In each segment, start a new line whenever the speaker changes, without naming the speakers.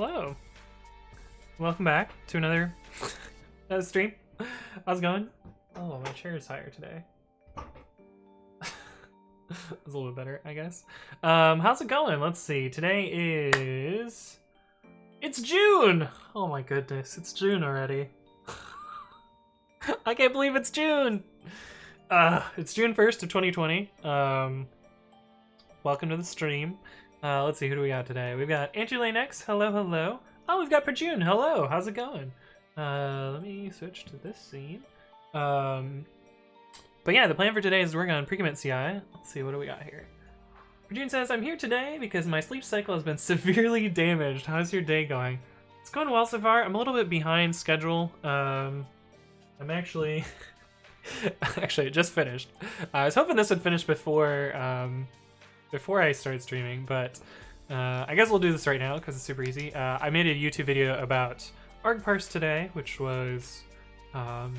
Hello. Welcome back to another stream. How's it going? Oh, my chair is higher today. It's a little bit better, I guess. How's it going? Let's see. Today is... It's June! Oh my goodness, it's June already. I can't believe it's June! It's June 1st of 2020. Welcome to the stream. Let's see, who do we got today? We've got Angela X. Hello, hello. Oh, we've got Perjune. Hello, how's it going? Let me switch to this scene. But yeah, the plan for today is to work on pre-commit CI. Let's see, what do we got here? Perjune says, I'm here today because my sleep cycle has been severely damaged. How's your day going? It's going well so far. I'm a little bit behind schedule. I'm actually... Actually, it just finished. I was hoping this would finish before I started streaming, but I guess we'll do this right now because it's super easy. I made a YouTube video about argparse today, which was... the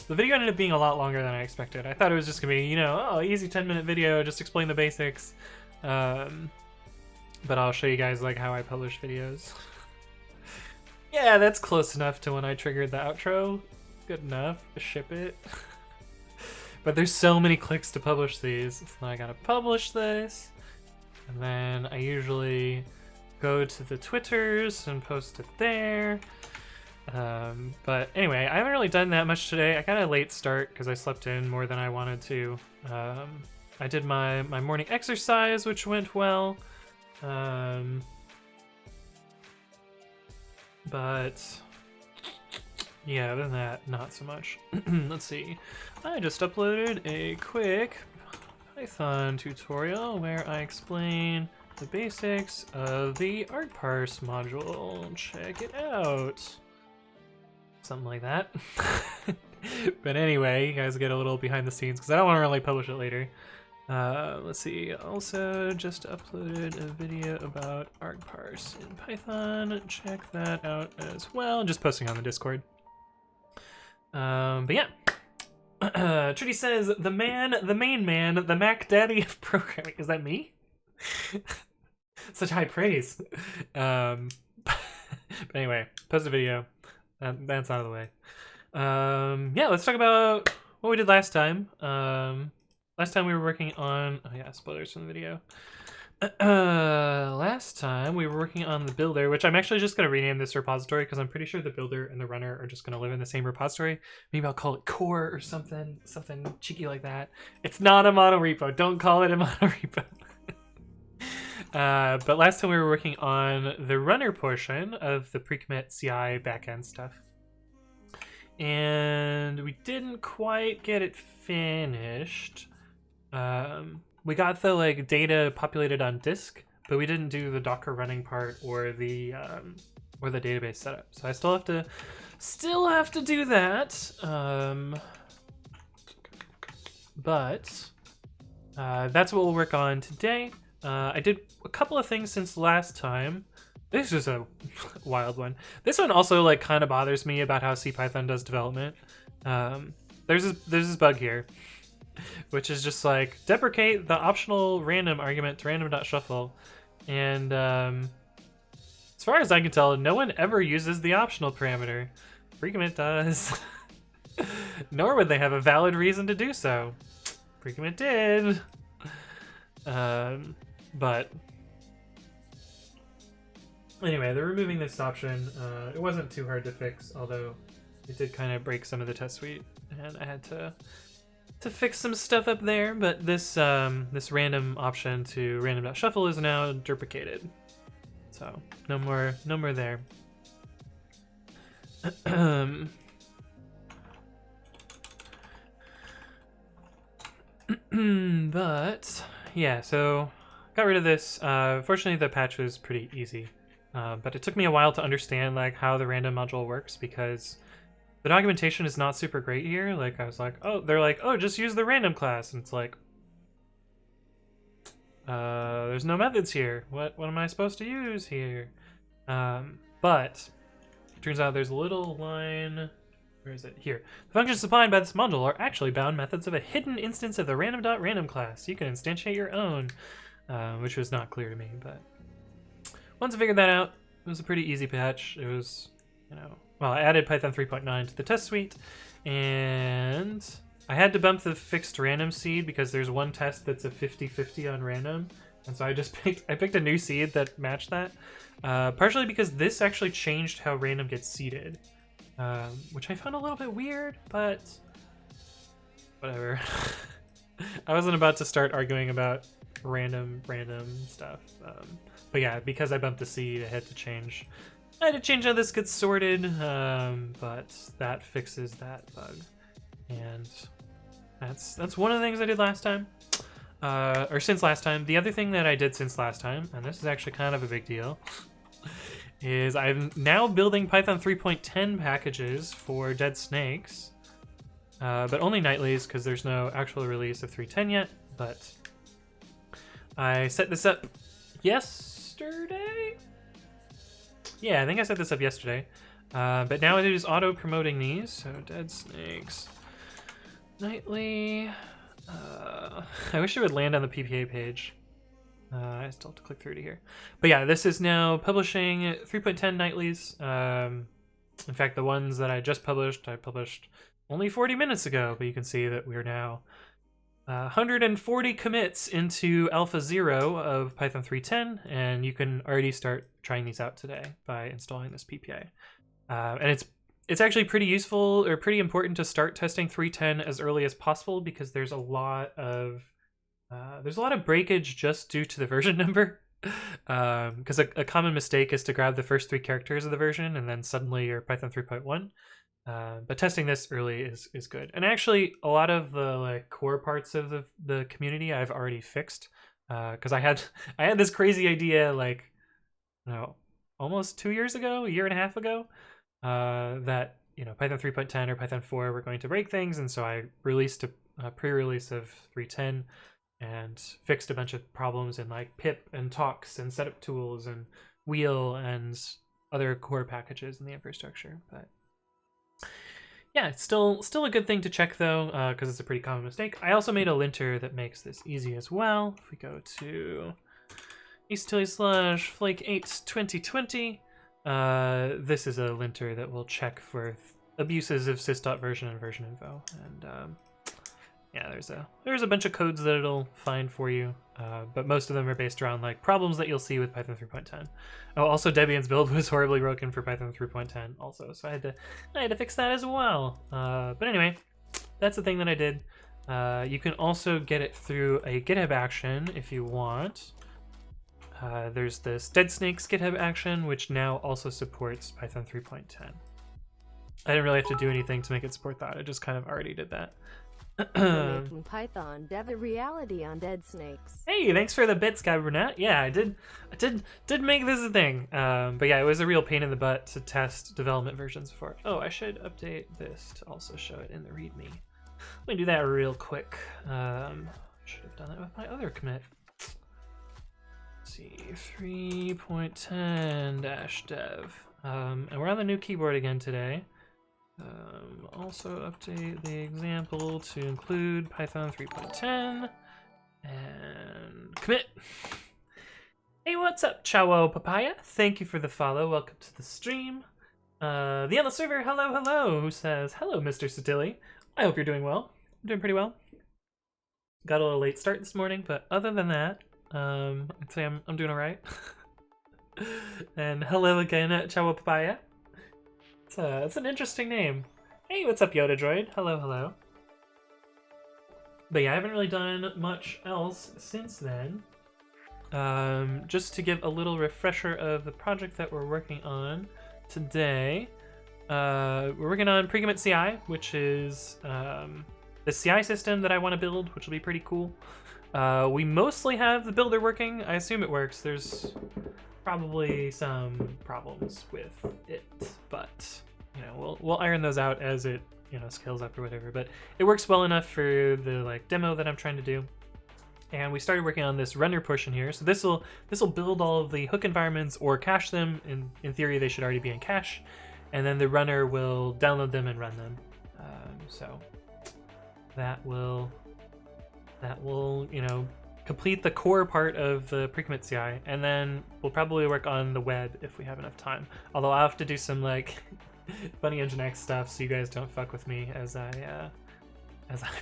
video ended up being a lot longer than I expected. I thought it was just gonna be, you know, oh, easy 10-minute video, just explain the basics. But I'll show you guys like how I publish videos. Yeah, that's close enough to when I triggered the outro. Good enough to ship it. But there's so many clicks to publish these, so I gotta publish this, and then I usually go to the Twitters and post it there. But anyway, I haven't really done that much today. I got a late start because I slept in more than I wanted to. I did my morning exercise, which went well. But yeah, other than that, not so much. Let's see. I just uploaded a quick Python tutorial where I explain the basics of the argparse module. Check it out. Something like that. But anyway, you guys get a little behind the scenes because I don't want to really publish it later. Let's see. Also just uploaded a video about argparse in Python. Check that out as well. Just posting on the Discord. But yeah. Trudy says, the main man, the Mac Daddy of programming. Is that me? Such high praise. But anyway, post a video. That's out of the way. Yeah, let's talk about what we did last time. Last time we were working on... Oh yeah, spoilers from the video. Last time we were working on the builder, which I'm actually just going to rename this repository because I'm pretty sure the builder and the runner are just going to live in the same repository. Maybe I'll call it core or something cheeky like that. It's not a monorepo. Don't call it a monorepo. But last time we were working on the runner portion of the pre-commit CI backend stuff. And we didn't quite get it finished. We got the like data populated on disk, but we didn't do the Docker running part or the database setup. So I still have to do that. But that's what we'll work on today. I did a couple of things since last time. This is a wild one. This one also like kind of bothers me about how CPython does development. There's this bug here, which is just like deprecate the optional random argument to random.shuffle. And as far as I can tell, no one ever uses the optional parameter. Pre-commit does. Nor would they have a valid reason to do so. Pre-commit did. But anyway, they're removing this option. It wasn't too hard to fix, although it did kind of break some of the test suite, and I had to fix some stuff up there. But this this random option to random.shuffle is now deprecated, so no more there. But yeah, so got rid of this. Fortunately, the patch was pretty easy, but it took me a while to understand like how the random module works because the documentation is not super great here. Like I was like, oh, they're like, oh, just use the random class, and it's like, there's no methods here. What am I supposed to use here? But it turns out there's a little line. Where is it? Here. The functions supplied by this module are actually bound methods of a hidden instance of the random.random class. You can instantiate your own, which was not clear to me, but once I figured that out, a pretty easy patch. It was, well, I added Python 3.9 to the test suite, and I had to bump the fixed random seed because there's one test that's a 50-50 on random, and so I picked a new seed that matched that. Partially because this actually changed how random gets seeded, which I found a little bit weird, but whatever. I wasn't about to start arguing about random stuff. But yeah, because I bumped the seed, I had to change how this gets sorted, but that fixes that bug. And that's one of the things I did last time. Or since last time. The other thing that I did since last time, and this is actually kind of a big deal, is I'm now building Python 3.10 packages for Dead Snakes, but only nightlies because there's no actual release of 3.10 yet. But I set this up yesterday? Yeah, I think I set this up yesterday. But now it is auto-promoting these, so Dead Snakes nightly. I wish it would land on the PPA page. I still have to click through to here. But yeah, this is now publishing 3.10 nightlies. In fact, the ones that I just published, I published only 40 minutes ago, but you can see that we are now 140 commits into Alpha 0 of Python 3.10, and you can already start trying these out today by installing this PPA. And it's actually pretty useful or pretty important to start testing 3.10 as early as possible because there's a lot of breakage just due to the version number. Because a common mistake is to grab the first 3 characters of the version and then suddenly you're Python 3.1. But testing this early is good. And actually, a lot of the core parts of the community I've already fixed. Because I had this crazy idea almost 2 years ago, a year and a half ago. That Python 3.10 or Python 4 were going to break things, and so I released a pre-release of 3.10 and fixed a bunch of problems in pip and talks and setup tools and wheel and other core packages in the infrastructure. But yeah, it's still a good thing to check though, because it's a pretty common mistake. I also made a linter that makes this easy as well. If we go to /flake8 2020. This is a linter that will check for abuses of sys.version and version info, and yeah, there's a bunch of codes that it'll find for you, but most of them are based around problems that you'll see with Python 3.10. Oh, also Debian's build was horribly broken for Python 3.10 also, so I had to fix that as well. But anyway, that's the thing that I did. You can also get it through a GitHub action if you want. There's this Dead Snakes GitHub action, which now also supports Python 3.10. I didn't really have to do anything to make it support that. I just kind of already did that.
Making Python dev a reality on Dead Snakes.
Hey, thanks for the bits, Guy Burnett. Yeah, I did make this a thing. But yeah, it was a real pain in the butt to test development versions before. Oh, I should update this to also show it in the README. Let me do that real quick. Should have done that with my other commit. See, 3.10-dev. And we're on the new keyboard again today. Also update the example to include Python 3.10 and commit. Hey, what's up, Chawo Papaya? Thank you for the follow. Welcome to the stream. The Endless Server, hello, who says, hello, Mr. Satilli. I hope you're doing well. I'm doing pretty well. Got a little late start this morning, but other than that, I'd say I'm doing all right. And hello again, Chawa Papaya. It's an interesting name. Hey, what's up, Yoda Droid? Hello. But yeah, I haven't really done much else since then. Just to give a little refresher of the project that we're working on today. We're working on Precommit CI, which is the CI system that I want to build, which will be pretty cool. We mostly have the builder working. I assume it works. There's probably some problems with it, but we'll iron those out as it scales up or whatever. But it works well enough for the demo that I'm trying to do. And we started working on this runner push in here. So this will build all of the hook environments or cache them. In theory, they should already be in cache, and then the runner will download them and run them. So that will complete the core part of the pre-commit CI, and then we'll probably work on the web if we have enough time. Although I'll have to do some like funny Nginx stuff so you guys don't fuck with me as I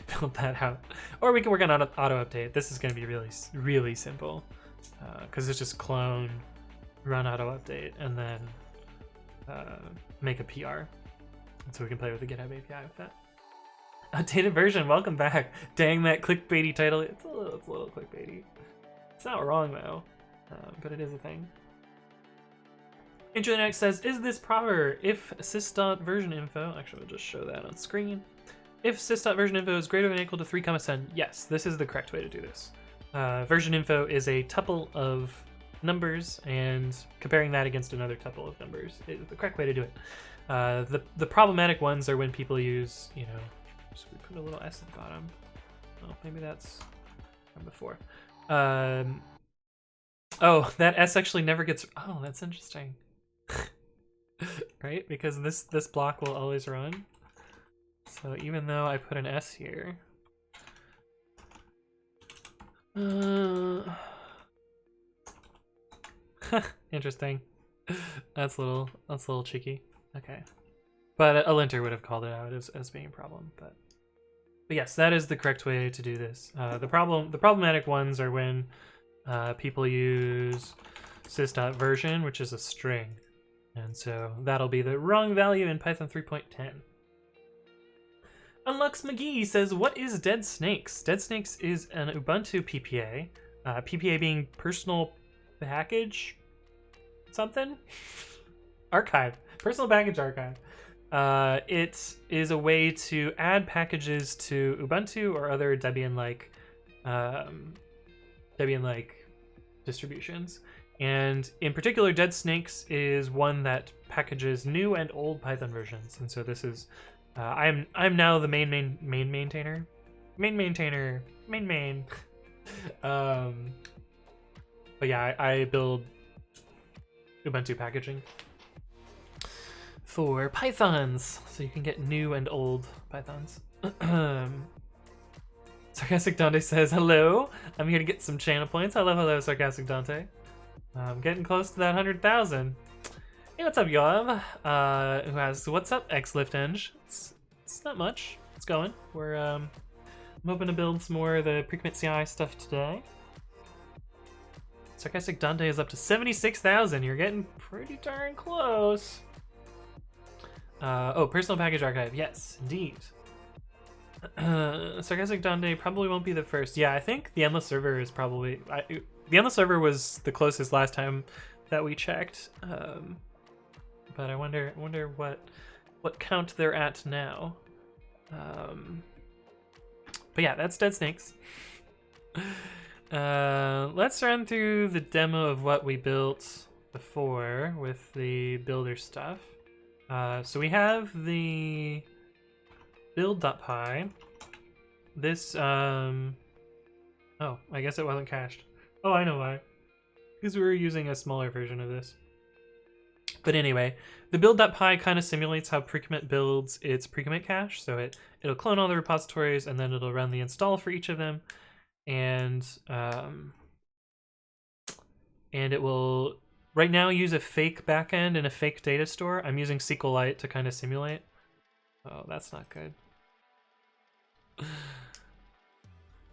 build that out. Or we can work on auto update. This is going to be really simple because it's just clone, run auto update, and then make a PR. And so we can play with the GitHub API with that. Updated version, welcome back. Dang, that clickbaity title. It's a little clickbaity. It's not wrong though, but it is a thing. Intro says, is this proper? If sys.version.info, actually we'll just show that on screen. If sys.version.info is greater than or equal to 3,7, yes, this is the correct way to do this. Version info is a tuple of numbers, and comparing that against another tuple of numbers is the correct way to do it. The problematic ones are when people use, you know, so we put a little s at the bottom. Oh, maybe that's from before. Oh, that s actually never gets. Oh, that's interesting. Right, because this block will always run. So even though I put an s here, interesting. That's a little cheeky. Okay, but a linter would have called it out as being a problem. But yes, that is the correct way to do this. The problematic ones are when people use sys.version, which is a string, and so that'll be the wrong value in Python 3.10. Unlux McGee says, what is Dead Snakes? Dead Snakes is an Ubuntu PPA. PPA being personal package something? Archive. Personal package archive. It is a way to add packages to Ubuntu or other Debian-like distributions. And in particular, Dead Snakes is one that packages new and old Python versions. And so this is I'm now the main maintainer. But yeah, I build Ubuntu packaging for Pythons, so you can get new and old Pythons. Sarcastic Dante says, hello, I'm here to get some channel points. Hello, Sarcastic Dante. I'm getting close to that 100,000. Hey, what's up, Yoav? Who has, what's up, XLiftEng? It's not much. It's going. I'm hoping to build some more of the pre-commit CI stuff today. Sarcastic Dante is up to 76,000. You're getting pretty darn close. Oh, personal package archive. Yes, indeed. Sarcastic Dante probably won't be the first. Yeah, I think the endless server is probably... the endless server was the closest last time that we checked. But I wonder what count they're at now. But yeah, that's Dead Snakes. Let's run through the demo of what we built before with the builder stuff. So we have the build.py. This, oh, I guess it wasn't cached. Oh, I know why. Because we were using a smaller version of this. But anyway, the build.py kind of simulates how precommit builds its precommit cache. So it'll clone all the repositories, and then it'll run the install for each of them. And it will right now use a fake backend and a fake data store. I'm using SQLite to kind of simulate. Oh, that's not good.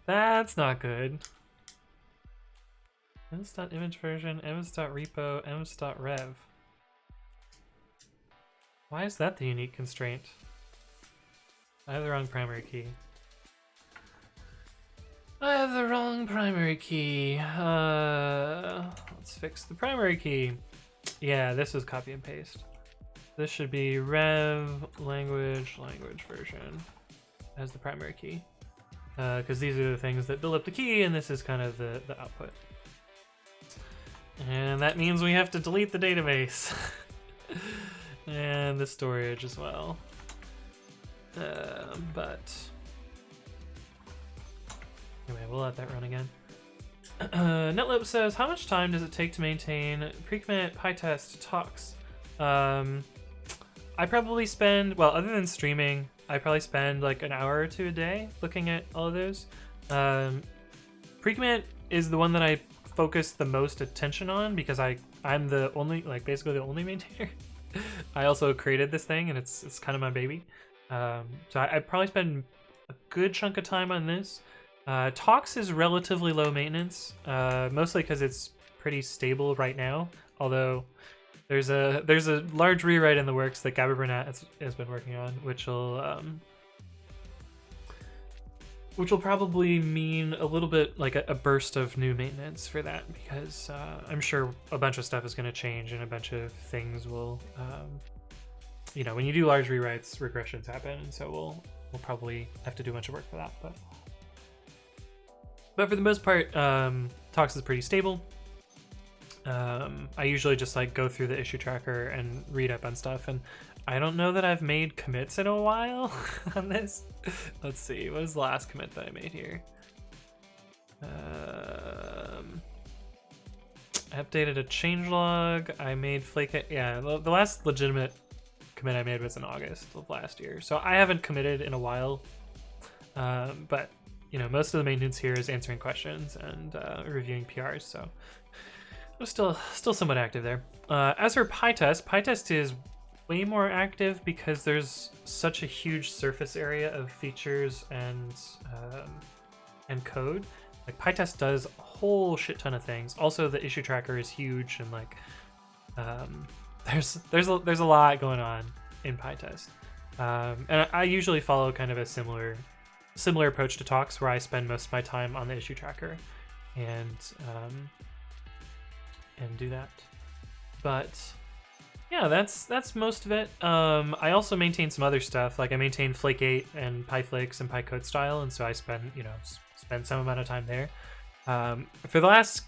That's not good. ems.image version, ems.repo, ems.rev. Why is that the unique constraint? I have the wrong primary key. I have the wrong primary key. Let's fix the primary key. Yeah, this is copy and paste. This should be rev language version as the primary key. Because these are the things that build up the key, and this is kind of the output. And that means we have to delete the database. And the storage as well. But anyway, we'll let that run again. Netlib says, how much time does it take to maintain pre-commit PyTest talks? I probably spend, well, other than streaming, I probably spend like an hour or two a day looking at all of those. Pre-commit is the one that I focus the most attention on because I'm the only, like, basically the only maintainer. I also created this thing, and it's kind of my baby. So I probably spend a good chunk of time on this. Tox is relatively low maintenance, mostly because it's pretty stable right now. Although there's a large rewrite in the works that Gabby Burnett has been working on, which will probably mean a little bit like a burst of new maintenance for that, because I'm sure a bunch of stuff is going to change and a bunch of things will, you know, when you do large rewrites, regressions happen, and so we'll probably have to do a bunch of work for that. But for the most part, Tox is pretty stable. I usually just like go through the issue tracker and read up on stuff, and I don't know that I've made commits in a while on this. Let's see, what was the last commit that I made here? I updated a changelog. I made flake. Yeah, the last legitimate commit I made was in August of last year, so I haven't committed in a while. But you know, most of the maintenance here is answering questions and reviewing PRs, so I'm still somewhat active there. As for PyTest is way more active because there's such a huge surface area of features and code. Like, PyTest does a whole shit ton of things. Also, the issue tracker is huge, and like there's a lot going on in PyTest. And I usually follow kind of a similar approach to Tox, where I spend most of my time on the issue tracker and do that. But yeah, that's most of it. I also maintain some other stuff, like I maintain Flake8 and PyFlakes and PyCode style, and so I spend some amount of time there. For the last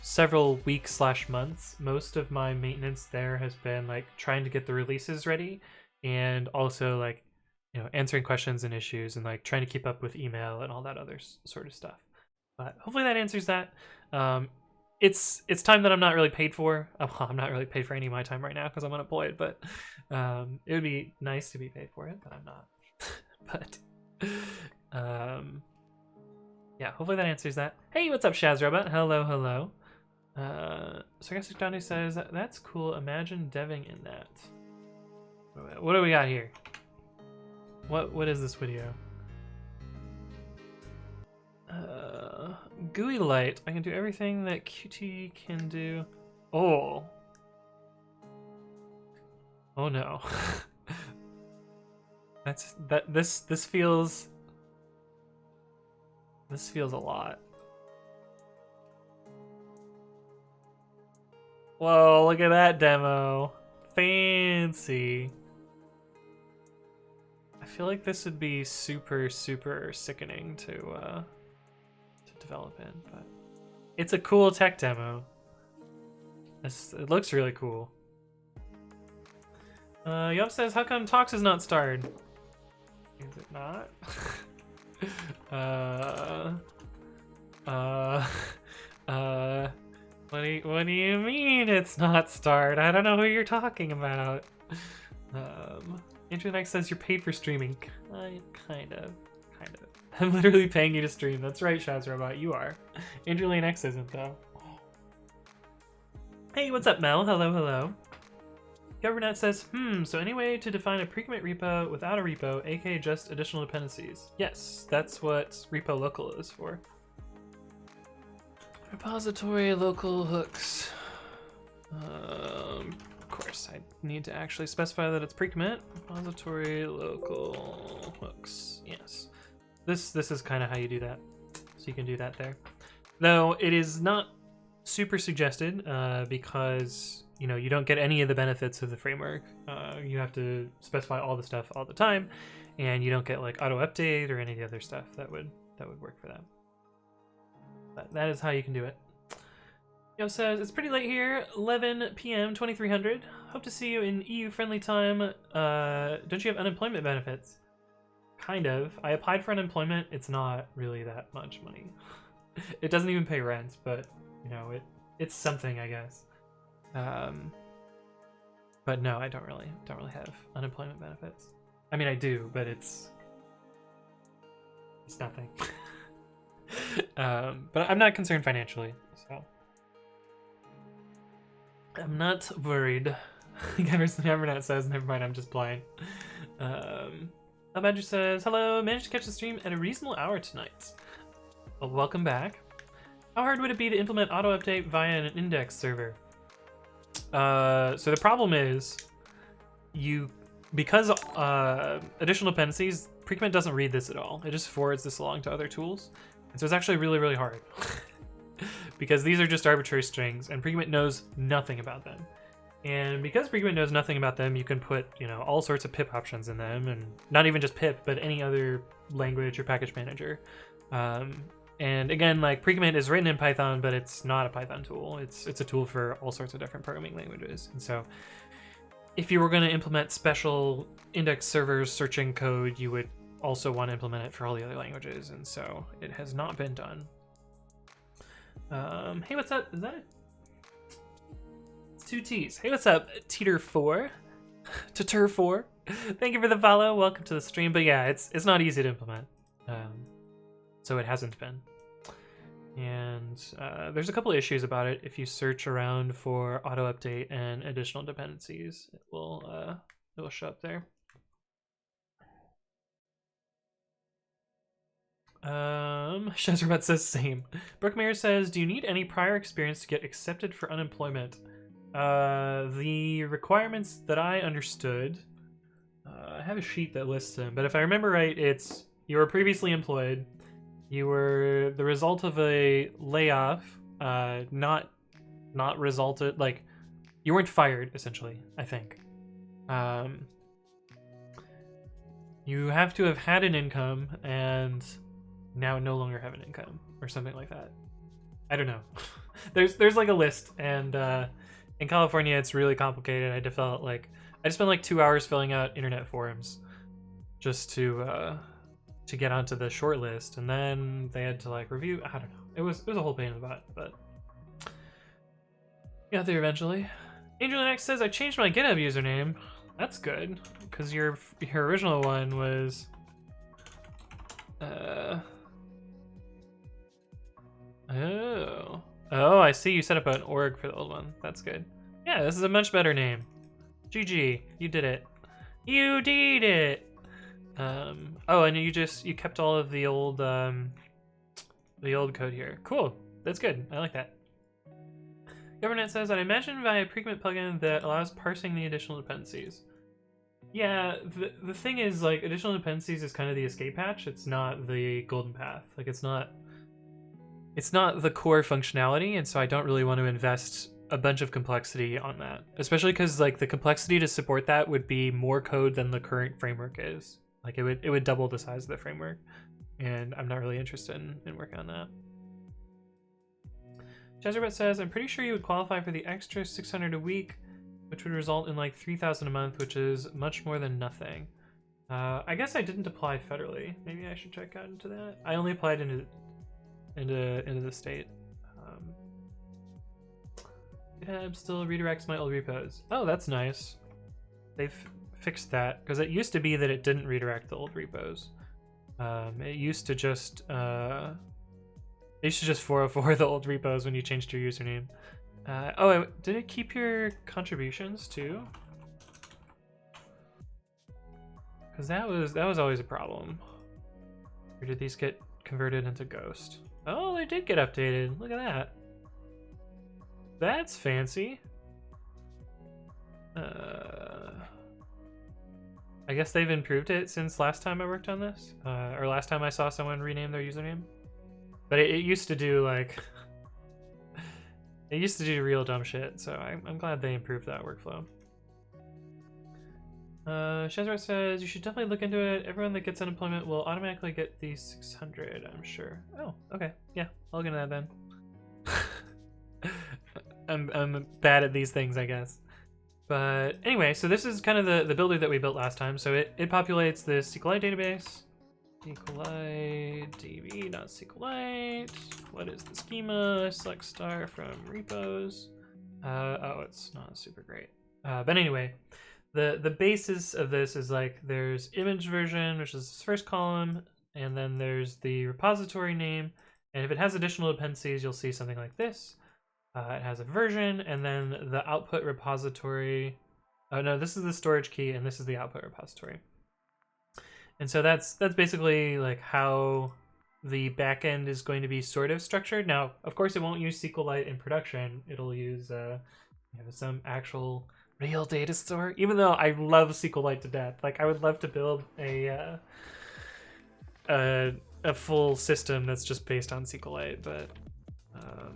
several weeks / months, most of my maintenance there has been like trying to get the releases ready, and also like answering questions and issues, and like trying to keep up with email and all that other sort of stuff. But hopefully that answers that. It's time that I'm not really paid for. Well, I'm not really paid for any of my time right now because I'm unemployed, but it would be nice to be paid for it, but I'm not. But yeah, hopefully that answers that. Hey, what's up, Shazrobot? Hello. Sarcastic Donnie says, that's cool. Imagine deving in that. What do we got here? What is this video? GUI light. I can do everything that Qt can do. Oh no. This feels a lot. Whoa, look at that demo. Fancy. I feel like this would be super sickening to develop in, but it's a cool tech demo. It looks really cool. Yup says, how come Tox is not starred? Is it not? What do you mean it's not starred? I don't know who you're talking about. Andrew Next says you're paid for streaming. Kind of. I'm literally paying you to stream. That's right, Shazrobot, you are. Andrew Lane X isn't, though. Hey, what's up, Mel? Hello. Government says, so any way to define a pre-commit repo without a repo, aka just additional dependencies? Yes, that's what repo local is for. Repository local hooks. Of course, I need to actually specify that it's pre-commit. Repository local hooks. Yes. This is kind of how you do that. So you can do that there. Though it is not super suggested because you don't get any of the benefits of the framework. You have to specify all the stuff all the time, and you don't get like auto update or any of the other stuff that would work for that. But that is how you can do it. Yo says, it's pretty late here, 11 p.m. 2300. Hope to see you in EU friendly time. Don't you have unemployment benefits? Kind of. I applied for unemployment. It's not really that much money. It doesn't even pay rent, but it's something, I guess. But no, I don't really have unemployment benefits. I mean, I do, but it's nothing. But I'm not concerned financially, so I'm not worried. Evernet says, never mind, I'm just blind. Badger says, hello, managed to catch the stream at a reasonable hour tonight. Well, welcome back. How hard would it be to implement auto update via an index server? So the problem is, because additional dependencies, Precommit doesn't read this at all. It just forwards this along to other tools. And so it's actually really, really hard. Because these are just arbitrary strings, and Precommit knows nothing about them. And because Precommit knows nothing about them, you can put, all sorts of pip options in them, and not even just pip, but any other language or package manager. And again, like, Precommit is written in Python, but it's not a Python tool. It's a tool for all sorts of different programming languages. And so if you were going to implement special index servers searching code, you would also want to implement it for all the other languages. And so it has not been done. Hey, what's up? Is that it? It's 2 T's. Hey, what's up? Teeter4. Tutor4. Thank you for the follow. Welcome to the stream. But yeah, it's not easy to implement. So it hasn't been. And there's a couple of issues about it. If you search around for auto update and additional dependencies, it will show up there. Shazerbat says same. Brookmere says, do you need any prior experience to get accepted for unemployment? The requirements that I understood, I have a sheet that lists them, but if I remember right, it's you were previously employed, you were the result of a layoff, not resulted, like, you weren't fired, essentially, I think. You have to have had an income and now no longer have an income, or something like that. I don't know. there's like a list, and in California it's really complicated. I just spent like 2 hours filling out internet forums just to get onto the short list, and then they had to like review. I don't know. It was a whole pain in the butt, but got there eventually. Angel Next says, I changed my GitHub username. That's good, because your original one was Oh, I see. You set up an org for the old one. That's good. Yeah, this is a much better name. GG, you did it. You did it. Oh, and you kept all of the old code here. Cool. That's good. I like that. Governance says, I imagine via Precommit plugin that allows parsing the additional dependencies. Yeah, the thing is, like, additional dependencies is kind of the escape hatch. It's not the golden path. Like, it's not the core functionality, and so I don't really want to invest a bunch of complexity on that. Especially because, like, the complexity to support that would be more code than the current framework is. Like, it would double the size of the framework, and I'm not really interested in working on that. Chezerbet says, I'm pretty sure you would qualify for the extra 600 a week, which would result in like 3,000 a month, which is much more than nothing. I guess I didn't apply federally. Maybe I should check out into that. I only applied into the state. GitHub still redirects my old repos. Oh, that's nice. They've fixed that, because it used to be that it didn't redirect the old repos. It used to just 404 the old repos when you changed your username. Did it keep your contributions too? Because that was always a problem. Or did these get converted into Ghost? Oh, they did get updated. Look at that. That's fancy. I guess they've improved it since last time I worked on this, or last time I saw someone rename their username. But it used to do like it used to do real dumb shit, so I'm glad they improved that workflow. Shazrat says, you should definitely look into it. Everyone that gets unemployment will automatically get the 600, I'm sure. Oh, okay. Yeah, I'll look into that then. I'm bad at these things, I guess. But anyway, so this is kind of the builder that we built last time. So it populates the SQLite database. SQLite db.sqlite. What is the schema? Select star from repos. Oh, it's not super great. But anyway, the basis of this is like there's image version, which is this first column, and then there's the repository name, And if it has additional dependencies, you'll see something like this. It has a version, and then the output repository. Oh no, this is the storage key, and this is the output repository. And so that's basically like how the backend is going to be sort of structured. Now, of course, it won't use SQLite in production. It'll use some actual real data store. Even though I love SQLite to death, like I would love to build a full system that's just based on SQLite, but I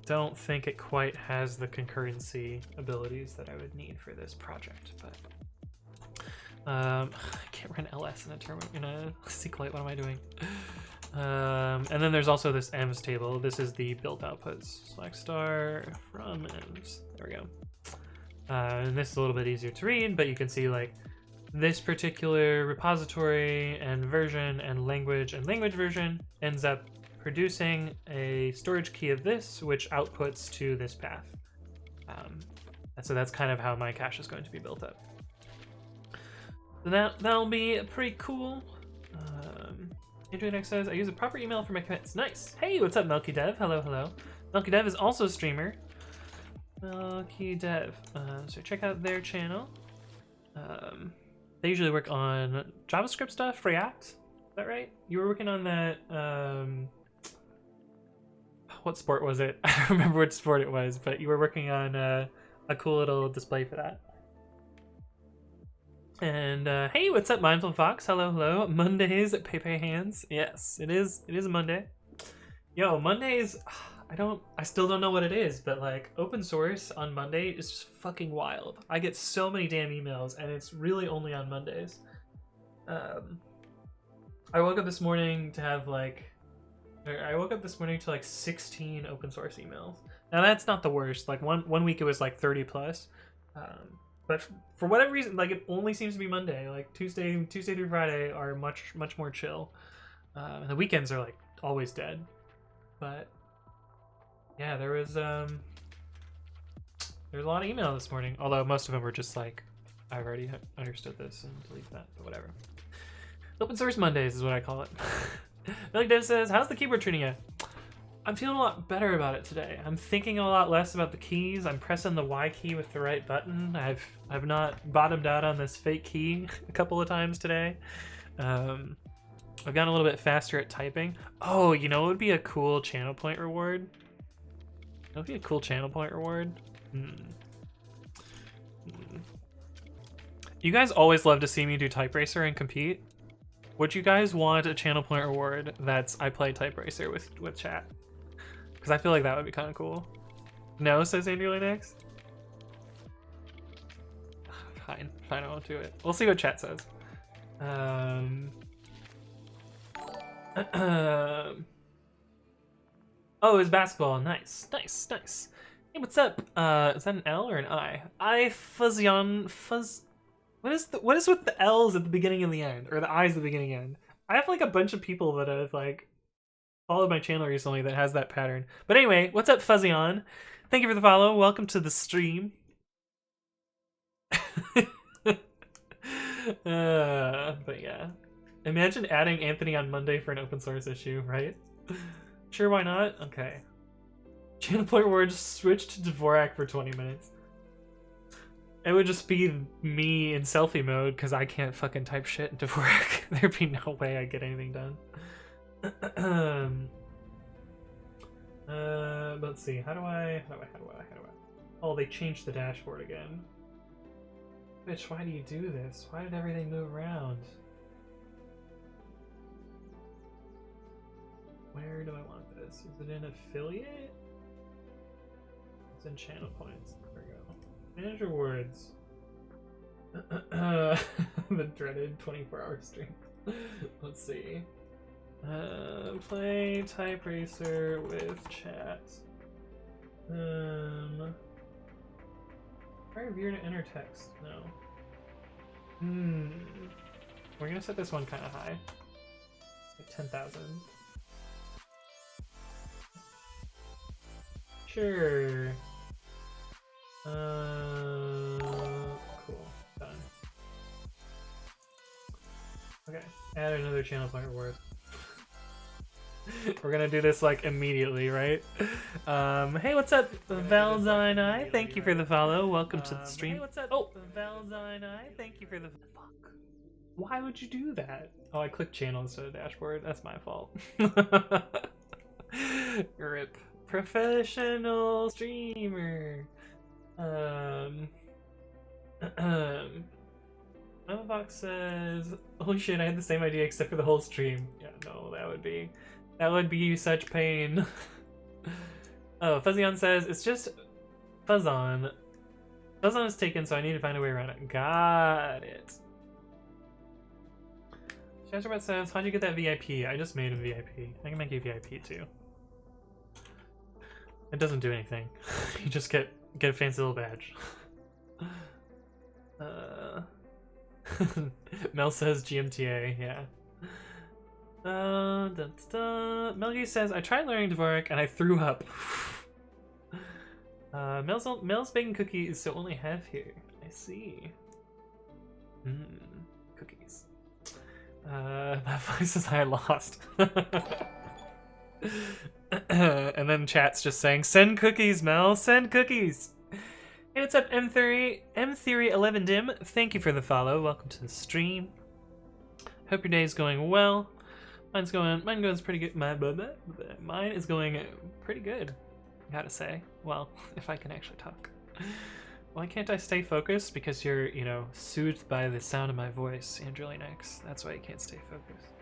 don't think it quite has the concurrency abilities that I would need for this project. But I can't run ls in a SQLite. What am I doing? And then there's also this ems table. This is the built outputs. Select star from ems. There we go. And this is a little bit easier to read, but you can see like this particular repository and version and language version ends up producing a storage key of this, which outputs to this path. And so that's kind of how my cache is going to be built up. So that'll be pretty cool. AdrianX says, I use a proper email for my commits. Nice. Hey, what's up, MelkyDev? Hello, hello. MelkyDev is also a streamer. MelkyDev. So check out their channel. They usually work on JavaScript stuff, React. Is that right? You were working on that. What sport was it? I don't remember which sport it was, but you were working on a cool little display for that. And hey, what's up, Mindful Fox? Hello, hello. Mondays at Pepe Hands. Yes, it is a Monday. Yo, Mondays. I still don't know what it is, but like open source on Monday is just fucking wild. I get so many damn emails, and it's really only on Mondays. I woke up this morning to like 16 open source emails. Now that's not the worst. Like one week it was like 30 plus. But for whatever reason, like it only seems to be Monday. Like Tuesday through Friday are much more chill. And the weekends are like always dead. But yeah, there was a lot of email this morning. Although most of them were just like, I've already understood this and delete that. But whatever. Open source Mondays is what I call it. Milk Dev says, how's the keyboard treating you? I'm feeling a lot better about it today. I'm thinking a lot less about the keys. I'm pressing the Y key with the right button. I've not bottomed out on this fake key a couple of times today. I've gotten a little bit faster at typing. Oh, you know what would be a cool channel point reward? That would be a cool channel point reward. You guys always love to see me do Type Racer and compete. Would you guys want a channel point reward that's I play Type Racer with chat? Because I feel like that would be kind of cool. No, says Andrew Linux. Fine, I won't do it. We'll see what chat says. Oh, it's basketball. Nice. Hey, what's up? Is that an L or an I? Fuzz. What is with the L's at the beginning and the end, or the I's at the beginning and end? I have like a bunch of people that have like followed my channel recently that has that pattern. But anyway, what's up, Fuzzion? Thank you for the follow. Welcome to the stream. But yeah, imagine adding Anthony on Monday for an open source issue, right? Sure, why not? Okay. Channel point word switch to Dvorak for 20 minutes. It would just be me in selfie mode because I can't fucking type shit in Dvorak. There'd be no way I'd get anything done. Let's see. How do I? Oh, they changed the dashboard again. Bitch, why do you do this? Why did everything move around? Where do I want this? Is it in affiliate? It's in channel points. There we go. Manage rewards. The dreaded 24-hour stream. Let's see. Play Type Racer with chat. Try viewer to enter text. No. We're gonna set this one kind of high. Like 10,000. Sure. Cool. Done. Okay. Add another channel point reward. We're gonna do this like immediately, right? Hey, what's up, Valdine Eye? Thank you for the follow. Welcome to the stream. Hey, what's up? Oh, Valdine Eye. Thank you for the fuck. Why would you do that? Oh, I clicked channel instead of dashboard. That's my fault. Rip. Professional streamer. Mamabox says, "Holy shit! I had the same idea except for the whole stream." Yeah, no, that would be such pain. Oh, Fuzzion says it's just Fuzzon. Fuzzon is taken, so I need to find a way around it. Got it. Shazerbat says, "How'd you get that VIP?" I just made a VIP. I can make you VIP too. It doesn't do anything. You just get a fancy little badge. Mel says GMTA, yeah. Melgy says, I tried learning Dvorak and I threw up. Mel's baking cookies, so only half here. I see. Cookies. That voice says I lost. And then chat's just saying, send cookies, Mel, send cookies. Hey, what's up, M Theory11Dim? Thank you for the follow. Welcome to the stream. Hope your day is going well. Mine goes pretty good. Mine is going pretty good, I gotta say. Well, if I can actually talk. Why can't I stay focused? Because you're, you know, soothed by the sound of my voice, Andrillinax. That's why you can't stay focused.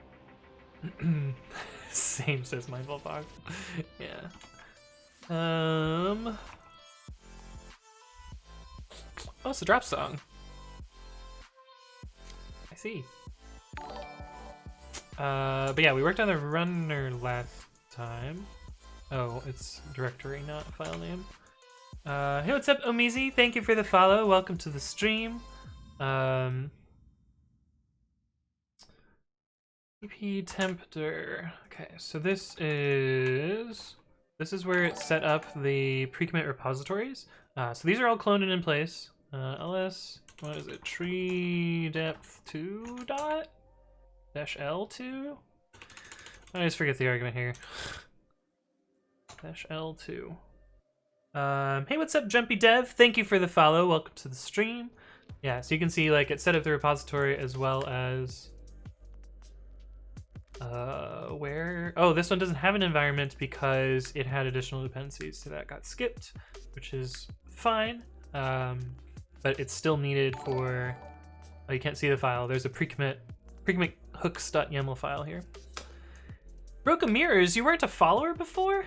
Same, says Mindful Fog. Yeah. Oh, it's a drop song. I see. But yeah, we worked on the runner last time. Oh, it's directory, not file name. Hey, what's up, Omizi? Thank you for the follow. Welcome to the stream. EP tempter. Okay, so this is where it set up the pre-commit repositories. So these are all cloned and in place. ls, what is it? Tree depth 2 dot dash L2. I always forget the argument here. Dash L2. Hey, what's up, Jumpy Dev? Thank you for the follow. Welcome to the stream. Yeah, so you can see like it set up the repository as well as where? Oh, this one doesn't have an environment because it had additional dependencies, so that got skipped, which is fine. But it's still needed for. Oh, you can't see the file. There's a pre-commit hooks.yaml file here. Broken Mirrors, you weren't a follower before?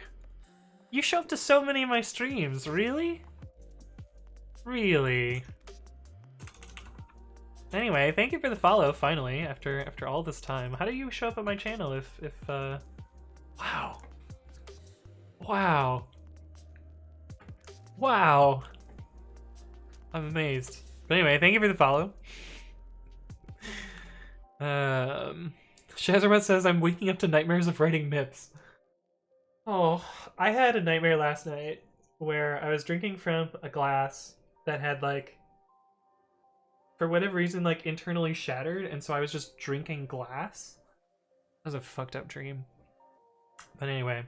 You show up to so many of my streams, really? Really? Anyway, thank you for the follow, finally, after all this time. How do you show up at my channel if wow. Wow. Wow. I'm amazed. But anyway, thank you for the follow. Shazermat says, I'm waking up to nightmares of writing MIPS. Oh, I had a nightmare last night where I was drinking from a glass that had, like, for whatever reason, like, internally shattered, and so I was just drinking glass. That was a fucked up dream. But anyway.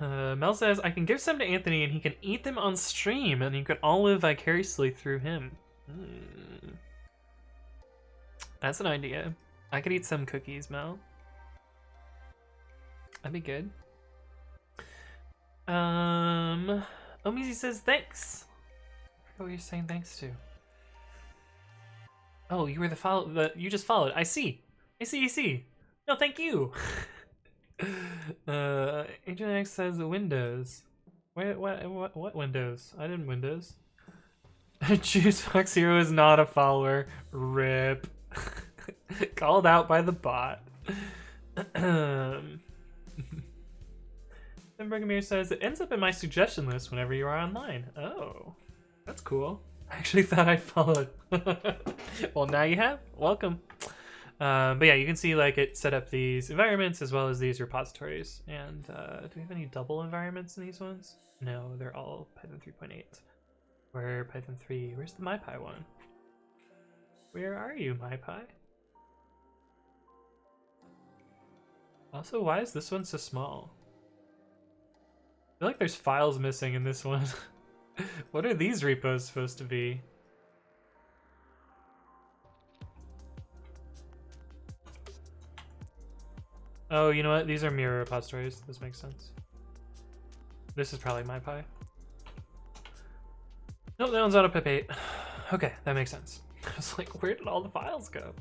Mel says, I can give some to Anthony and he can eat them on stream, and you can all live vicariously through him. That's an idea. I could eat some cookies, Mel. That'd be good. Omizi says thanks. I forgot what you're saying thanks to. Oh, you were the follow. You just followed. I see. I see. No, thank you. Agent X says Windows. Wait, what Windows? I didn't Windows. Juice Fox Hero is not a follower. Rip. Called out by the bot. Then Bergamir says, it ends up in my suggestion list whenever you are online. Oh, that's cool. I actually thought I followed. Well, now you have. Welcome. But yeah, you can see like it set up these environments as well as these repositories. And do we have any double environments in these ones? No, they're all Python 3.8. Where Python 3, where's the MyPy one? Where are you, MyPy? Also, why is this one so small? I feel like there's files missing in this one. What are these repos supposed to be? Oh, you know what? These are mirror repositories. This makes sense. This is probably my pie. Nope, that one's out of pip8. Okay, that makes sense. I was like, where did all the files go?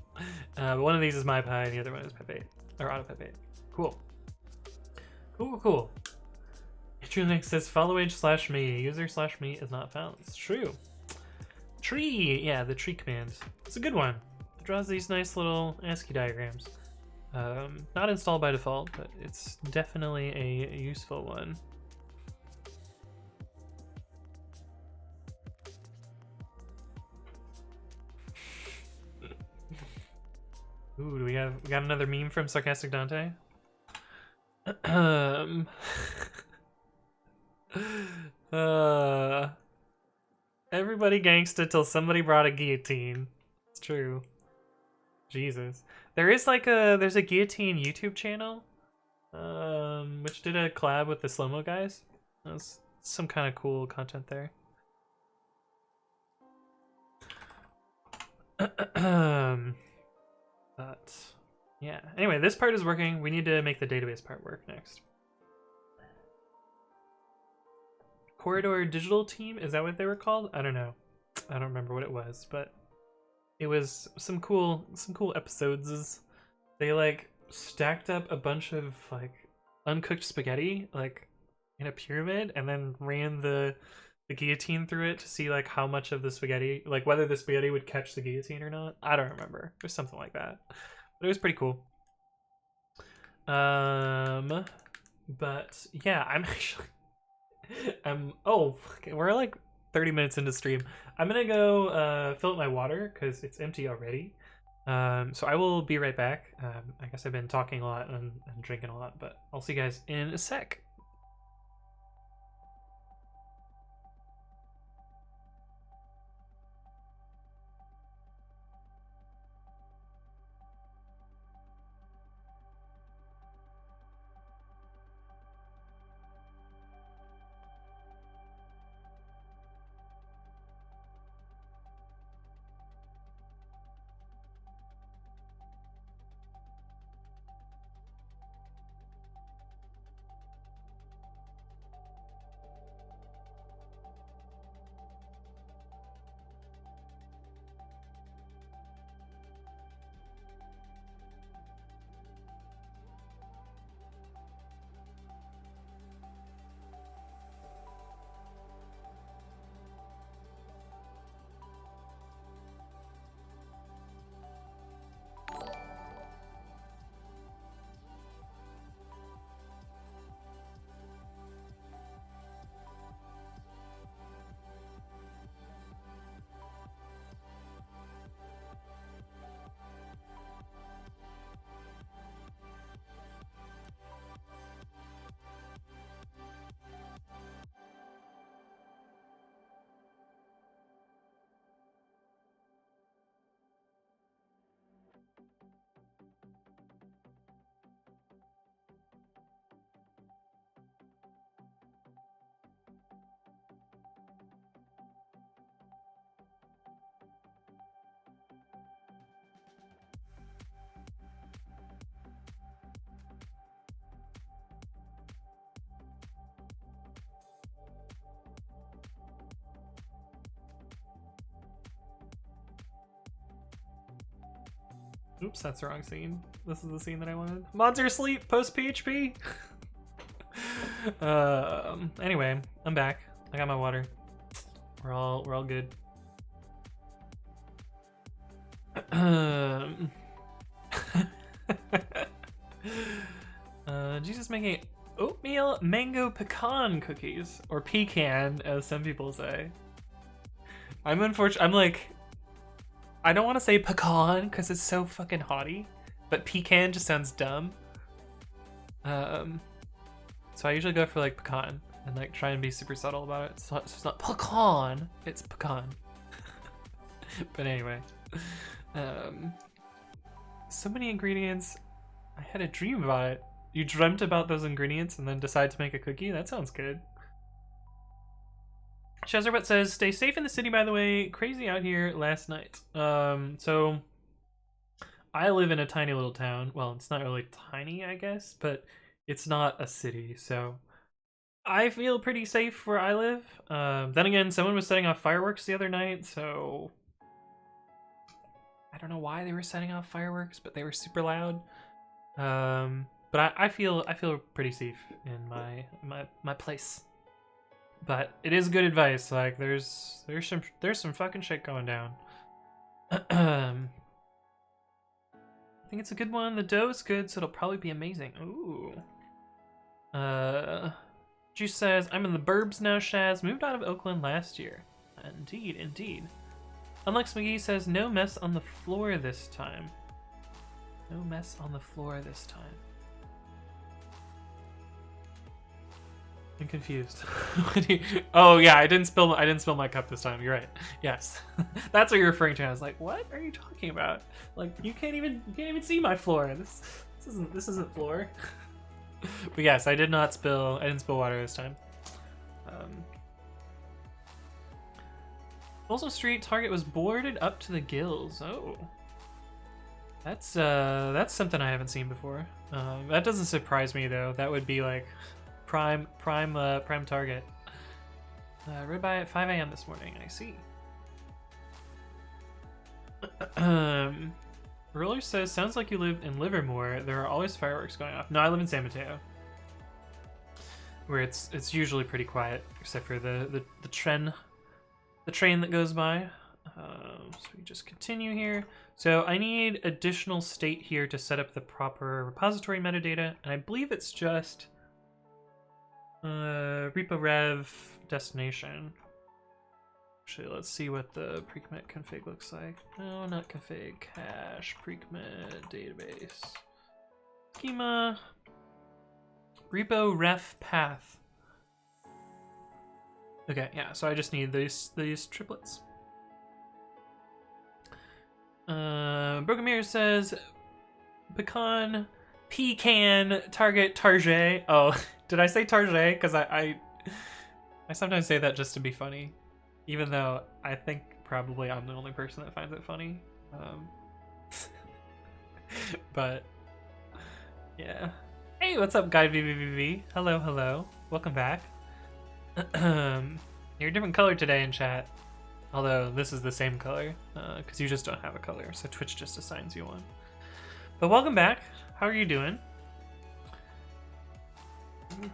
But one of these is my pie and the other one is pip8. Or out of pip8. Cool. Cool. Intralinks says follow age/me. User/me is not found. It's true. Tree! Yeah, the tree command. It's a good one. It draws these nice little ASCII diagrams. Not installed by default, but it's definitely a useful one. Ooh, we got another meme from Sarcastic Dante? Everybody gangsta till somebody brought a guillotine. It's true. Jesus. There's a guillotine YouTube channel, which did a collab with the slow-mo guys. That was some kind of cool content there. But yeah. Anyway, this part is working. We need to make the database part work next. Corridor Digital Team, is that what they were called? I don't know. I don't remember what it was, but it was some cool episodes. They like stacked up a bunch of like uncooked spaghetti like in a pyramid and then ran the guillotine through it to see like how much of the spaghetti, like whether the spaghetti would catch the guillotine or not. I don't remember. There's something like that. But it was pretty cool. But yeah, I'm actually okay, we're like 30 minutes into stream. I'm gonna go fill up my water because it's empty already. So I will be right back. I guess I've been talking a lot and drinking a lot, but I'll see you guys in a sec. Oops, that's the wrong scene. This is the scene that I wanted. Mods are asleep post PHP. Anyway, I'm back. I got my water. We're all good. Jesus making oatmeal mango pecan cookies, or pecan as some people say. I'm like, I don't want to say pecan because it's so fucking haughty, but pecan just sounds dumb. So I usually go for like pecan and like try and be super subtle about it. So it's not pecan, it's pecan. But anyway, so many ingredients. I had a dream about it. You dreamt about those ingredients and then decide to make a cookie? That sounds good. Shezerbet says, stay safe in the city, by the way. Crazy out here last night. So I live in a tiny little town. Well, it's not really tiny, I guess, but it's not a city, so I feel pretty safe where I live. Then again, someone was setting off fireworks the other night, so I don't know why they were setting off fireworks, but they were super loud. But I feel pretty safe in my place. But it is good advice. Like there's some fucking shit going down. I think it's a good one. The dough is good, so it'll probably be amazing. Ooh. Juice says, I'm in the burbs now, Shaz. Moved out of Oakland last year. Indeed, indeed. Unlex McGee says, no mess on the floor this time. No mess on the floor this time. I'm confused. Oh yeah, I didn't spill my cup this time. You're right. Yes, that's what you're referring to. I was like, what are you talking about? Like you can't even see my floor. This isn't floor. But yes, I didn't spill water this time. Folsom Street Target was boarded up to the gills. Oh, that's something I haven't seen before. That doesn't surprise me though. That would be like prime target. Ribeye at 5 a.m. this morning. I see. Roller says, sounds like you live in Livermore. There are always fireworks going off. No, I live in San Mateo, where it's usually pretty quiet, except for the train that goes by. So we just continue here. So I need additional state here to set up the proper repository metadata, and I believe it's just repo rev destination. Actually, let's see what the precommit config looks like. No, not config. Cache, precommit, database. Schema. Repo ref path. Okay, yeah, so I just need these triplets. Broken Mirror says, pecan target target. Oh, did I say target? Because I sometimes say that just to be funny. Even though I think probably I'm the only person that finds it funny. But, yeah. Hey, what's up, Guy VVVV? Hello, hello. Welcome back. You're a different color today in chat. Although, this is the same color, because you just don't have a color, so Twitch just assigns you one. But welcome back. How are you doing?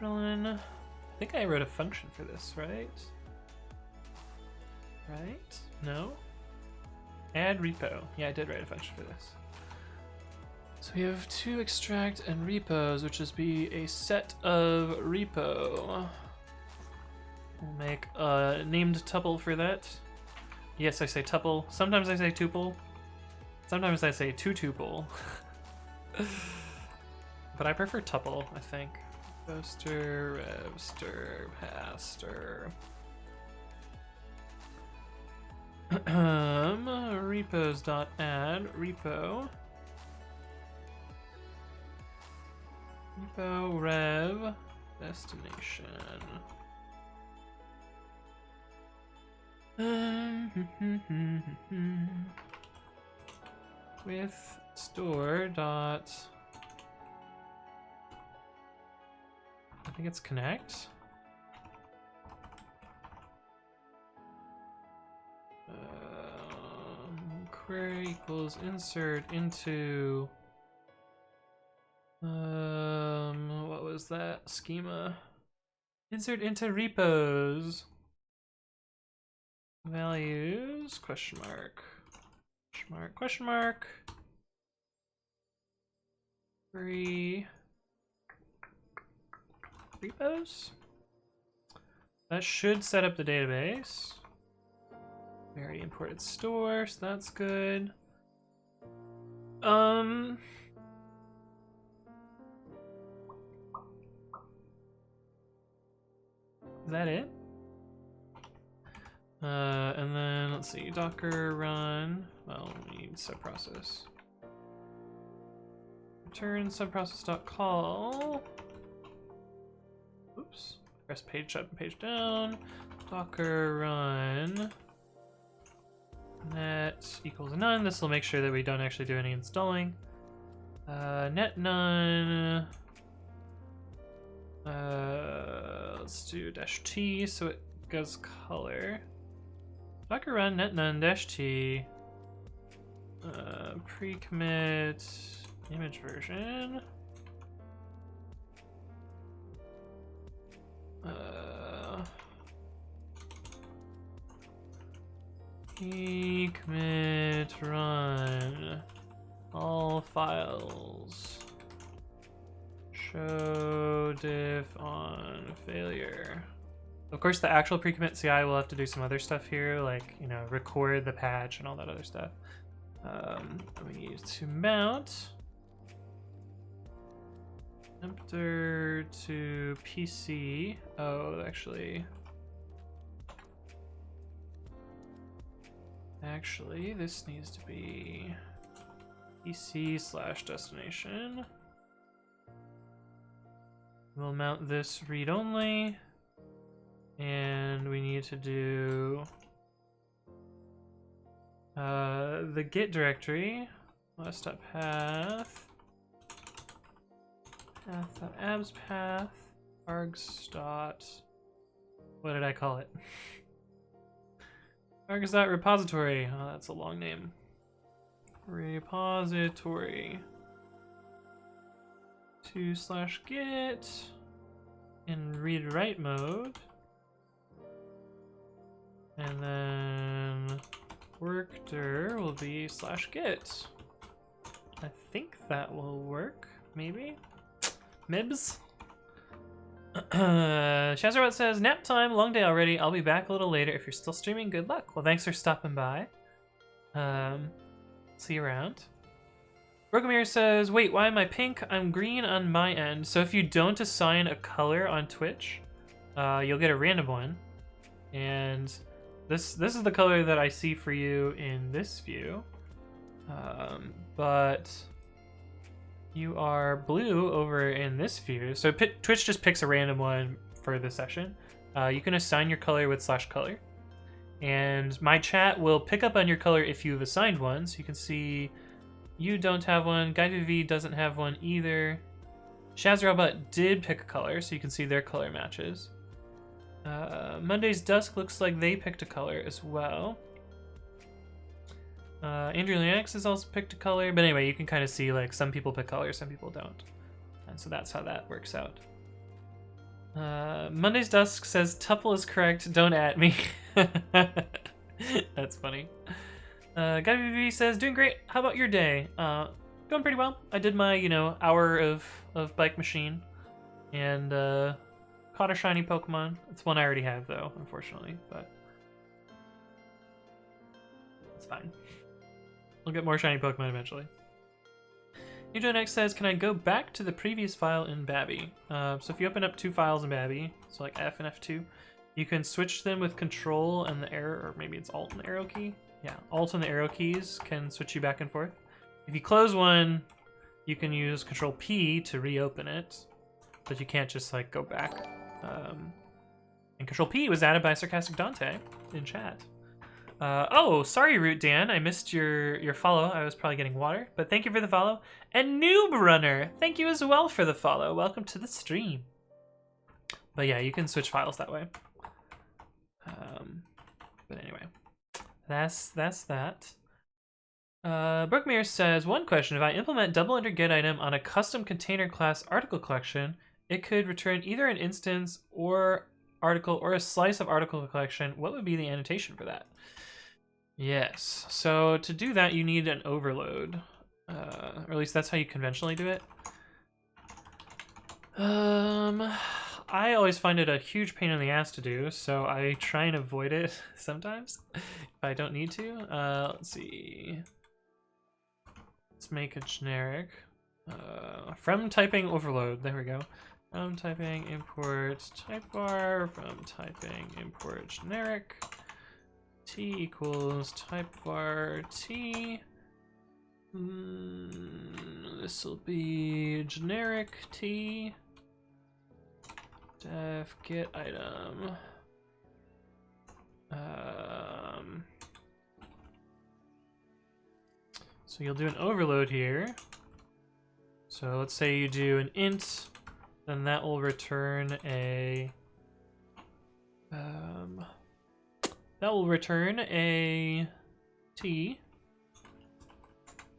I think I wrote a function for this, right? Right? No? Add repo. Yeah, I did write a function for this. So we have to extract and repos, which is be a set of repo. We'll make a named tuple for that. Yes, I say tuple. Sometimes I say tuple. Sometimes I say two-tuple. But I prefer tuple, I think. Poster, revster, paster. Repos.add repo. Repo rev destination. With store dot, I think it's connect. Query equals insert into what was that schema? Insert into repos. Values question mark question mark. Query repos. That should set up the database. We already imported store, so that's good. Is that it? And then let's see, Docker run. Well, we need subprocess. Return subprocess.call. Oops. Press page up and page down. Docker run net equals none. This will make sure that we don't actually do any installing. Net none. Let's do -t so it goes color. Docker run net none -t. Pre-commit image version. Pre-commit run all files. Show diff on failure. Of course, the actual pre-commit CI will have to do some other stuff here, like, you know, record the patch and all that other stuff. We need to mount emptor to PC. Oh, actually, this needs to be PC/destination. We'll mount this read-only, and we need to do the git directory, last.path, path.abs path, args dot, what did I call it? Args.repository, oh, that's a long name. Repository. 2/git in read-write mode, and then workdir will be /git. I think that will work, maybe? Mibs? Shazarwat says, nap time, long day already. I'll be back a little later. If you're still streaming, good luck. Well, thanks for stopping by. See you around. Brogomir says, wait, why am I pink? I'm green on my end. So if you don't assign a color on Twitch, you'll get a random one. And this is the color that I see for you in this view. But you are blue over in this view. So Twitch just picks a random one for the session. You can assign your color with /color. And my chat will pick up on your color if you've assigned one. So you can see you don't have one. GuyVV doesn't have one either. Shazrobot did pick a color, so you can see their color matches. Monday's Dusk looks like they picked a color as well. Andrew Linux has also picked a color, but anyway, you can kind of see like some people pick colors, some people don't. And so that's how that works out. Monday's Dusk says tuple is correct, don't at me. That's funny. GuyVV says, doing great. How about your day? Going pretty well. I did my, hour of bike machine and caught a shiny Pokemon. It's one I already have though, unfortunately, but it's fine. We'll get more shiny Pokemon eventually. NeoJoneX says, can I go back to the previous file in Babby? So if you open up two files in Babby, so like F and F2, you can switch them with Control and the arrow, or maybe it's Alt and the arrow key. Yeah, Alt and the arrow keys can switch you back and forth. If you close one, you can use Control P to reopen it, but you can't just like go back. And Control P was added by Sarcastic Dante in chat. Oh, sorry, Root Dan, I missed your follow. I was probably getting water, but thank you for the follow. And Noob Runner, thank you as well for the follow. Welcome to the stream. But yeah, you can switch files that way. But anyway, that's that. Brookmere says, one question, if I implement double under get item on a custom container class article collection, it could return either an instance or article or a slice of article collection. What would be the annotation for that? Yes, so to do that you need an overload, or at least that's how you conventionally do it. I always find it a huge pain in the ass to do, so I try and avoid it sometimes if I don't need to. Let's see. Let's make a generic. From typing overload, there we go. From typing import typevar, from typing import generic. T equals typevar T. This will be generic T. Def get item. So you'll do an overload here. So let's say you do an int, then that will return a T.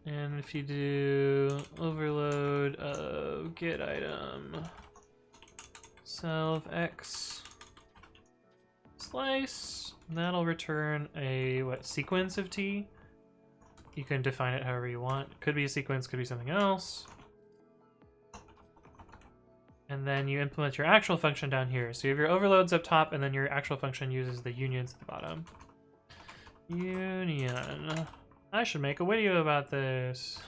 And if you do overload of get item self x slice, that'll return a sequence of T. You can define it however you want. Could be a sequence, could be something else. And then you implement your actual function down here. So you have your overloads up top, and then your actual function uses the unions at the bottom. Union. I should make a video about this.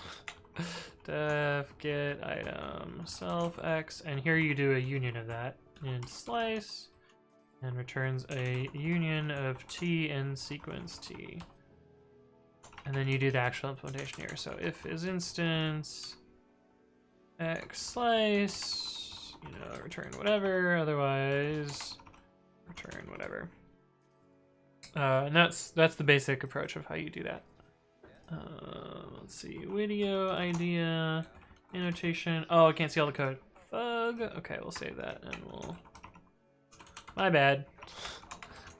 Def get item self x, and here you do a union of that in slice, and returns a union of T and sequence T. And then you do the actual implementation here. So if is instance x slice, you know, return whatever, otherwise return whatever. And that's the basic approach of how you do that. Let's see, video idea, annotation. Oh, I can't see all the code. Fug. Okay, we'll save that and we'll. My bad.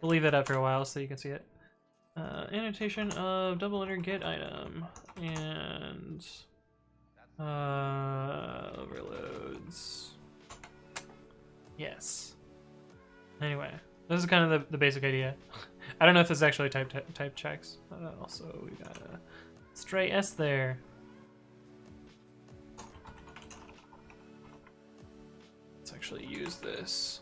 We'll leave that up for a while so you can see it. Annotation of double enter get item and overloads. Yes. Anyway, this is kind of the basic idea. I don't know if this is actually type checks. Also, we got a stray S there. Let's actually use this.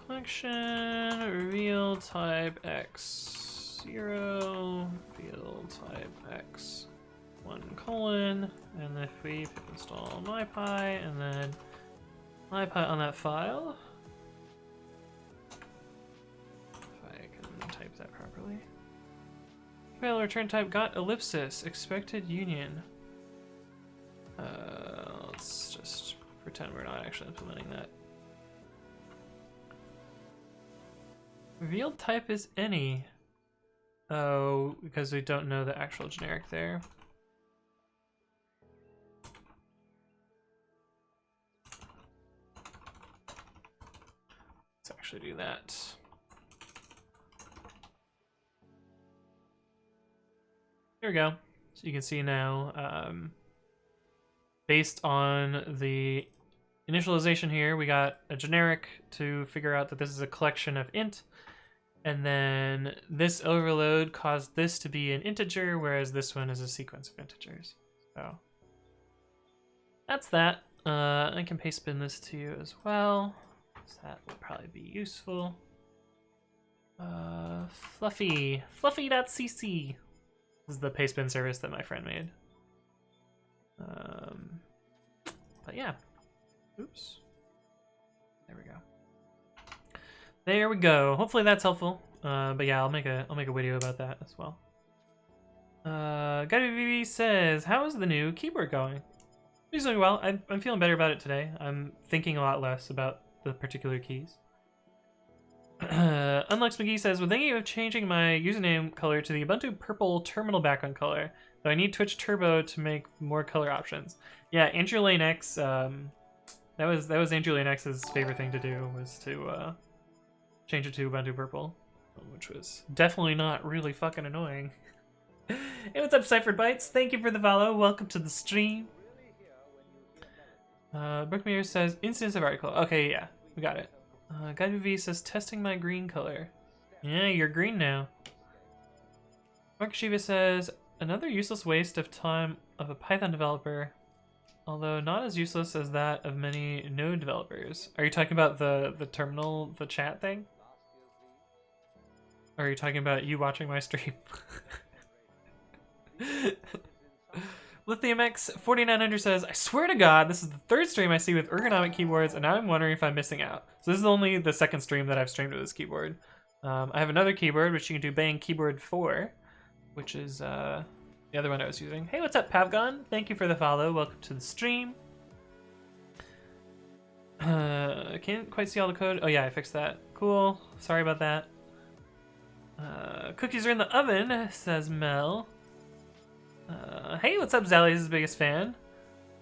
Collection, reveal type X 0, reveal type X 1:, and if we install mypy and then mypy on that file, if I can type that properly. Well, return type got ellipsis, expected union. Let's just pretend we're not actually implementing that. Revealed type is any. Oh, because we don't know the actual generic there. Let's actually do that. Here we go. So you can see now, based on the initialization here, we got a generic to figure out that this is a collection of int. And then this overload caused this to be an integer, whereas this one is a sequence of integers. So that's that. I can paste bin this to you as well, so that will probably be useful. Fluffy.cc. This is the paste bin service that my friend made. But yeah. Oops. There we go. There we go. Hopefully that's helpful. But yeah, I'll make a video about that as well. GuyVV says, "How is the new keyboard going?" It's doing well. I'm feeling better about it today. I'm thinking a lot less about the particular keys. Unlux McGee says, "We're thinking of changing my username color to the Ubuntu purple terminal background color, though I need Twitch Turbo to make more color options." Yeah, Andrew Lane X. That was Andrew Lane X's favorite thing to do, was to change it to Ubuntu Purple, which was definitely not really fucking annoying. Hey, what's up, Cyphered Bites? Thank you for the follow. Welcome to the stream. Brookmere says, instance of article. Okay, yeah, we got it. GuyVV says, testing my green color. Yeah, you're green now. Mark Shiva says, another useless waste of time of a Python developer, although not as useless as that of many Node developers. Are you talking about the terminal, the chat thing? Or are you talking about you watching my stream? LithiumX4900 says, I swear to God, this is the third stream I see with ergonomic keyboards, and now I'm wondering if I'm missing out. So this is only the second stream that I've streamed with this keyboard. I have another keyboard, which you can do bang keyboard 4. which is the other one I was using. Hey, what's up, Pavgon? Thank you for the follow. Welcome to the stream. I can't quite see all the code. Oh yeah, I fixed that. Cool. Sorry about that. Cookies are in the oven, says Mel. Hey, what's up, Zally's biggest fan?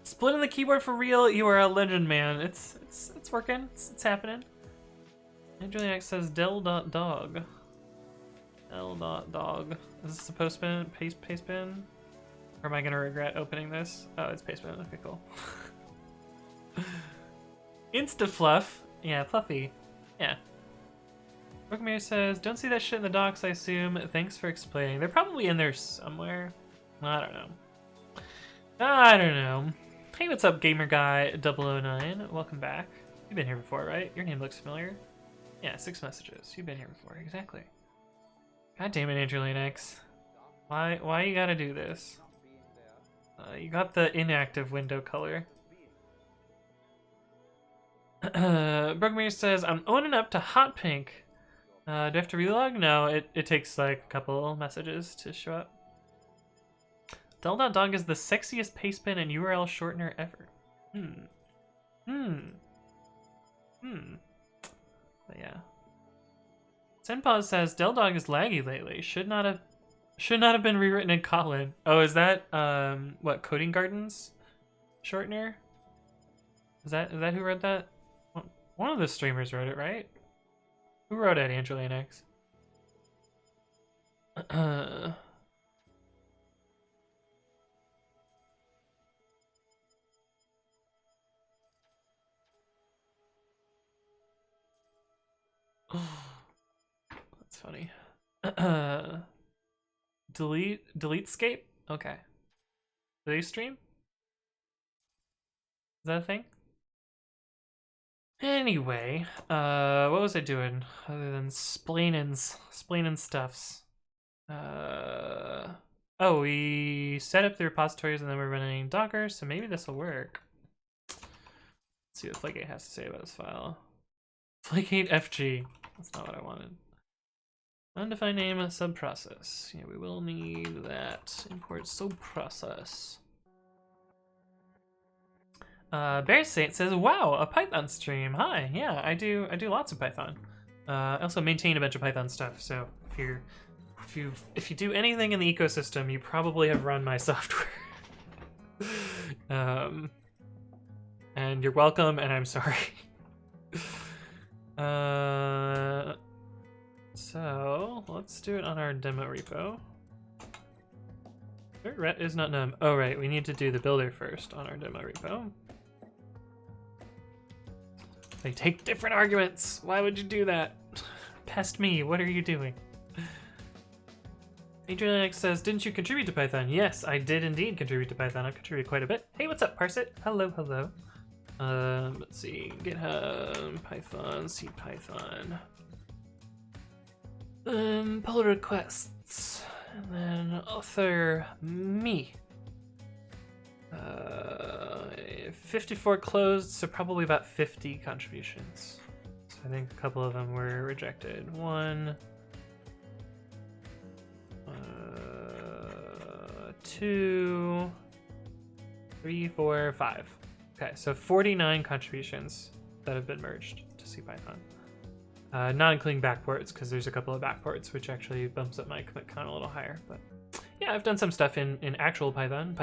Splitting the keyboard for real. You are a legend, man. It's working. It's happening. And Julian says del.dog. Del.dog. Is this a postbin? Pastebin? Or am I gonna regret opening this? Oh, it's pastebin. Okay, cool. Instafluff. Yeah, fluffy. Yeah. Brookmere says, don't see that shit in the docs, I assume. Thanks for explaining. They're probably in there somewhere. I don't know. I don't know. Hey, what's up, gamer guy 009? Welcome back. You've been here before, right? Your name looks familiar. Yeah, 6 messages. You've been here before, exactly. God damn it, Andrew Linux. Why you gotta do this? You got the inactive window color. Brookmere says, I'm owning up to hot pink. Do I have to relog? No, it takes like a couple messages to show up. Del.dog is the sexiest pastebin and URL shortener ever. But yeah. Senpause says Del.dog is laggy lately. Should not have been rewritten in Kotlin. Oh, is that what, Coding Gardens shortener? Is that who wrote that? One of the streamers wrote it, right? Who wrote it, Andrew Linux? That's funny. Deletescape? Okay. Do they stream? Is that a thing? Anyway, what was I doing other than splaining stuffs? Oh, we set up the repositories and then we're running Docker, so maybe this will work. Let's see what Flake8 has to say about this file. Flake8 FG. That's not what I wanted. Undefined name subprocess. Yeah, we will need that. Import subprocess. Bear Saint says, "Wow, a Python stream. Hi, yeah, I do lots of Python. I also maintain a bunch of Python stuff. So if you do anything in the ecosystem, you probably have run my software. And you're welcome, and I'm sorry." So let's do it on our demo repo. Ret is not num. Oh right, we need to do the builder first on our demo repo. They take different arguments. Why would you do that? Pest me. What are you doing? Adrian says, didn't you contribute to Python? Yes, I did indeed contribute to Python. I've contributed quite a bit. Hey, what's up, Parsit? Hello, hello. Let's see. GitHub, Python, CPython. Pull requests. And then author me. 54 closed, so probably about 50 contributions. So I think a couple of them were rejected. 1, 2, 3, 4, 5. Okay, so 49 contributions that have been merged to CPython. Not including backports, because there's a couple of backports, which actually bumps up my commit count a little higher. But yeah, I've done some stuff in actual Python.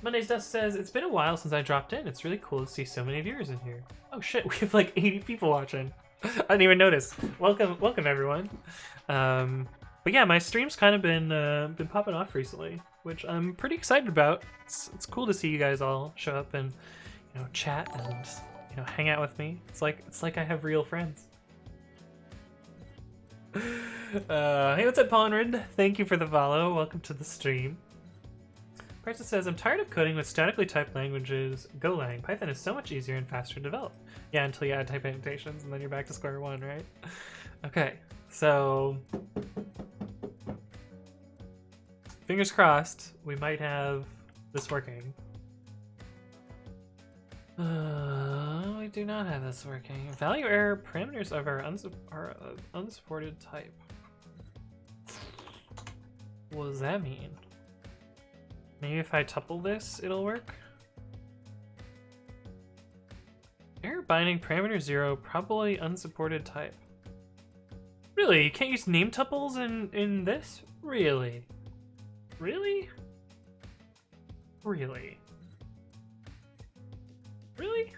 Monday's Dust says, it's been a while since I dropped in. It's really cool to see so many viewers in here. Oh shit, we have like 80 people watching. I didn't even notice. Welcome everyone. But yeah, my stream's kind of been popping off recently, which I'm pretty excited about. It's cool to see you guys all show up and chat and hang out with me. It's like I have real friends. Hey, what's up, Pollenrid? Thank you for the follow. Welcome to the stream. Person says, I'm tired of coding with statically typed languages. Golang. Python is so much easier and faster to develop. Yeah, until you add type annotations and then you're back to square one, right? Okay, so fingers crossed we might have this working. We do not have this working. Value error parameters of our unsupported type. What does that mean? Maybe if I tuple this, it'll work? Error binding parameter 0, probably unsupported type. Really? You can't use name tuples in this? Really? Really? Really? Really?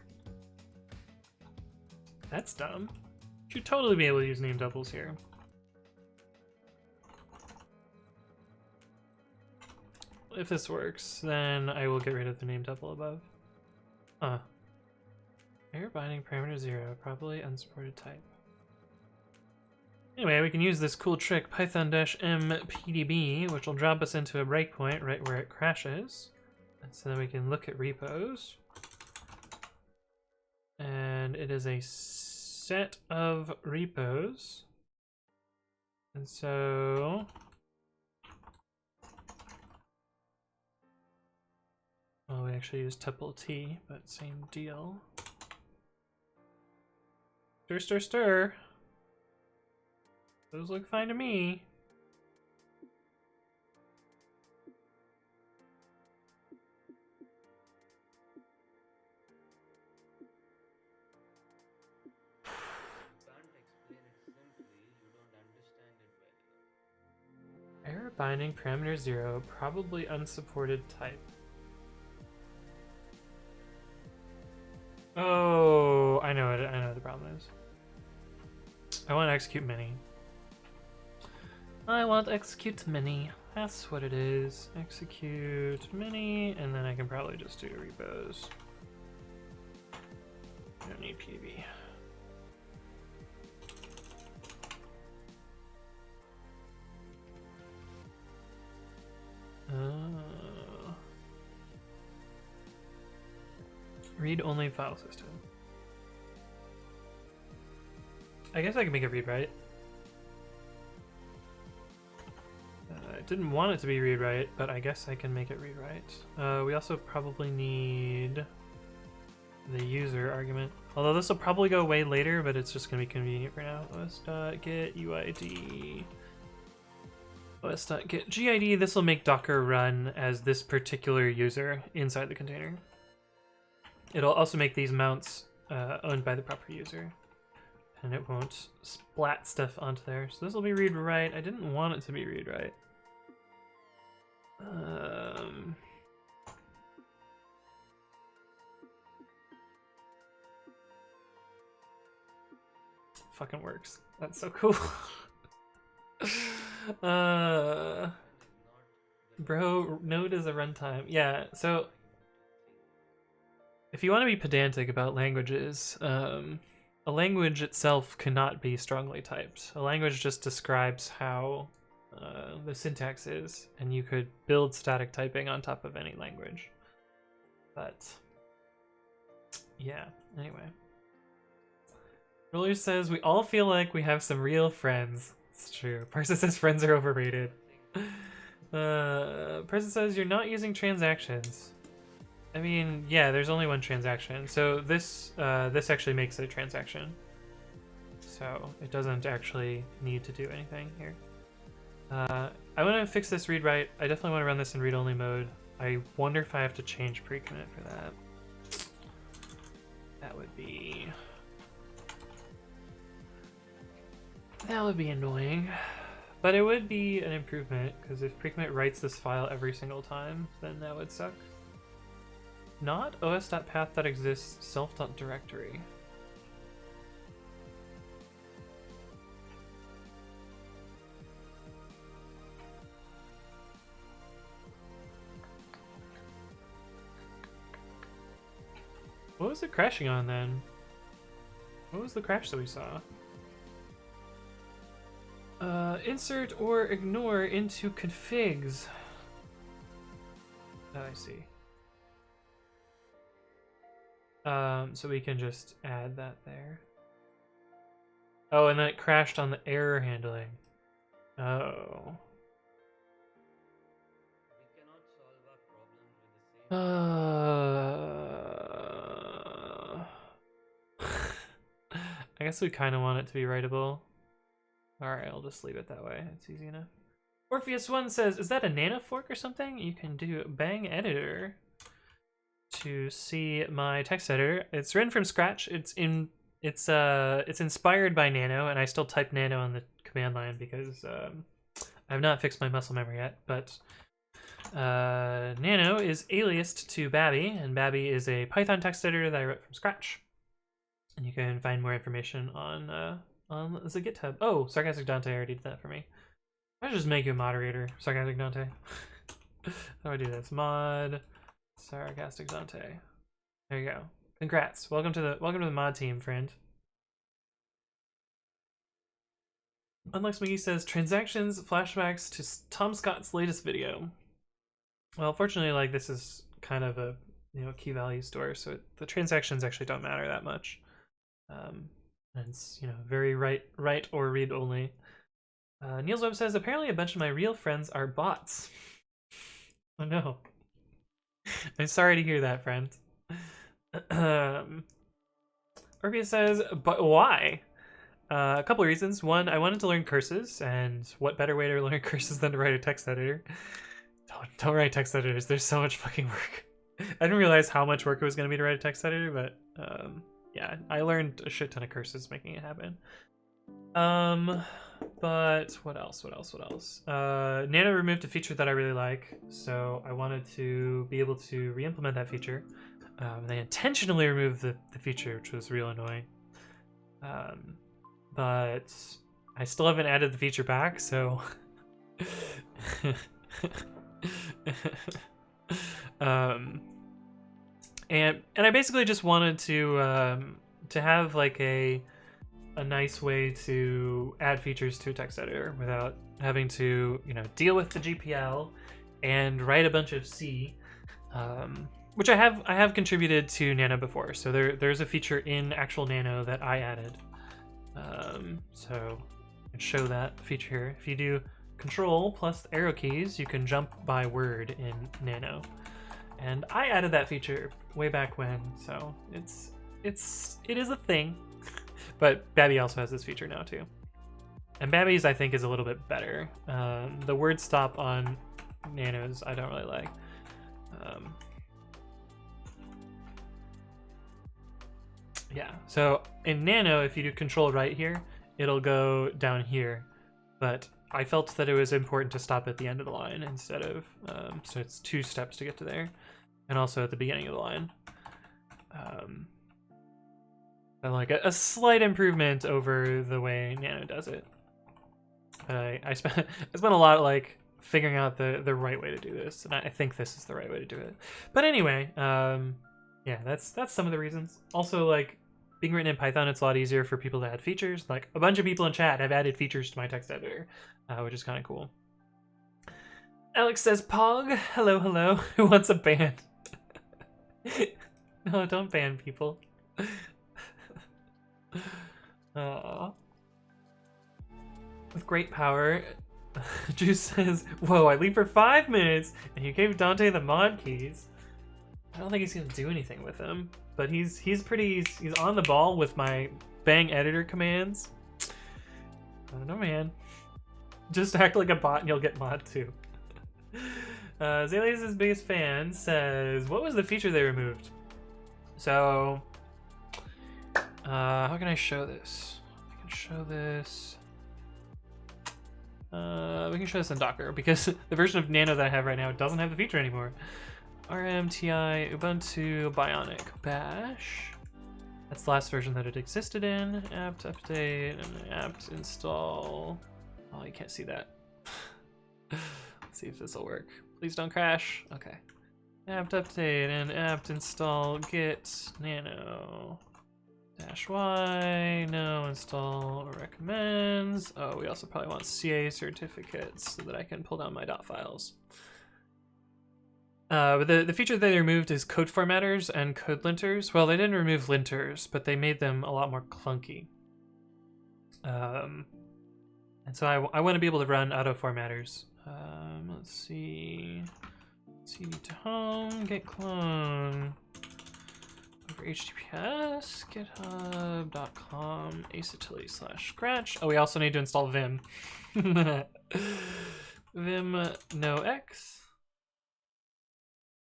That's dumb. You should totally be able to use name tuples here. If this works, then I will get rid of the name tuple above. Huh. Error binding parameter 0, probably unsupported type. Anyway, we can use this cool trick, python-m_pdb, which will drop us into a breakpoint right where it crashes. And so then we can look at repos. And it is a set of repos. And so... well, we actually use tuple t, but same deal. Stir, stir, stir. Those look fine to me. Error binding parameter 0, probably unsupported type. Oh, I know what the problem is. I want to execute many. I want to execute many. That's what it is. Execute many, and then I can probably just do repos. I don't need PDB. Read-only file system. I guess I can make it read-write. I didn't want it to be read-write, but I guess I can make it read-write. We also probably need the user argument. Although this will probably go away later, but it's just going to be convenient for now. os.get UID. os.get GID. This will make Docker run as this particular user inside the container. It'll also make these mounts owned by the proper user. And it won't splat stuff onto there. So this will be read-write. I didn't want it to be read-write. Fucking works. That's so cool. Bro, Node is a runtime. Yeah, so if you want to be pedantic about languages, a language itself cannot be strongly typed. A language just describes how the syntax is, and you could build static typing on top of any language. But yeah, anyway. Roller says, we all feel like we have some real friends. It's true. Parsa says friends are overrated. Parsa says, you're not using transactions. I mean, yeah, there's only one transaction. So this this actually makes it a transaction. So it doesn't actually need to do anything here. I want to fix this read-write. I definitely want to run this in read-only mode. I wonder if I have to change pre-commit for that. That would be annoying. But it would be an improvement, because if pre-commit writes this file every single time, then that would suck. Not os.path.exists self.directory. What was it crashing on then? What was the crash that we saw? Insert or ignore into configs. Oh, I see. So we can just add that there. Oh, and then it crashed on the error handling. Oh. I guess we kind of want it to be writable. Alright, I'll just leave it that way. It's easy enough. Orpheus1 says, is that a nano fork or something? You can do bang editor to see my text editor. It's written from scratch. It's inspired by nano, and I still type nano on the command line because I've not fixed my muscle memory yet, but nano is aliased to Babby, and Babby is a Python text editor that I wrote from scratch. And you can find more information on the GitHub. Oh, Sarcastic Dante already did that for me. I should just make you a moderator, Sarcastic Dante. How do I do this? Mod Sarcastic Dante. There you go. Congrats. Welcome to the mod team, friend. Unlike McGee says, transactions, flashbacks to Tom Scott's latest video. Well, fortunately, like, this is kind of a key value store, so the transactions actually don't matter that much. And it's very write or read only. Niels Webb says, apparently a bunch of my real friends are bots. Oh no. I'm sorry to hear that, friend. Orpheus says, but why? A couple of reasons. One, I wanted to learn curses, and what better way to learn curses than to write a text editor? Don't write text editors. There's so much fucking work. I didn't realize how much work it was going to be to write a text editor, but yeah, I learned a shit ton of curses making it happen. But what else? Nano removed a feature that I really like, so I wanted to be able to re-implement that feature. They intentionally removed the feature, which was real annoying. But I still haven't added the feature back, so and I basically just wanted to have like a nice way to add features to a text editor without having to deal with the GPL and write a bunch of C, which I have contributed to Nano before. So there's a feature in actual Nano that I added. So I can show that feature here. If you do Control plus the arrow keys, you can jump by word in Nano, and I added that feature way back when. So it is a thing. But Babby also has this feature now too. And Babby's, I think, is a little bit better. The word stop on Nanos I don't really like. Yeah, so in Nano, if you do Control right here, it'll go down here. But I felt that it was important to stop at the end of the line instead of, so it's 2 steps to get to there. And also at the beginning of the line. And like a slight improvement over the way Nano does it. But I spent a lot like figuring out the right way to do this, and I think this is the right way to do it. But anyway, yeah, that's some of the reasons. Also, like, being written in Python, it's a lot easier for people to add features. Like, a bunch of people in chat have added features to my text editor, which is kind of cool. Alex says, Pog, hello, who wants a ban? No, don't ban people. With great power, Juice says, whoa, I leave for 5 minutes, and you gave Dante the mod keys. I don't think he's gonna do anything with them, but he's on the ball with my bang editor commands. I don't know, man. Just act like a bot and you'll get mod too. Zalias' biggest fan says, what was the feature they removed? So, how can I show this? I can show this. We can show this in Docker because the version of Nano that I have right now doesn't have the feature anymore. RMTI Ubuntu Bionic Bash. That's the last version that it existed in. Apt update and apt install. Oh, you can't see that. Let's see if this will work. Please don't crash. Okay. Apt update and apt install git nano -y no install recommends. Oh, we also probably want CA certificates so that I can pull down my dot files. But the feature they removed is code formatters and code linters. Well, they didn't remove linters, but they made them a lot more clunky. And so I want to be able to run auto formatters. Let's see. CD to home, git clone. Over HTTPS, github.com, acetility/scratch. Oh, we also need to install Vim. Vim no X.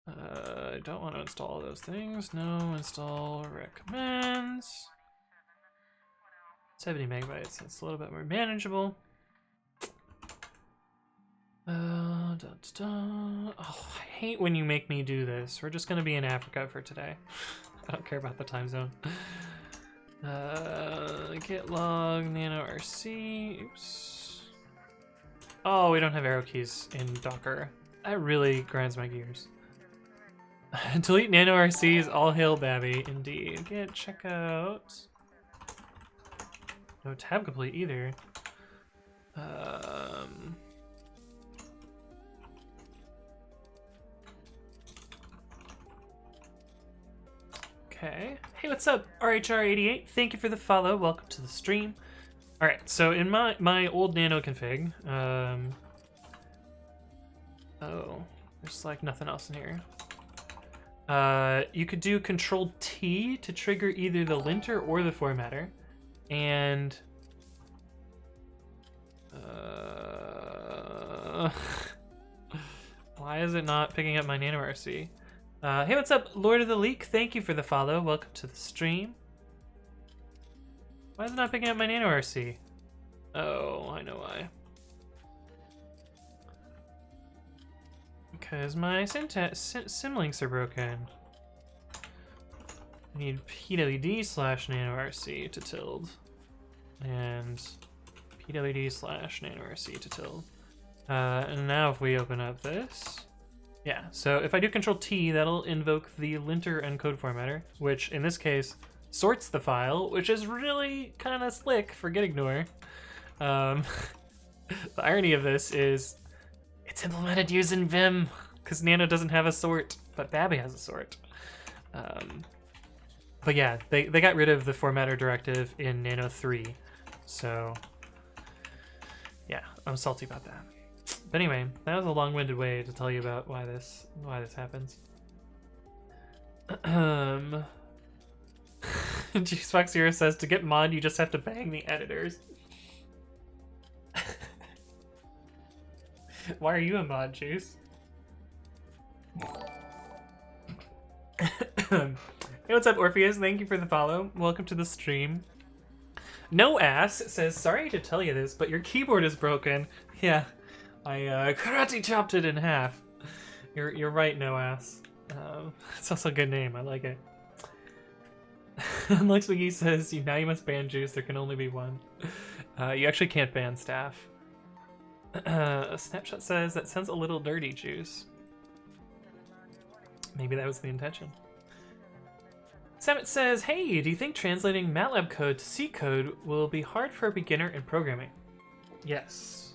I don't want to install those things. No install recommends. 70 megabytes. That's a little bit more manageable. Oh, I hate when you make me do this. We're just gonna be in Africa for today. I don't care about the time zone. Git log nano RC. Oops. Oh, we don't have arrow keys in Docker. That really grinds my gears. Delete nano RCs. All hail Babby. Indeed. Git checkout. No tab complete either. Okay. Hey, what's up, RHR88? Thank you for the follow. Welcome to the stream. All right. So in my old nano config, oh, there's like nothing else in here. You could do Control T to trigger either the linter or the formatter, and why is it not picking up my nano RC? Hey, what's up, Lord of the Leak? Thank you for the follow. Welcome to the stream. Why is it not picking up my nano RC? Oh, I know why. Because my symlinks are broken. I need pwd/nano RC to tilde. And pwd/nano RC to tilde. And now if we open up this, yeah, so if I do Control T, that'll invoke the linter and code formatter, which in this case sorts the file, which is really kind of slick for git ignore. The irony of this is it's implemented using Vim because Nano doesn't have a sort, but Babby has a sort. But yeah, they got rid of the formatter directive in Nano 3, so yeah, I'm salty about that. But anyway, that was a long-winded way to tell you about why this happens. Juicefox0 says to get mod, you just have to bang the editors. Why are you a mod, Juice? Hey, what's up, Orpheus? Thank you for the follow. Welcome to the stream. No Ass says, sorry to tell you this, but your keyboard is broken. Yeah, I karate chopped it in half. You're right, No Ass. It's also a good name. I like it. Lex McGee says, now you must ban Juice. There can only be one. You actually can't ban Staff. Snapshot says, that sounds a little dirty, Juice. Maybe that was the intention. Samet says, hey, do you think translating MATLAB code to C code will be hard for a beginner in programming? Yes.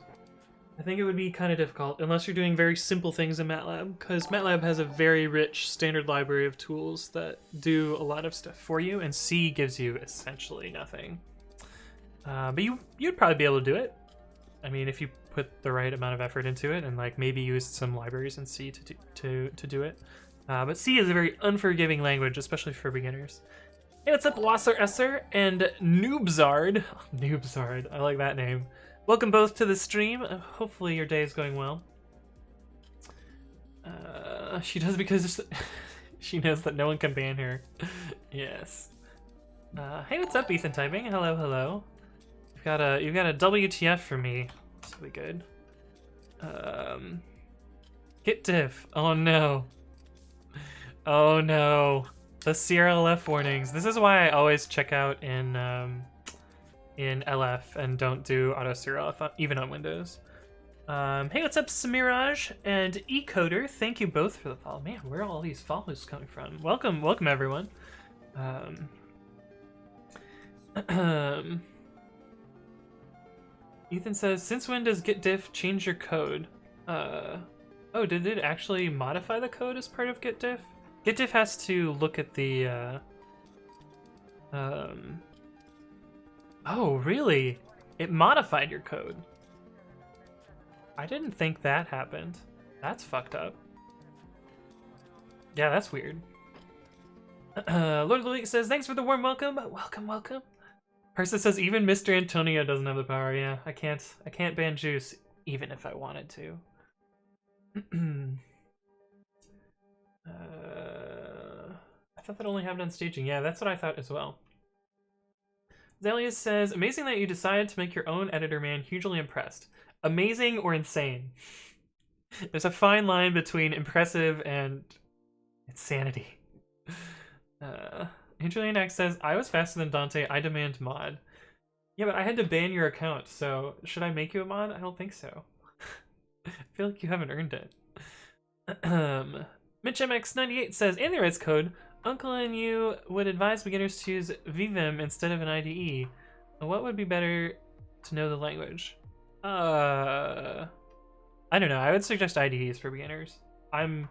I think it would be kind of difficult, unless you're doing very simple things in MATLAB, because MATLAB has a very rich standard library of tools that do a lot of stuff for you, and C gives you essentially nothing. But you'd probably be able to do it. I mean, if you put the right amount of effort into it, and like maybe use some libraries in C to do it. But C is a very unforgiving language, especially for beginners. Hey, what's up, Wasser Esser and Noobzard? Noobzard, I like that name. Welcome both to the stream. Hopefully your day is going well. She does because she knows that no one can ban her. Yes. Hey, what's up, Ethan Typing? Hello, hello. You've got a WTF for me. This will be good. Git diff. Oh no. Oh no. The CRLF warnings. This is why I always check out in LF and don't do auto CRLF even on Windows. Hey, what's up, Samiraj and Ecoder? Thank you both for the follow. Man, where are all these follows coming from? Welcome everyone. Ethan says, since when does git diff change your code? Oh, did it actually modify the code as part of git diff? Git diff has to look at the oh, really? It modified your code. I didn't think that happened. That's fucked up. Yeah, that's weird. Lord of the League says, thanks for the warm welcome. Welcome. Persa says, even Mr. Antonio doesn't have the power. Yeah, I can't ban Juice. even if I wanted to. I thought that only happened on staging. Yeah, that's what I thought as well. Zelius says, amazing that you decided to make your own editor, man. Hugely impressed. Amazing or insane? There's a fine line between impressive and insanity. Julian X says, I was faster than Dante. I demand mod. Yeah, but I had to ban your account, so should I make you a mod? I don't think so. I feel like you haven't earned it. MitchMX98 says, in the Reds code, Uncle and you would advise beginners to use Vivim instead of an IDE. What would be better to know the language? I don't know. I would suggest IDEs for beginners. I'm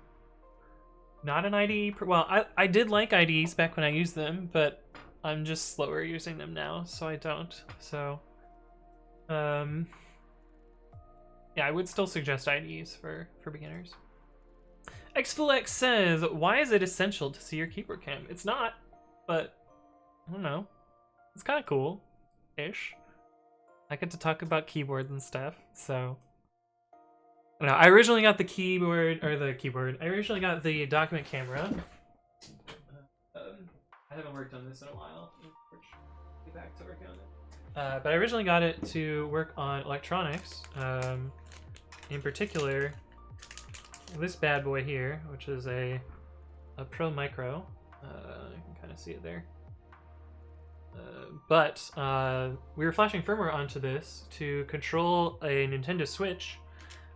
not an IDE. Well, I did like IDEs back when I used them, but I'm just slower using them now, so I don't. So, yeah, I would still suggest IDEs for beginners. XFullX says, why is it essential to see your keyboard cam? It's not, but I don't know. It's kind of cool-ish. I get to talk about keyboards and stuff, so. I don't know. I originally got I originally got the document camera. I haven't worked on this in a while. Get back to working on it. But I originally got it to work on electronics. In particular, this bad boy here, which is a Pro Micro. You can kind of see it there. But we were flashing firmware onto this to control a Nintendo Switch.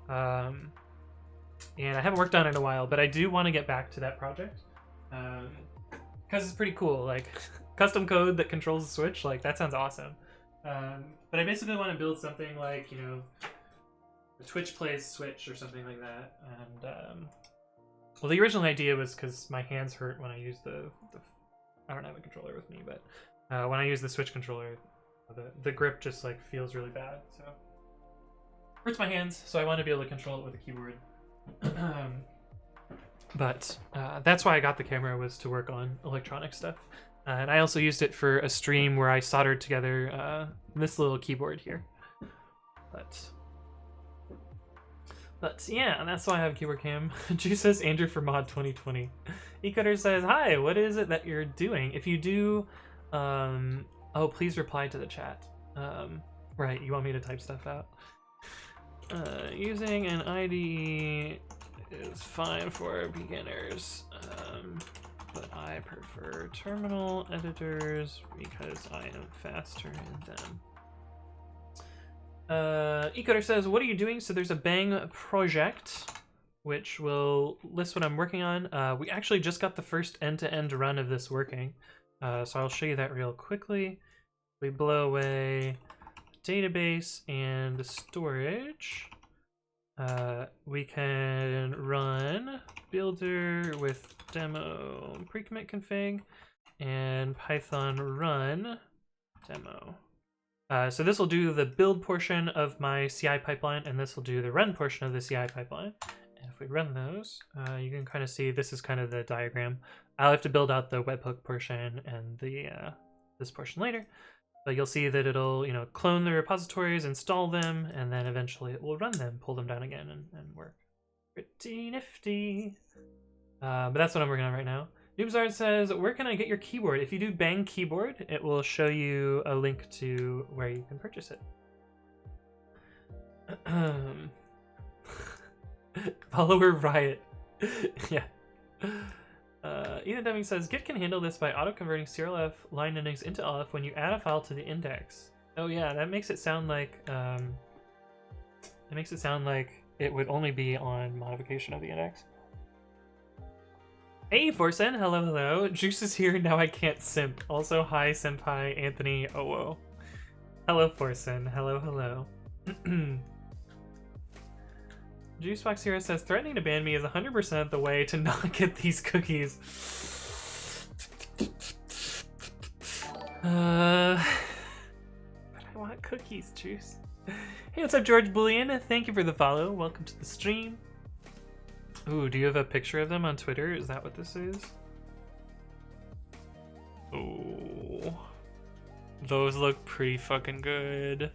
And I haven't worked on it in a while, but I do want to get back to that project. Because it's pretty cool. Like, custom code that controls the Switch, like, that sounds awesome. But I basically want to build something like, you know, the Twitch Plays Switch or something like that. And, well, the original idea was because my hands hurt when I use the I don't have a controller with me, but when I use the Switch controller, the grip just, like, feels really bad, so. Hurts my hands, so I want to be able to control it with a keyboard. But that's why I got the camera, was to work on electronic stuff. And I also used it for a stream where I soldered together this little keyboard here. But yeah, and that's why I have a keyboard cam. Juice says Andrew for mod 2020. Ecutter says, hi, what is it that you're doing? If you do, oh, please reply to the chat. Right, you want me to type stuff out. Using an IDE is fine for beginners, but I prefer terminal editors because I am faster in them. Ecutter says, what are you doing? So there's a Bang project, which will list what I'm working on. We actually just got the first end-to-end run of this working, so I'll show you that real quickly. We blow away database and storage. We can run builder with demo pre-commit config and Python run demo. So this will do the build portion of my CI pipeline, and this will do the run portion of the CI pipeline. And if we run those, you can kind of see this is kind of the diagram. I'll have to build out the webhook portion and the this portion later. But you'll see that it'll, you know, clone the repositories, install them, and then eventually it will run them, pull them down again, and work. Pretty nifty. But that's what I'm working on right now. Noobzard says, where can I get your keyboard? If you do Bang Keyboard, it will show you a link to where you can purchase it. Follower Riot. Yeah. Ethan Deming says, Git can handle this by auto-converting CRLF line index into LF when you add a file to the index. Oh yeah, that makes it sound like it would only be on modification of the index. Hey Forsen, hello, hello. Juice is here, now I can't simp. Also, hi senpai, Anthony, oh. Hello Forsen, hello, hello. Juicebox Hero says, threatening to ban me is 100% the way to not get these cookies. But I want cookies, Juice. Hey, what's up, George Bullion? Thank you for the follow. Welcome to the stream. Ooh, do you have a picture of them on Twitter? Is that what this is? Ooh. Those look pretty fucking good.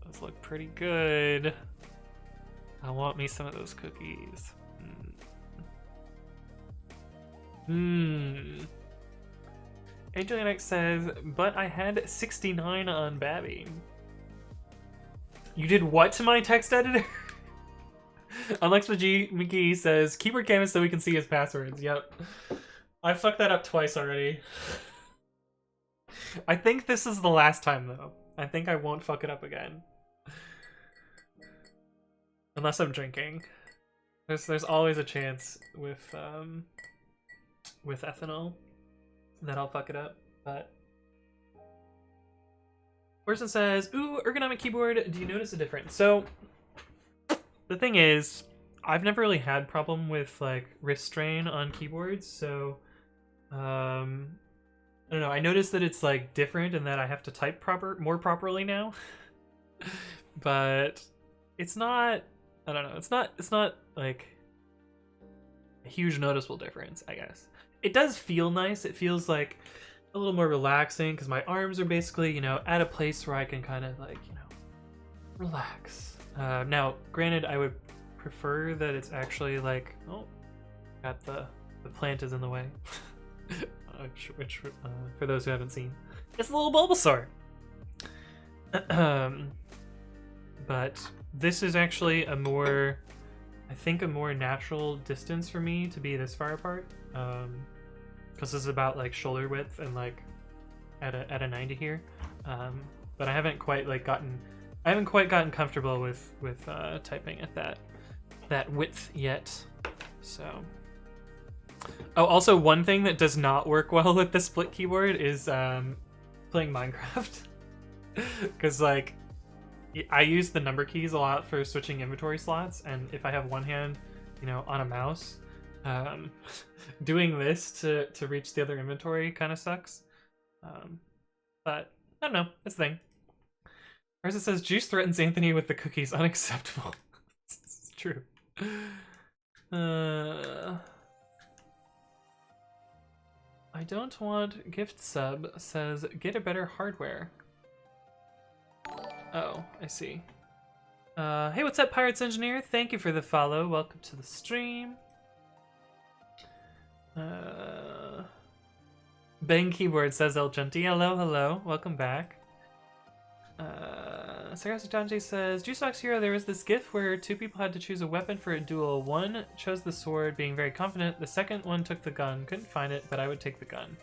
Those those look pretty good. I want me some of those cookies. Angelinex says, but I had 69 on Babby. You did what to my text editor? Alex McGee says, keyboard canvas so we can see his passwords. Yep. I fucked that up twice already. I think this is the last time, though. I think I won't fuck it up again. Unless I'm drinking. There's always a chance with ethanol that I'll fuck it up, but... Person says, ooh, ergonomic keyboard, do you notice a difference? So, the thing is, I've never really had problem with, like, wrist strain on keyboards, so... I don't know, I noticed that it's, like, different and that I have to type more properly now. But it's not... I don't know, it's not, like, a huge noticeable difference, I guess. It does feel nice. It feels like a little more relaxing because my arms are basically, you know, at a place where I can kind of like, you know, relax. Now, granted, I would prefer that it's actually like, oh, got the plant is in the way. which for those who haven't seen, it's a little Bulbasaur. But this is actually a more, I think, a more natural distance for me to be this far apart. Because this is about like shoulder width and like at a 90 here. But I haven't quite gotten comfortable with typing at that width yet. So, oh, also one thing that does not work well with the split keyboard is playing Minecraft. Because like I use the number keys a lot for switching inventory slots, and if I have one hand, you know, on a mouse, doing this to reach the other inventory kind of sucks. But I don't know, it's a thing. Or it says, Juice threatens Anthony with the cookies. Unacceptable. It's true. I don't want gift sub says, get a better hardware. Oh, I see. Hey, what's up, Pirates Engineer? Thank you for the follow. Welcome to the stream. Bang Keyboard says El Junti. Hello, hello. Welcome back. Sarastic Dante says, Juicebox Hero, there was this GIF where two people had to choose a weapon for a duel. One chose the sword, being very confident. The second one took the gun. Couldn't find it, but I would take the gun.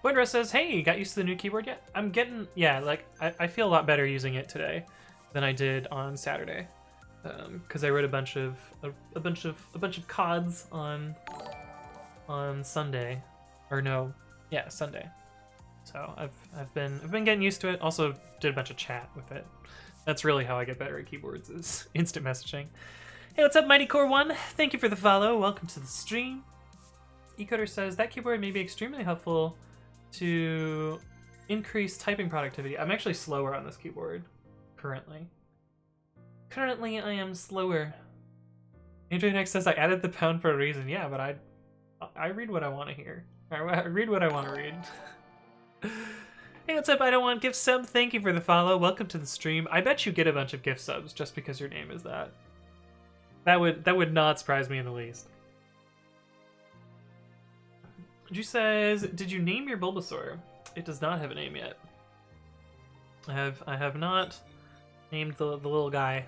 Windress says, hey, got used to the new keyboard yet? I'm getting, yeah, like, I feel a lot better using it today than I did on Saturday. Because I wrote a bunch of CODs on Sunday. Or no, yeah, Sunday. So I've been getting used to it. Also did a bunch of chat with it. That's really how I get better at keyboards, is instant messaging. Hey, what's up, Mighty Core 1? Thank you for the follow. Welcome to the stream. Ecoder says, that keyboard may be extremely helpful to increase typing productivity. I'm actually slower on this keyboard currently. Currently, I am slower. Andrew next says, I added the pound for a reason. Yeah, but I read what I want to hear. I read what I want to read. Hey, what's up? I don't want gift sub. Thank you for the follow. Welcome to the stream. I bet you get a bunch of gift subs just because your name is that. That would not surprise me in the least. Ju says, did you name your Bulbasaur? It does not have a name yet. I have not named the little guy.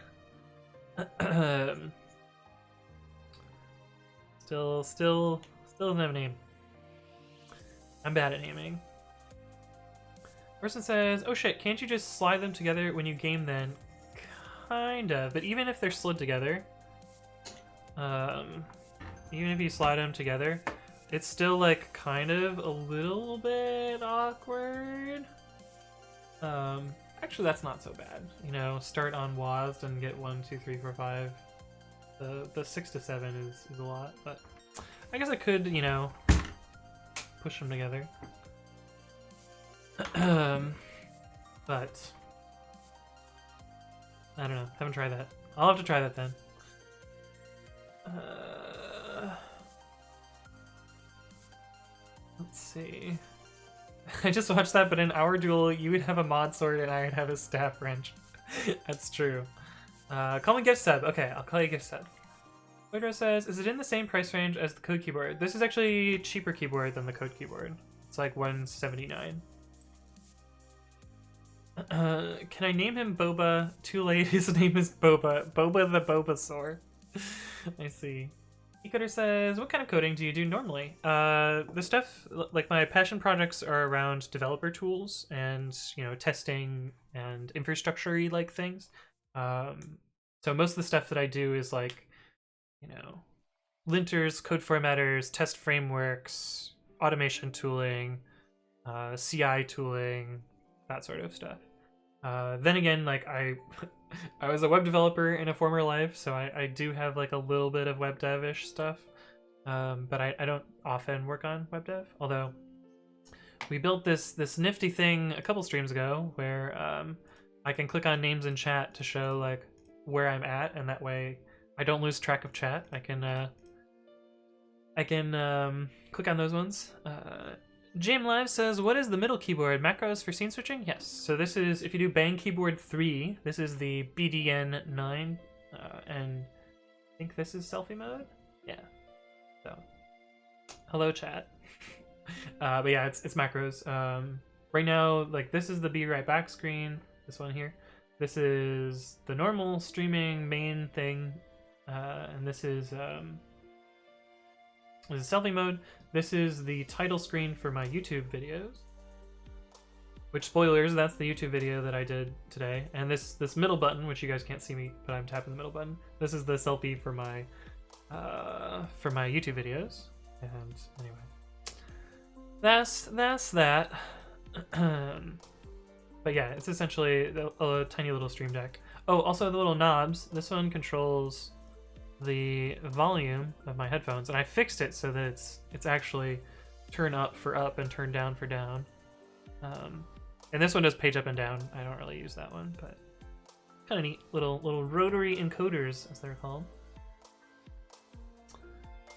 Still doesn't have a name. I'm bad at naming. Person says, oh shit, can't you just slide them together when you game then? Kinda, but even if they're slid together, even if you slide them together, it's still like kind of a little bit awkward. Actually, that's not so bad. You know, start on WASD and get 1, 2, 3, 4, 5. The 6 to 7 is a lot, but I guess I could, you know, push them together. But I don't know. Haven't tried that. I'll have to try that then. Let's see. I just watched that, but in our duel, you would have a mod sword and I would have a staff wrench. That's true. Call me gift sub. Okay, I'll call you gift sub. Widrow says, is it in the same price range as the code keyboard? This is actually a cheaper keyboard than the code keyboard. It's like $179. Can I name him Boba? Too late, his name is Boba. Boba the Bobasaur. I see. Ecoder says, what kind of coding do you do normally? The stuff, like my passion projects are around developer tools and, you know, testing and infrastructure-y like things. So most of the stuff that I do is like, you know, linters, code formatters, test frameworks, automation tooling, CI tooling, that sort of stuff. Then again, like I was a web developer in a former life, so I do have like a little bit of web dev-ish stuff, but I don't often work on web dev. Although we built this nifty thing a couple streams ago where I can click on names in chat to show like where I'm at, and that way I don't lose track of chat. I can click on those ones. Jam Live says, what is the middle keyboard? Macros for scene switching? Yes. So this is, if you do Bang Keyboard 3, this is the BDN 9, and I think this is selfie mode? Yeah. So, hello chat. But yeah, it's macros. Right now, like this is the Be Right Back screen, this one here. This is the normal streaming main thing, and this is selfie mode. This is the title screen for my YouTube videos. Which, spoilers, that's the YouTube video that I did today. And this middle button, which you guys can't see me, but I'm tapping the middle button. This is the selfie for my YouTube videos. And anyway, that's that. But yeah, it's essentially a tiny little stream deck. Oh, also the little knobs. This one controls the volume of my headphones, and I fixed it so that it's actually turn up for up and turn down for down. And this one does page up and down. I don't really use that one, but kind of neat little rotary encoders, as they're called.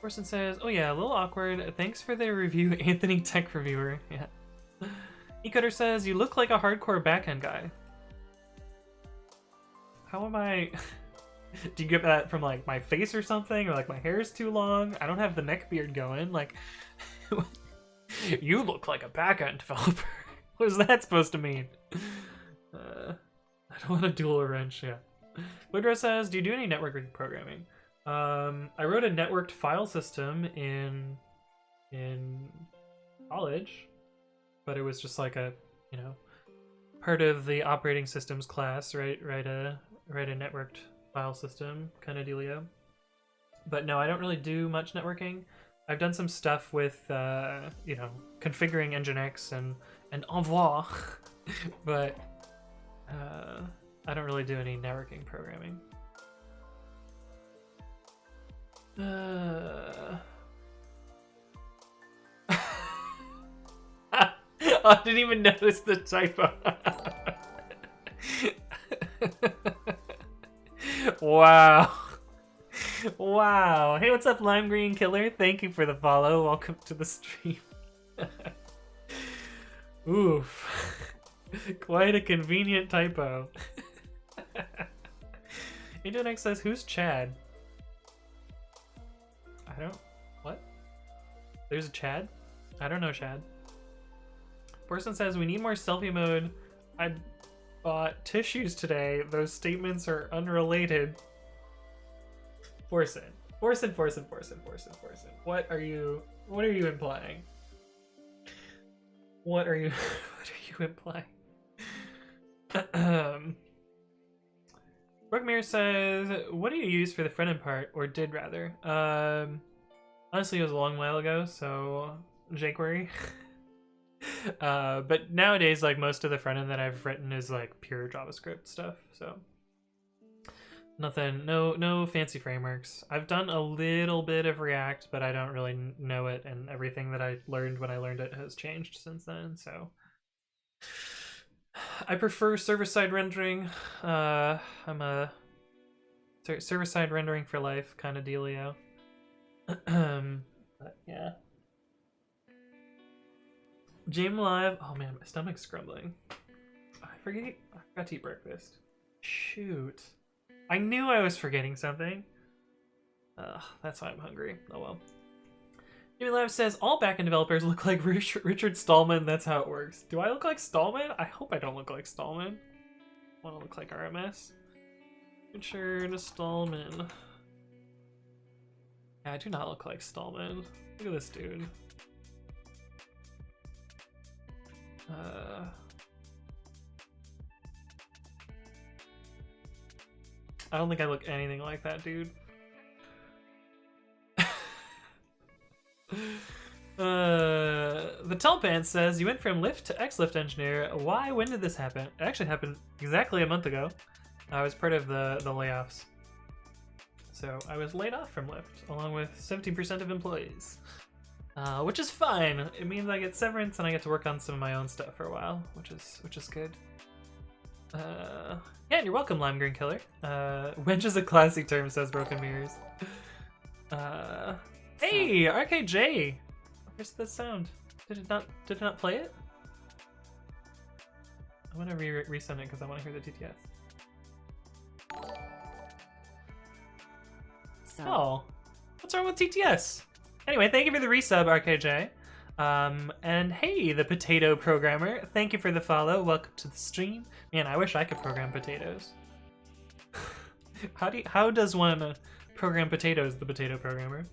Person says, oh yeah, a little awkward. Thanks for the review, Anthony Tech Reviewer. Yeah. Ecoder says, you look like a hardcore backend guy. How am I? Do you get that from like my face or something, or like my hair is too long? I don't have the neck beard going. Like, you look like a backend developer. What is that supposed to mean? I don't want to dual a wrench. Yeah. Woodrow says, do you do any network programming? I wrote a networked file system in college, but it was just like a, you know, part of the operating systems class, right? Write a networked file system kind of dealio. But no, I don't really do much networking. I've done some stuff with you know, configuring Nginx and Envoy, but I don't really do any networking programming. I didn't even notice the typo. Wow. Wow. Hey, what's up, Lime Green Killer? Thank you for the follow. Welcome to the stream. Oof. Quite a convenient typo. Internet says, who's Chad? I don't... What? There's a Chad? I don't know Chad. Person says, we need more selfie mode. I bought tissues today. Those statements are unrelated. Force it. Force it. What are you implying? What are you implying? Brookmere says, what do you use for the front end part, or did rather? Honestly, it was a long while ago, so jQuery. But nowadays, like, most of the front end that I've written is like pure JavaScript stuff, so nothing, no fancy frameworks. I've done a little bit of React, but I don't really know it, and everything that I learned when I learned it has changed since then, so I prefer server-side rendering. I'm a server-side rendering for life kind of dealio. But yeah. Jam Live. Oh man, my stomach's grumbling. I forgot to eat breakfast. Shoot. I knew I was forgetting something. That's why I'm hungry. Oh well. Jimmy Live says, all backend developers look like Richard Stallman. That's how it works. Do I look like Stallman? I hope I don't look like Stallman. I want to look like RMS. Richard Stallman. Yeah, I do not look like Stallman. Look at this dude. I don't think I look anything like that dude. The Telpan says, you went from Lyft to ex-Lyft engineer. Why? When did this happen? It actually happened exactly a month ago. I was part of the layoffs. So I was laid off from Lyft, along with 17% of employees. Which is fine. It means I get severance and I get to work on some of my own stuff for a while, which is good. Yeah, and you're welcome, Lime Green Killer. Wench is a classy term, says Broken Mirrors. Hey, RKJ! Where's the sound? Did it not play it? I want to resend it because I want to hear the TTS. Oh, what's wrong with TTS? Anyway, thank you for the resub, RKJ. And hey, the potato programmer, thank you for the follow. Welcome to the stream. Man, I wish I could program potatoes. How does one program potatoes, the potato programmer?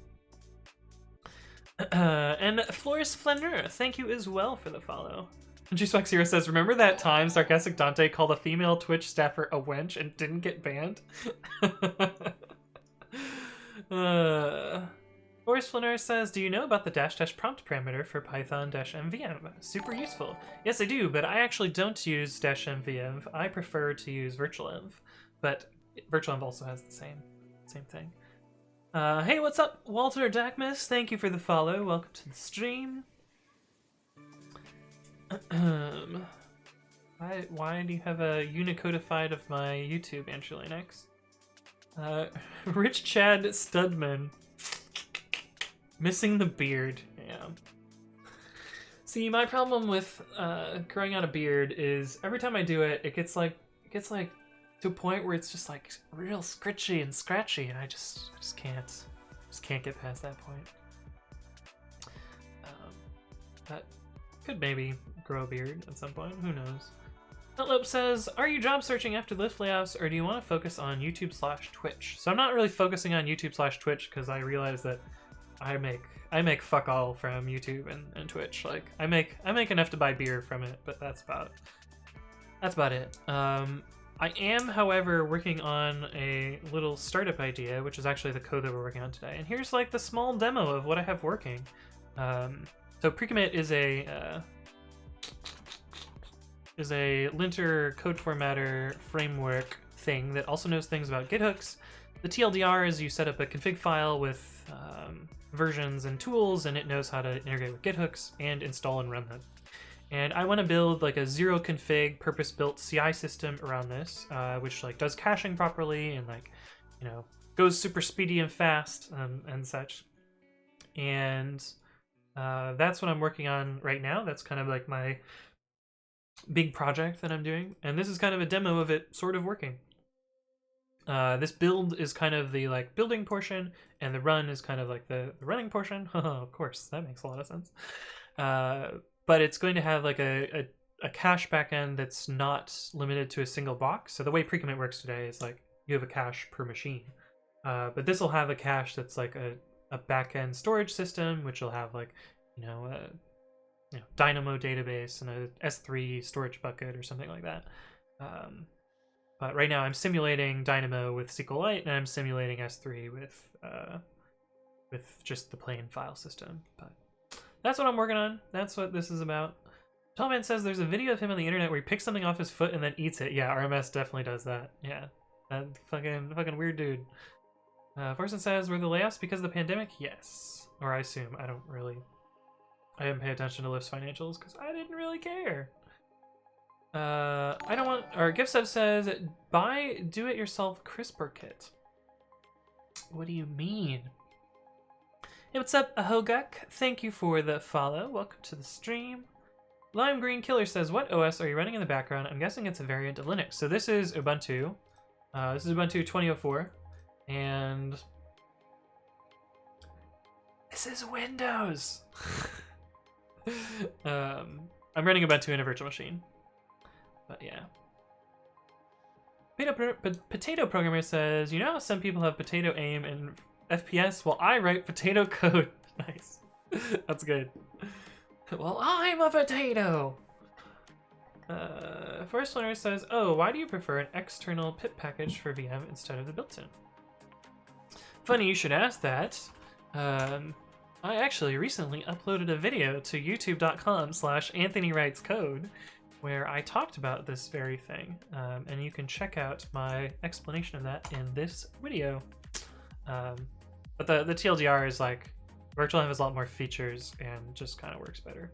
And Floris Flaneur, thank you as well for the follow. And G-Swag Zero says, remember that time Sarcastic Dante called a female Twitch staffer a wench and didn't get banned? Floris Flaneur says, do you know about the -- prompt parameter for Python-MVM? Super useful. Yes, I do, but I actually don't use -MVM. I prefer to use virtualenv, but virtualenv also has the same thing. Hey, what's up, Walter Dackmus? Thank you for the follow. Welcome to the stream. Why do you have a unicodified of my YouTube, Angelinux? Rich Chad Studman. Missing the beard. Yeah. See, my problem with growing out a beard is every time I do it, it gets like to a point where it's just like real scritchy and scratchy, and I just can't get past that point. That could maybe grow a beard at some point. Who knows? Nutlope says, are you job searching after Lyft layoffs, or do you want to focus on YouTube/Twitch? So I'm not really focusing on YouTube/Twitch because I realize that I make fuck all from YouTube and Twitch. Like I make enough to buy beer from it, but that's about it. I am, however, working on a little startup idea, which is actually the code that we're working on today. And here's like the small demo of what I have working. So Precommit is a linter code formatter framework thing that also knows things about githooks. The TLDR is you set up a config file with versions and tools, and it knows how to integrate with githooks and install and run them. And I want to build like a zero config purpose-built CI system around this, which like does caching properly and like, you know, goes super speedy and fast and such. And that's what I'm working on right now. That's kind of like my big project that I'm doing. And this is kind of a demo of it sort of working. This build is kind of the like building portion, and the run is kind of like the running portion. Of course, that makes a lot of sense. But it's going to have like a cache backend that's not limited to a single box. So the way Precommit works today is like you have a cache per machine. But this will have a cache that's like a backend storage system, which will have like, Dynamo database and a S3 storage bucket or something like that. But right now I'm simulating Dynamo with SQLite, and I'm simulating S3 with just the plain file system. But that's what I'm working on. That's what this is about. Tallman says there's a video of him on the internet where he picks something off his foot and then eats it. Yeah, RMS definitely does that. Yeah, that fucking weird dude. Forsen says, were the layoffs because of the pandemic? Yes. Or I assume. I didn't pay attention to Lyft's financials because I didn't really care. I don't want... Or GiftSub says, buy do-it-yourself CRISPR kit. What do you mean? Hey, what's up, Ahogak? Thank you for the follow. Welcome to the stream. Lime Green Killer says, what OS are you running in the background? I'm guessing it's a variant of Linux. So this is Ubuntu. This is Ubuntu 2004. And this is Windows. I'm running Ubuntu in a virtual machine. But yeah. Potato Programmer says, you know how some people have potato aim and FPS? Well, I write potato code. Nice. That's good. Well, I'm a potato. Forest Learner says, oh, why do you prefer an external pip package for VM instead of the built-in? Funny you should ask that. I actually recently uploaded a video to youtube.com/AnthonyWritesCode where I talked about this very thing, and you can check out my explanation of that in this video. But the TLDR is like, virtual has a lot more features and just kind of works better.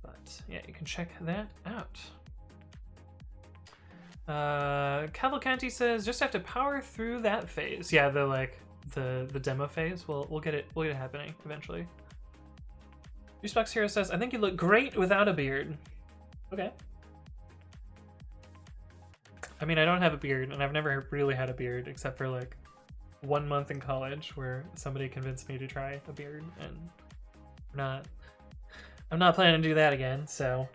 But yeah, you can check that out. Cavalcanti says, just have to power through that phase. Yeah, the demo phase. We'll get it happening eventually. Respects Hero says, I think you look great without a beard. Okay. I mean, I don't have a beard, and I've never really had a beard except for like 1 month in college where somebody convinced me to try a beard, and I'm not planning to do that again, so.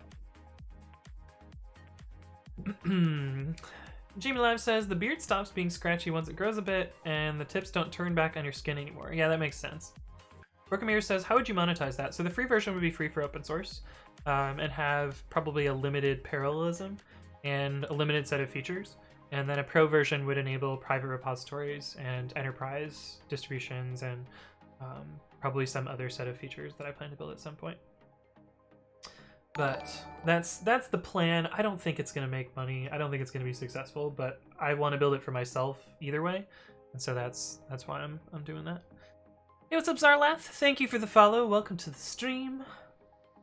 Jamie Live says, the beard stops being scratchy once it grows a bit, and the tips don't turn back on your skin anymore. Yeah, that makes sense. Brokamir says, how would you monetize that? So the free version would be free for open source, and have probably a limited parallelism and a limited set of features. And then a pro version would enable private repositories and enterprise distributions and probably some other set of features that I plan to build at some point. But that's the plan. I don't think it's going to make money. I don't think it's going to be successful, but I want to build it for myself either way. And so that's why I'm doing that. Hey, what's up, Zarlath? Thank you for the follow. Welcome to the stream.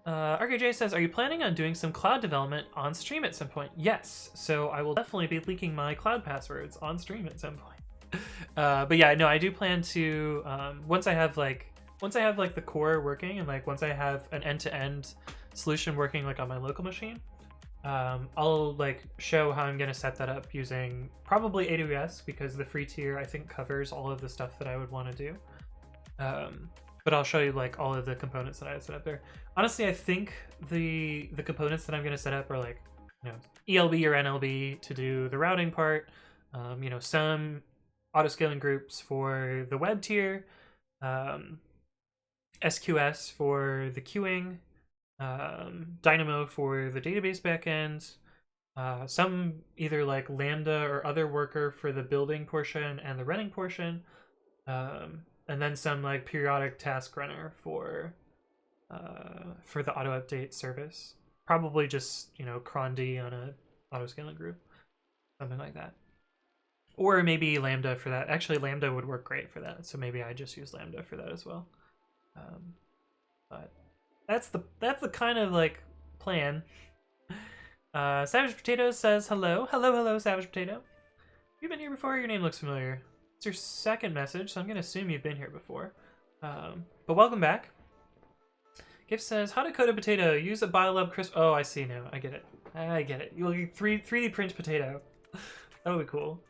RKJ says, are you planning on doing some cloud development on stream at some point? Yes. So I will definitely be leaking my cloud passwords on stream at some point. But yeah, no, I do plan to, once I have like the core working, and like once I have an end-to-end solution working like on my local machine, I'll like show how I'm going to set that up using probably AWS, because the free tier I think covers all of the stuff that I would want to do. But I'll show you like all of the components that I set up there. Honestly, I think the components that I'm going to set up are like, you know, ELB or NLB to do the routing part, you know, some auto-scaling groups for the web tier, SQS for the queuing, Dynamo for the database backend, some either like Lambda or other worker for the building portion and the running portion, and then some like periodic task runner for the auto update service. Probably just, you know, cron D on a auto scaling group, something like that. Or maybe Lambda for that. Actually, Lambda would work great for that, so maybe I just use Lambda for that as well. But that's the kind of like plan. Savage Potato says hello. Hello, Savage Potato. You've been here before. Your name looks familiar. It's your second message, so I'm gonna assume you've been here before. But welcome back. Gift says, how to code a potato? Use a Biolab crisp. Oh, I see now. I get it. You'll get 3D print potato. That would be cool.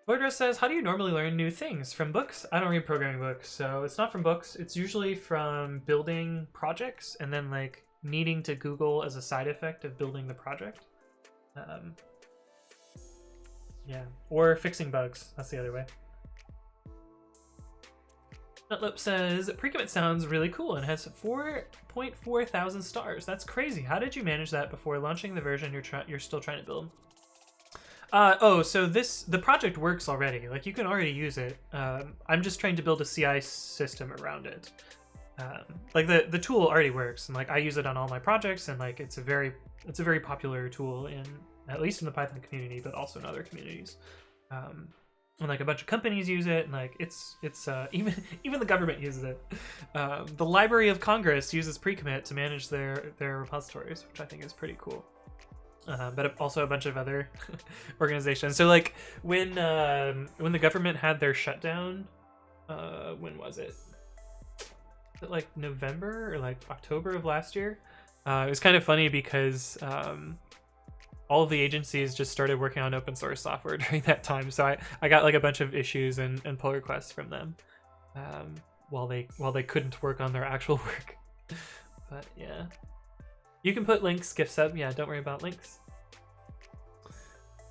Lordress says, how do you normally learn new things? From books? I don't read programming books, so it's not from books. It's usually from building projects and then like needing to Google as a side effect of building the project. Yeah, or fixing bugs. That's the other way. Nutlip says, Precommit sounds really cool and has 4.4 thousand stars. That's crazy. How did you manage that before launching the version you're still trying to build? So the project works already. Like, you can already use it. I'm just trying to build a CI system around it. Like the tool already works, and like I use it on all my projects, and like it's a very popular tool in, at least in the Python community, but also in other communities. And like a bunch of companies use it, and like it's even the government uses it. The Library of Congress uses Precommit to manage their repositories, which I think is pretty cool. But also a bunch of other organizations. So like when the government had their shutdown, when was it? Was it like November or like October of last year? It was kind of funny because all of the agencies just started working on open source software during that time. So I got like a bunch of issues and pull requests from them while they couldn't work on their actual work. But yeah, you can put links, GIF sub. Yeah, don't worry about links.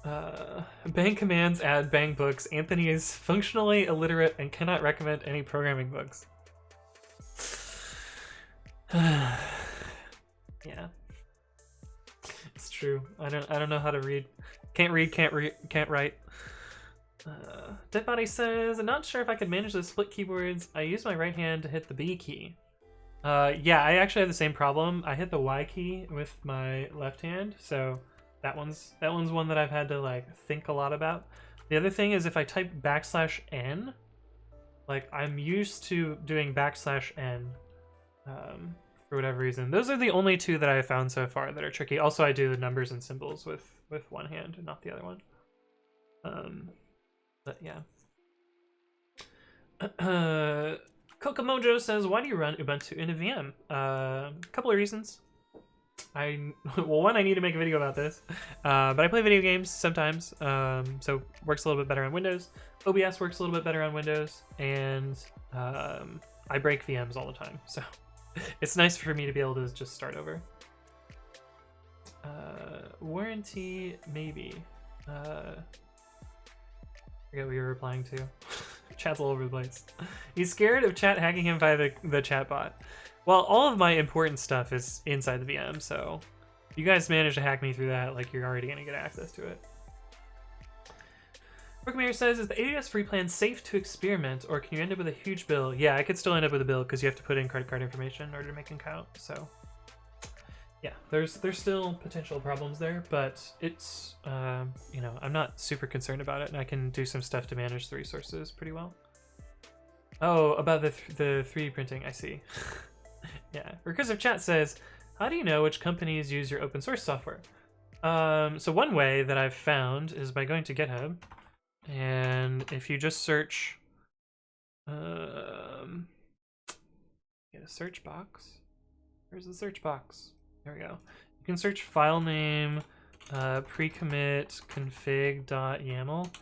Bang commands add bang books. Anthony is functionally illiterate and cannot recommend any programming books. Yeah, it's true. I don't know how to read. Can't read, can't write. Dead Body says, I'm not sure if I could manage the split keyboards. I use my right hand to hit the B key. Yeah, I actually have the same problem. I hit the Y key with my left hand, so that one's one that I've had to like think a lot about. The other thing is if I type \n, like I'm used to doing \n for whatever reason. Those are the only two that I found so far that are tricky. Also, I do the numbers and symbols with one hand and not the other one. But yeah. Kokomojo says, why do you run Ubuntu in a VM? Couple of reasons. Well, one, I need to make a video about this, but I play video games sometimes, so works a little bit better on Windows. OBS works a little bit better on Windows, and I break VMs all the time, so it's nice for me to be able to just start over. Warranty, maybe. I forget what you were replying to. Chat's all over the place. He's scared of chat hacking him by the chat bot. Well, all of my important stuff is inside the VM, so if you guys manage to hack me through that, like, you're already gonna get access to it. Brookmere says, is the AWS free plan safe to experiment, or can you end up with a huge bill? Yeah, I could still end up with a bill because you have to put in credit card information in order to make an account, so yeah, there's still potential problems there, but it's, you know, I'm not super concerned about it, and I can do some stuff to manage the resources pretty well. Oh, about the 3D printing, I see. Yeah, Recursive Chat says, how do you know which companies use your open source software? So one way that I've found is by going to GitHub, and if you just search, get a search box. Where's the search box? There we go. You can search file name, pre-commit config.yaml.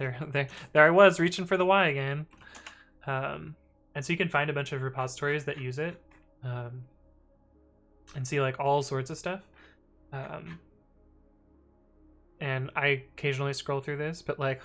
There I was reaching for the Y again. And so you can find a bunch of repositories that use it, and see like all sorts of stuff. And I occasionally scroll through this, but like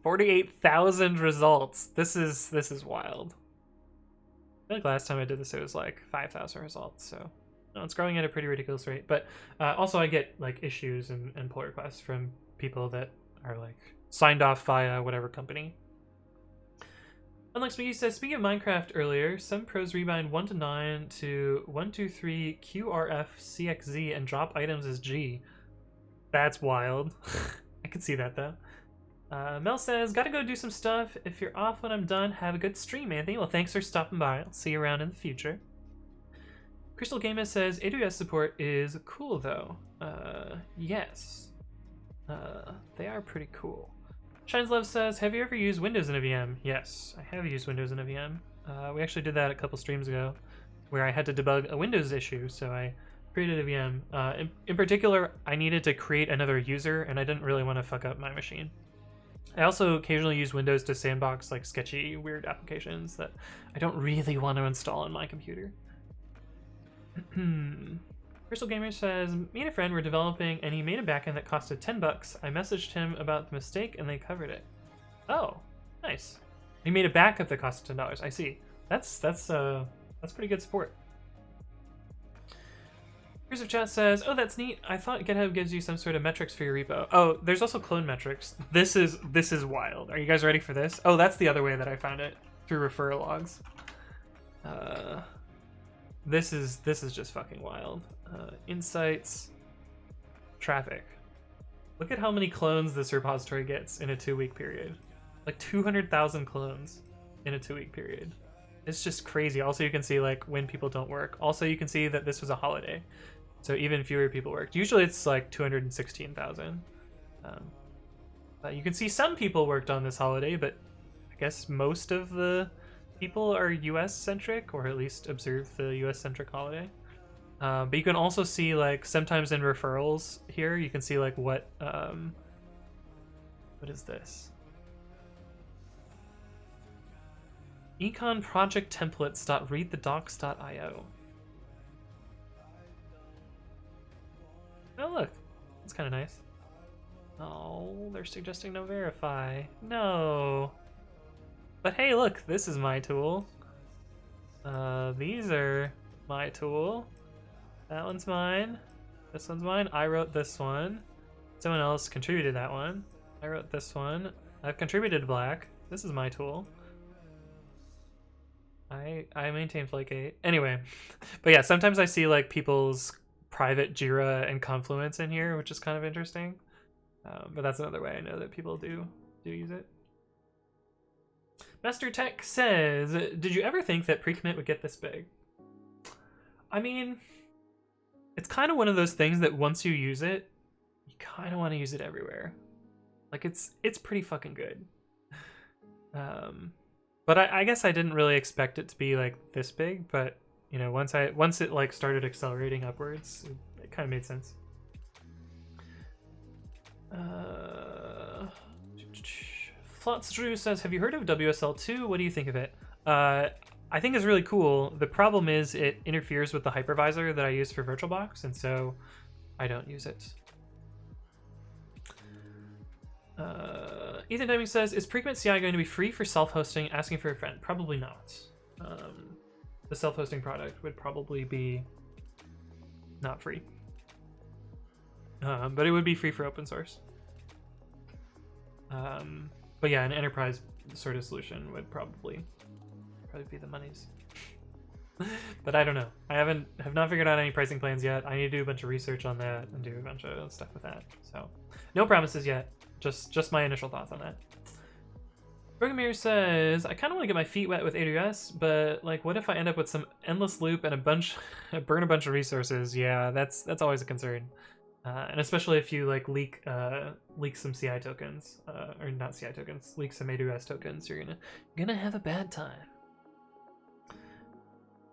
48,000 results. This is wild. I feel like last time I did this, it was like 5,000 results. So no, it's growing at a pretty ridiculous rate. But also I get like issues and pull requests from people that are like signed off via whatever company. Unlike Spiggy says, speaking of Minecraft earlier, some pros rebind 1 to 9 to 123 QRF CXZ and drop items as G. That's wild. I can see that though. Mel says, gotta go do some stuff. If you're off when I'm done, have a good stream, Anthony. Well, thanks for stopping by. I'll see you around in the future. Crystal Gamer says, AWS support is cool though. Yes. They are pretty cool. Shines Love says, have you ever used Windows in a VM? Yes, I have used Windows in a VM. We actually did that a couple streams ago, where I had to debug a Windows issue, so I created a VM. In particular, I needed to create another user, and I didn't really want to fuck up my machine. I also occasionally use Windows to sandbox like sketchy, weird applications that I don't really want to install on my computer. Crystal Gamer says, me and a friend were developing and he made a backend that costed $10. I messaged him about the mistake and they covered it. Oh, nice. He made a backup that costed $10. I see. That's pretty good support. Here's Chat says, oh, that's neat. I thought GitHub gives you some sort of metrics for your repo. Oh, there's also clone metrics. This is wild. Are you guys ready for this? Oh, that's the other way that I found it, through referral logs. This is just fucking wild. Insights, traffic. Look at how many clones this repository gets in a 2-week period. Like 200,000 clones in a 2-week period. It's just crazy. Also, you can see like when people don't work. Also, you can see that this was a holiday, so even fewer people worked. Usually it's like 216,000. You can see some people worked on this holiday, but I guess most of the people are US centric, or at least observe the US centric holiday. But you can also see like sometimes in referrals here, you can see like what is this? Econ project templates.readthedocs.io. Oh look, that's kind of nice. Oh, they're suggesting no verify. No. But hey, look, this is my tool. These are my tool. That one's mine. This one's mine. I wrote this one. Someone else contributed that one. I wrote this one. I've contributed black. This is my tool. I maintain Flake8. Anyway, but yeah, sometimes I see like people's private Jira and Confluence in here, which is kind of interesting. But that's another way I know that people do use it. Master Tech says, did you ever think that pre-commit would get this big? I mean, it's kind of one of those things that once you use it, you kind of want to use it everywhere. Like it's pretty fucking good. But I guess I didn't really expect it to be like this big, but you know, once it like started accelerating upwards, it kind of made sense. Flotsdrew says, have you heard of WSL2? What do you think of it? I think it's really cool. The problem is it interferes with the hypervisor that I use for VirtualBox, and so I don't use it. Ethan Deming says, is Precommit CI going to be free for self-hosting? Asking for a friend. Probably not. The self-hosting product would probably be not free. But it would be free for open source. But yeah, an enterprise sort of solution would probably be the monies. But I don't know. I have not figured out any pricing plans yet. I need to do a bunch of research on that and do a bunch of stuff with that. So no promises yet. Just my initial thoughts on that. Bergamir says, I kind of want to get my feet wet with AWS, but like, what if I end up with some endless loop and burn a bunch of resources? Yeah, that's always a concern. And especially if you like leak some CI tokens, or not CI tokens, leak some AWS tokens, you're gonna have a bad time.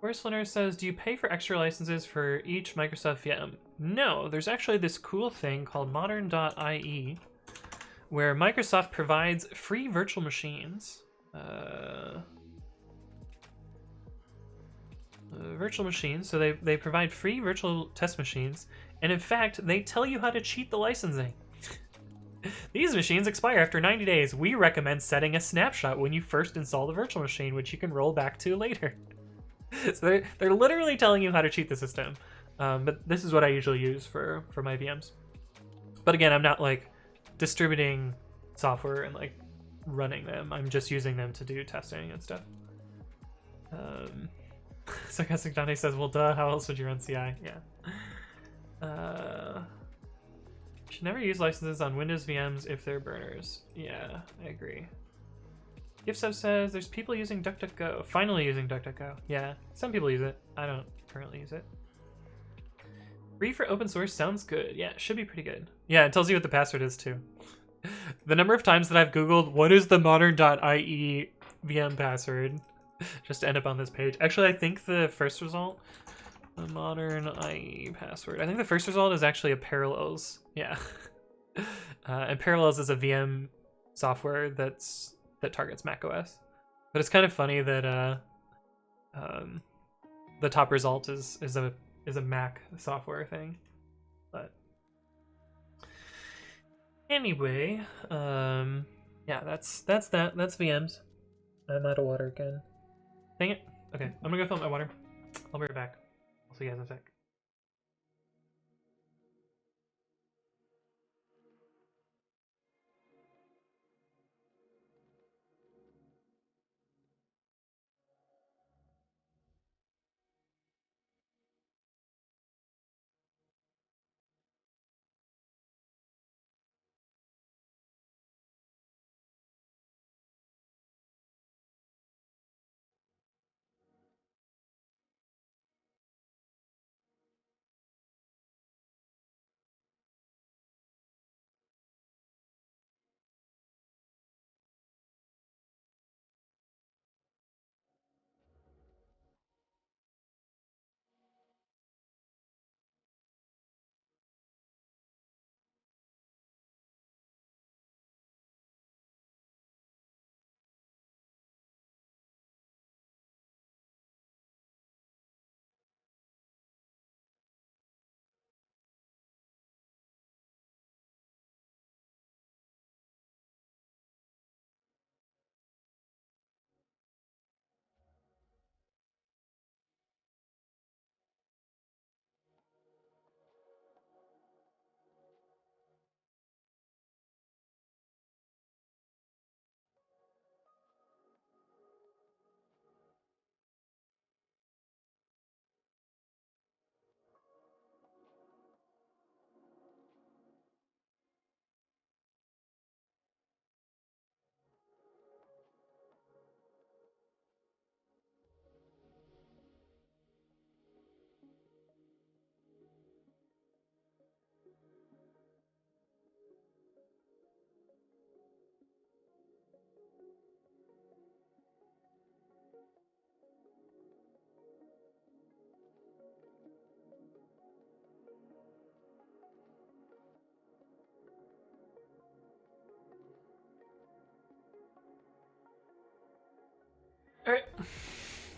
Forrest Flinner says, do you pay for extra licenses for each Microsoft VM? No, there's actually this cool thing called modern.ie where Microsoft provides free virtual machines. Virtual machines, so they provide free virtual test machines, and in fact, they tell you how to cheat the licensing. These machines expire after 90 days. We recommend setting a snapshot when you first install the virtual machine, which you can roll back to later. So they're literally telling you how to cheat the system. But this is what I usually use for my VMs. But again, I'm not like distributing software and like running them. I'm just using them to do testing and stuff. Sarcastic Johnny says, well duh, how else would you run CI? Yeah. Should never use licenses on Windows VMs if they're burners. Yeah, I agree. GiftSub says, there's people using DuckDuckGo. Finally using DuckDuckGo. Yeah, some people use it. I don't currently use it. Free for open source sounds good. Yeah, it should be pretty good. Yeah, it tells you what the password is too. The number of times that I've Googled, what is the modern.ie VM password? Just to end up on this page. Actually, I think the first result, the modern IE password, I think the first result is actually a Parallels. Yeah. And Parallels is a VM software that targets macOS. But it's kind of funny that the top result is a Mac software thing. But anyway, yeah, that's VMs. I'm out of water again. Dang it. Okay, I'm gonna go fill my water. I'll be right back. I'll see you guys in a sec.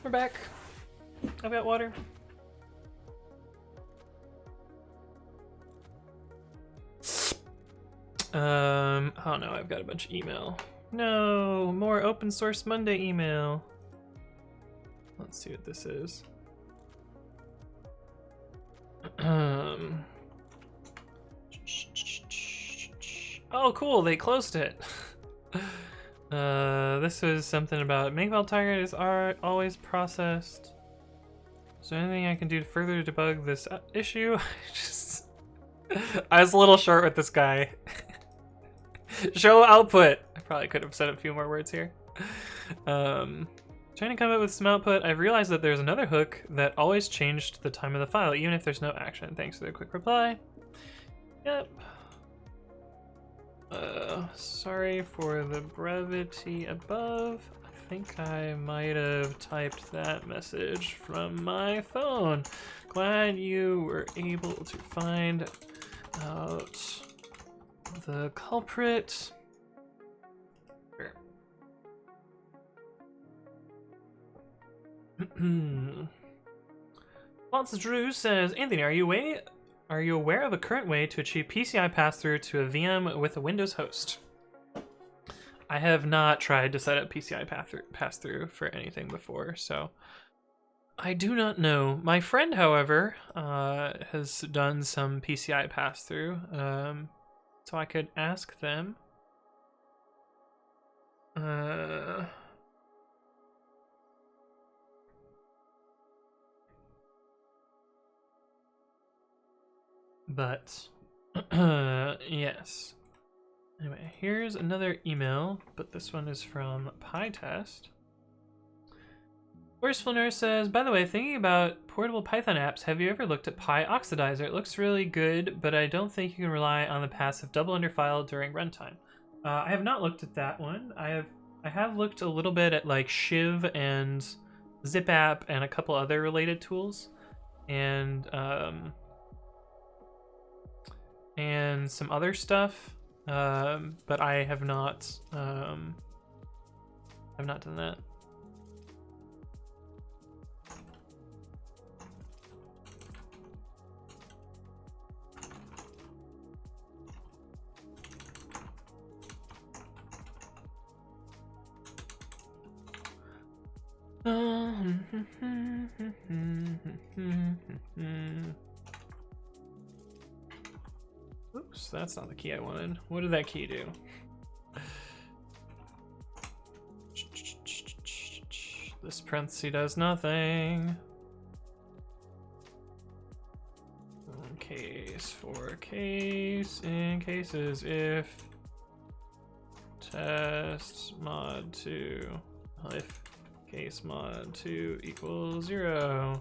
we're back. I've got water. Oh no, I've got a bunch of email. No, more open source Monday email. Let's see what this is. Oh, cool, they closed it. This was something about Makefile target is always processed. Is there anything I can do to further debug this issue? I was a little short with this guy. Show output. I probably could have said a few more words here. Trying to come up with some output. I've realized that there's another hook that always changed the time of the file, even if there's no action. Thanks for the quick reply. Yep. Sorry for the brevity above. I think I might have typed that message from my phone. Glad you were able to find out the culprit. Sure. Lots of Drew says, Anthony, are you aware of a current way to achieve PCI pass-through to a VM with a Windows host? I have not tried to set up PCI pass-through for anything before, so I do not know. My friend, however, has done some PCI pass-through, so I could ask them. But, yes. Anyway, here's another email, but this one is from PyTest. Worstful Nurse says, by the way, thinking about portable Python apps, have you ever looked at PyOxidizer? It looks really good, but I don't think you can rely on the passive double under file during runtime. I have not looked at that one. I have looked a little bit at like Shiv and ZipApp and a couple other related tools, and some other stuff, but I have not done that. Oops, that's not the key I wanted. What did that key do? This parenthesis does nothing. Case for case, in cases if test mod 2, if case mod 2 equals 0.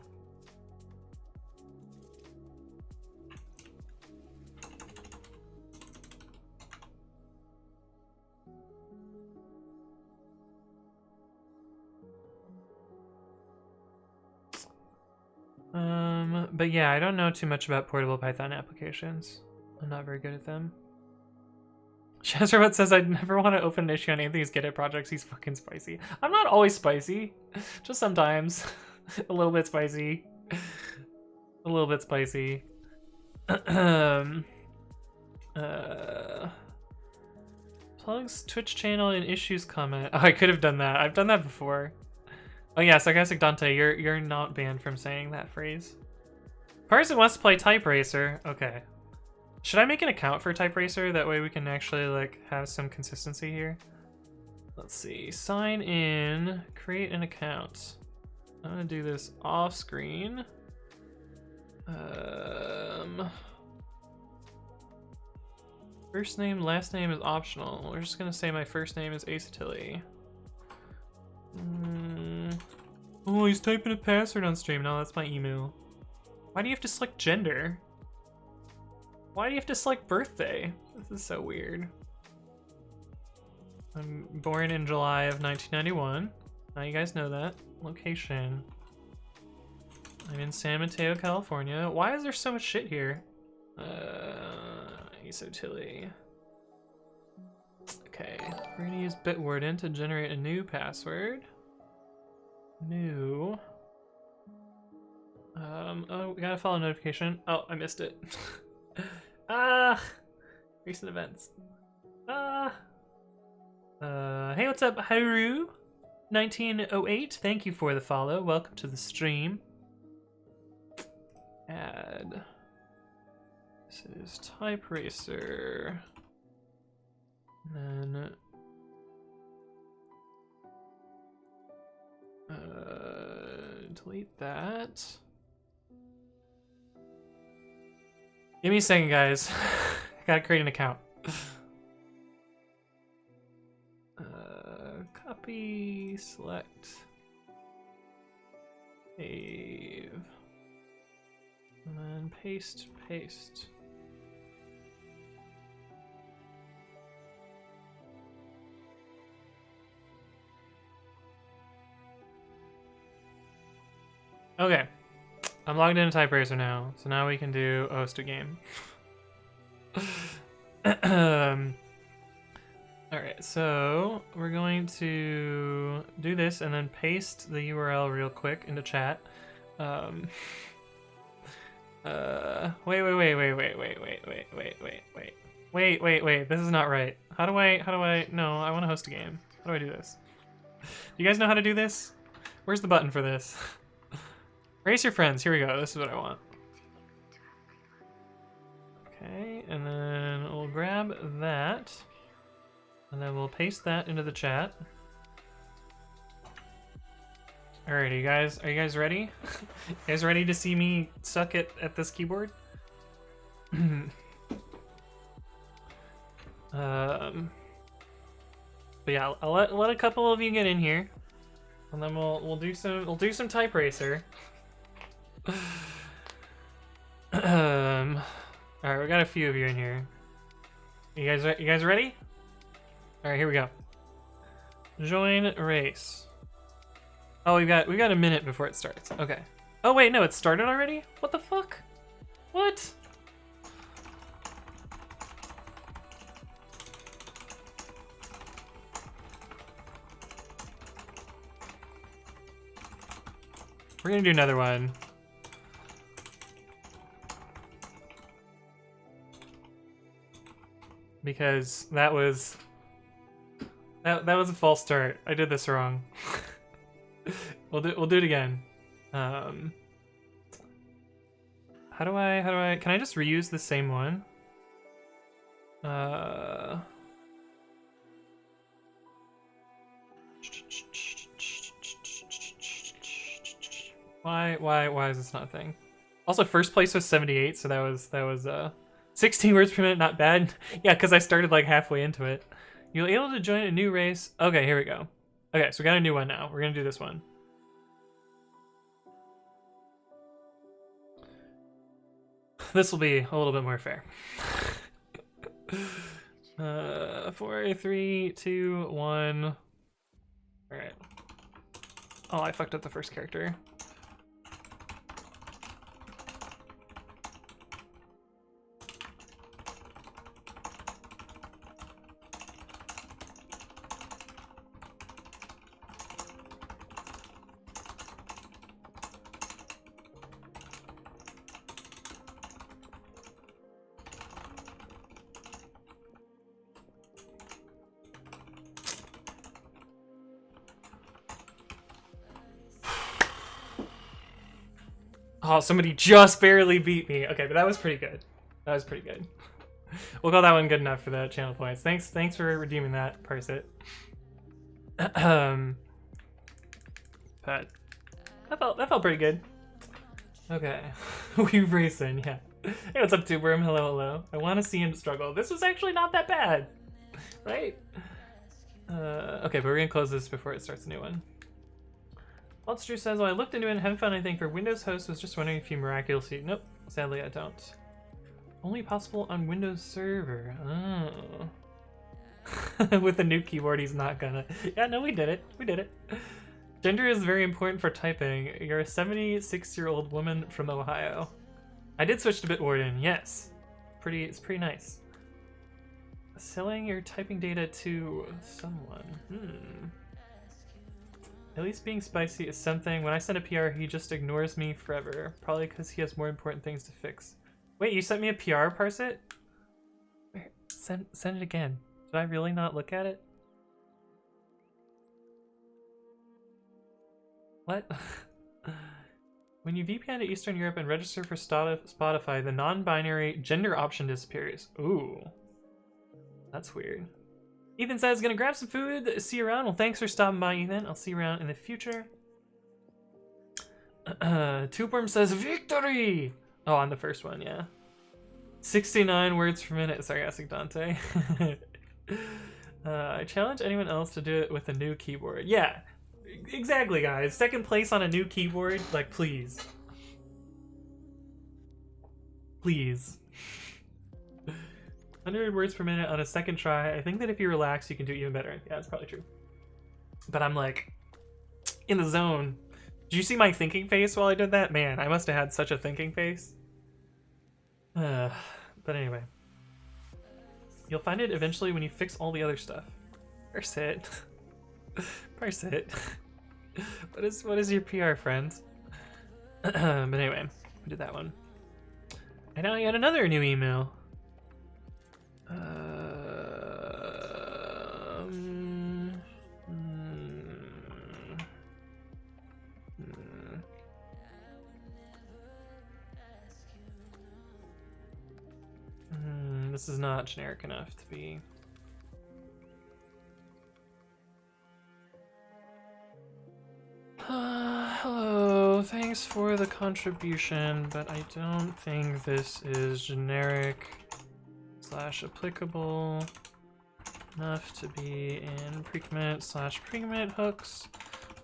But yeah, I don't know too much about portable Python applications. I'm not very good at them. Shazrobot says, I'd never want to open an issue on Anthony's Git projects. He's fucking spicy. I'm not always spicy. Just sometimes. A little bit spicy. A little bit spicy. Plugs Twitch channel and issues comment. Oh, I could have done that. I've done that before. Oh yeah, Sarcastic Dante, you're not banned from saying that phrase. Person wants to play Type Racer. Okay. Should I make an account for Type Racer? That way we can actually like have some consistency here. Let's see. Sign in. Create an account. I'm gonna do this off screen. First name, last name is optional. We're just gonna say my first name is Acetilli. Oh, he's typing a password on stream. No, that's my email. Why do you have to select gender? Why do you have to select birthday? This is so weird. I'm born in July of 1991. Now you guys know that. Location. I'm in San Mateo, California. Why is there so much shit here? Acetilli. Okay, we're gonna use Bitwarden to generate a new password. new. Oh, we gotta follow notification. Oh, I missed it. Ah, recent events. Ah. Hey, what's up, Haru? 1908. Thank you for the follow. Welcome to the stream. Add. This is Type Racer. And then delete that. Give me a second, guys. I gotta create an account. Copy, select, save, and then paste. Okay, I'm logged into Type Racer now, so now we can do host a game. Alright, so we're going to do this and then paste the URL real quick into chat. Wait, this is not right. How do I, no, I want to host a game. How do I do this? You guys know how to do this? Where's the button for this? Race your friends, here we go, this is what I want. Okay, and then we'll grab that. And then we'll paste that into the chat. Alright, are you guys ready? You guys ready to see me suck at this keyboard? But yeah, I'll let a couple of you get in here. And then we'll do some Type Racer. Alright, we got a few of you in here. You guys ready? All right, here we go. Join race. Oh, we got a minute before it starts. Okay. Oh wait, no, it started already? What the fuck? What? We're gonna do another one. Because that was a false start. I did this wrong. We'll do it again. How do I can I just reuse the same one? Why is this not a thing? Also, first place was 78, so that was 16 words per minute, not bad. Yeah, because I started like halfway into it. You'll be able to join a new race. Okay, here we go. Okay, so we got a new one now. We're gonna do this one. This will be a little bit more fair. 4, 3, 2, 1. All right. Oh, I fucked up the first character. Oh, somebody just barely beat me. Okay, but that was pretty good. That was pretty good. We'll call that one good enough for the channel points. Thanks for redeeming that, Parsit. But that felt pretty good. Okay, we've racing, yeah. Hey, what's up, Tuberum? Hello. I want to see him struggle. This was actually not that bad, right? Okay, but we're gonna close this before it starts a new one. Drew says, well, I looked into it and haven't found anything for Windows host. Was just wondering if you miraculously... Nope, sadly I don't. Only possible on Windows Server. Oh. With the new keyboard, he's not gonna... Yeah, no, we did it. Gender is very important for typing. You're a 76-year-old woman from Ohio. I did switch to Bitwarden, yes. It's pretty nice. Selling your typing data to someone. At least being spicy is something. When I send a PR, he just ignores me forever. Probably because he has more important things to fix. Wait, you sent me a PR, Parsit? Send it again. Did I really not look at it? What? When you VPN to Eastern Europe and register for Spotify, the non-binary gender option disappears. Ooh. That's weird. Ethan says, gonna grab some food, see you around. Well, thanks for stopping by, Ethan. I'll see you around in the future. Twoworm says, victory! Oh, on the first one, yeah. 69 words per minute, sarcastic Dante. I challenge anyone else to do it with a new keyboard. Yeah, exactly, guys. Second place on a new keyboard, like, please. Please. 100 words per minute on a second try. I think that if you relax, you can do even better. Yeah, that's probably true. But I'm like, in the zone. Did you see my thinking face while I did that? Man, I must have had such a thinking face. But anyway. You'll find it eventually when you fix all the other stuff. Parse it. Parse it. What is your PR, friends? But anyway, we did that one. And now I got another new email. This is not generic enough to be. Hello, thanks for the contribution, but I don't think this is generic / applicable enough to be in precommit / precommit hooks.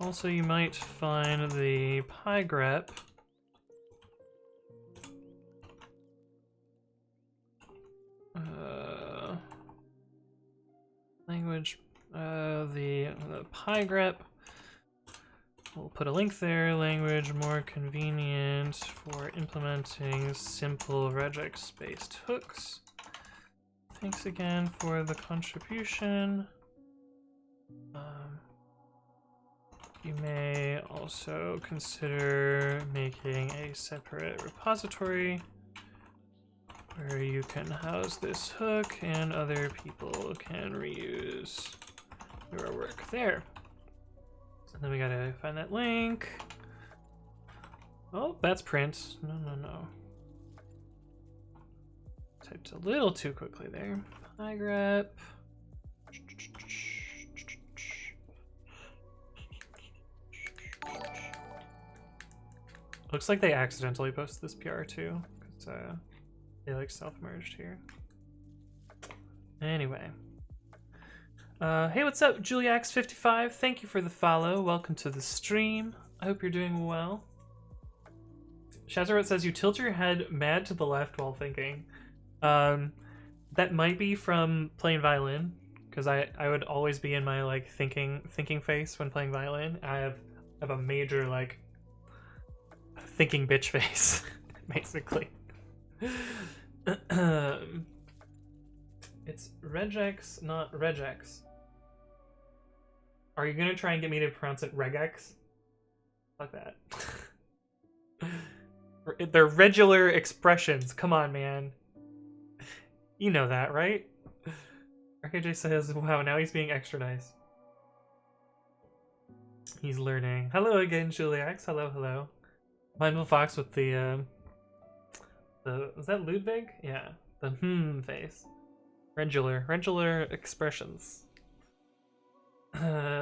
Also, you might find the pygrep language, the pygrep. We'll put a link there. Language more convenient for implementing simple regex-based hooks. Thanks again for the contribution. You may also consider making a separate repository where you can house this hook and other people can reuse your work there. And then we gotta find that link. Oh, that's print. No. Typed a little too quickly there. pygrep. Looks like they accidentally posted this PR too, because they like self-merged here. Anyway. Hey, what's up, Juliax55? Thank you for the follow. Welcome to the stream. I hope you're doing well. Shazarot says you tilt your head mad to the left while thinking. That might be from playing violin, because I would always be in my like thinking face when playing violin. I have a major like thinking bitch face, basically. It's regex, not regex. Are you gonna try and get me to pronounce it regex? Fuck that. They're regular expressions. Come on, man. You know that, right? RKJ says, wow, now he's being extra nice. He's learning. Hello again, Juliax. Hello, hello. Mindful Fox with the is that Ludwig? Yeah. The face. Regular expressions.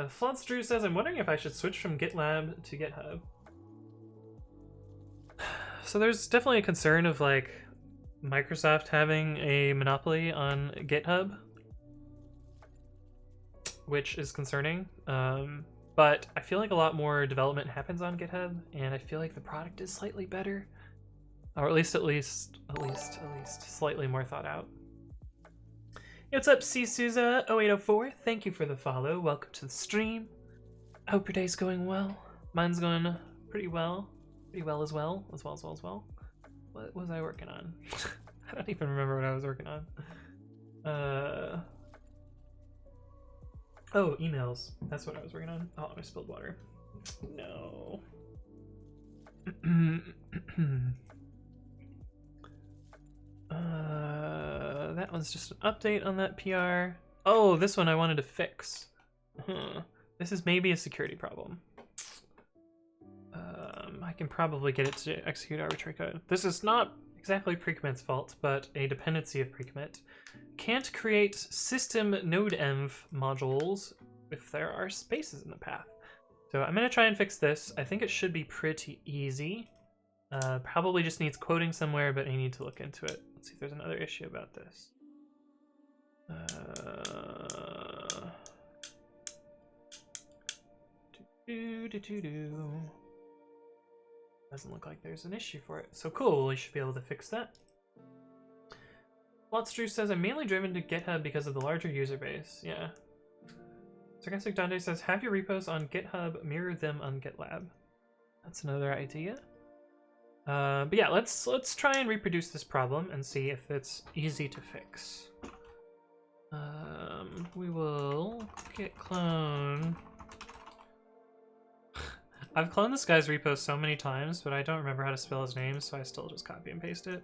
Flaunt's Drew says, I'm wondering if I should switch from GitLab to GitHub. So there's definitely a concern of like Microsoft having a monopoly on GitHub, which is concerning. But I feel like a lot more development happens on GitHub, and I feel like the product is slightly better, or at least slightly more thought out. Hey, what's up, C Souza 0804? Thank you for the follow. Welcome to the stream. I hope your day's going well. Mine's going pretty well. Pretty well as well. What was I working on? I don't even remember what I was working on. Oh, emails. That's what I was working on. Oh, I spilled water. No. That one's just an update on that PR. Oh, this one I wanted to fix. This is maybe a security problem. I can probably get it to execute arbitrary code. This is not exactly precommit's fault, but a dependency of precommit. Can't create system node-env modules if there are spaces in the path. So I'm going to try and fix this. I think it should be pretty easy. Probably just needs quoting somewhere, but I need to look into it. Let's see if there's another issue about this. Doesn't look like there's an issue for it. So cool, we should be able to fix that. Lotstrew says, I'm mainly driven to GitHub because of the larger user base. Yeah. Sarcastic Dante says, have your repos on GitHub, mirror them on GitLab. That's another idea. But yeah, let's try and reproduce this problem and see if it's easy to fix. We will git clone. I've cloned this guy's repo so many times, but I don't remember how to spell his name, so I still just copy and paste it.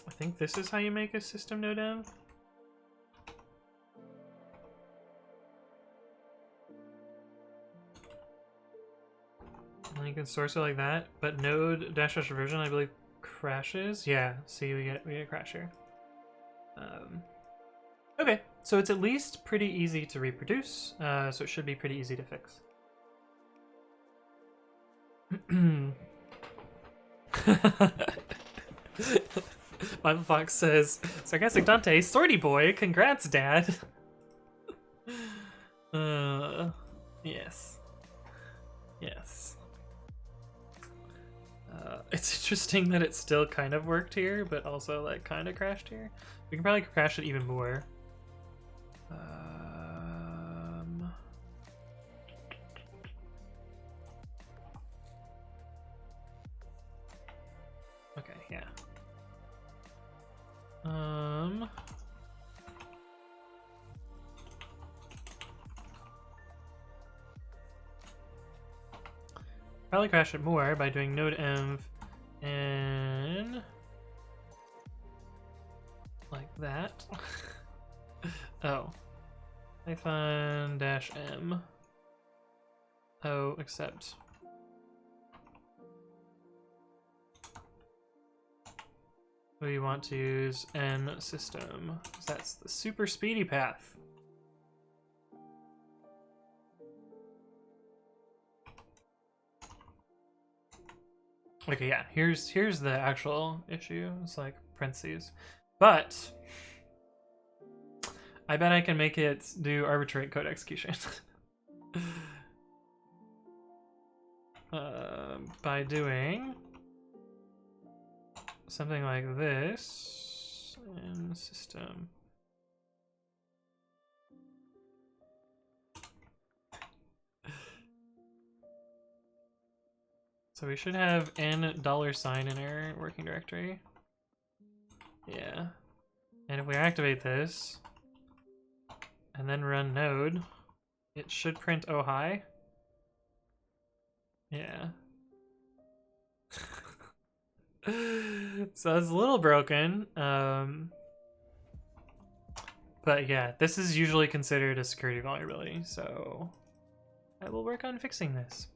I think this is how you make a system node env. And you can source it like that, but node dash version, I believe, crashes. Yeah, see, we get a crasher. Okay, so it's at least pretty easy to reproduce, so it should be pretty easy to fix. Bible Fox says, Sarcastic Dante, sortie boy, congrats, Dad. Yes. Yes. It's interesting that it still kind of worked here, but also like kind of crashed here. We can probably crash it even more. Okay, yeah. Probably crash it more by doing node env and like that. Oh, Python -m. Oh, except we want to use n system because that's the super speedy path. Okay, yeah, here's the actual issue. It's like parentheses. But I bet I can make it do arbitrary code execution. By doing something like this in system. So we should have $n in our working directory. Yeah. And if we activate this and then run node, it should print oh hi. Yeah. So it's a little broken. But yeah, this is usually considered a security vulnerability, so I will work on fixing this.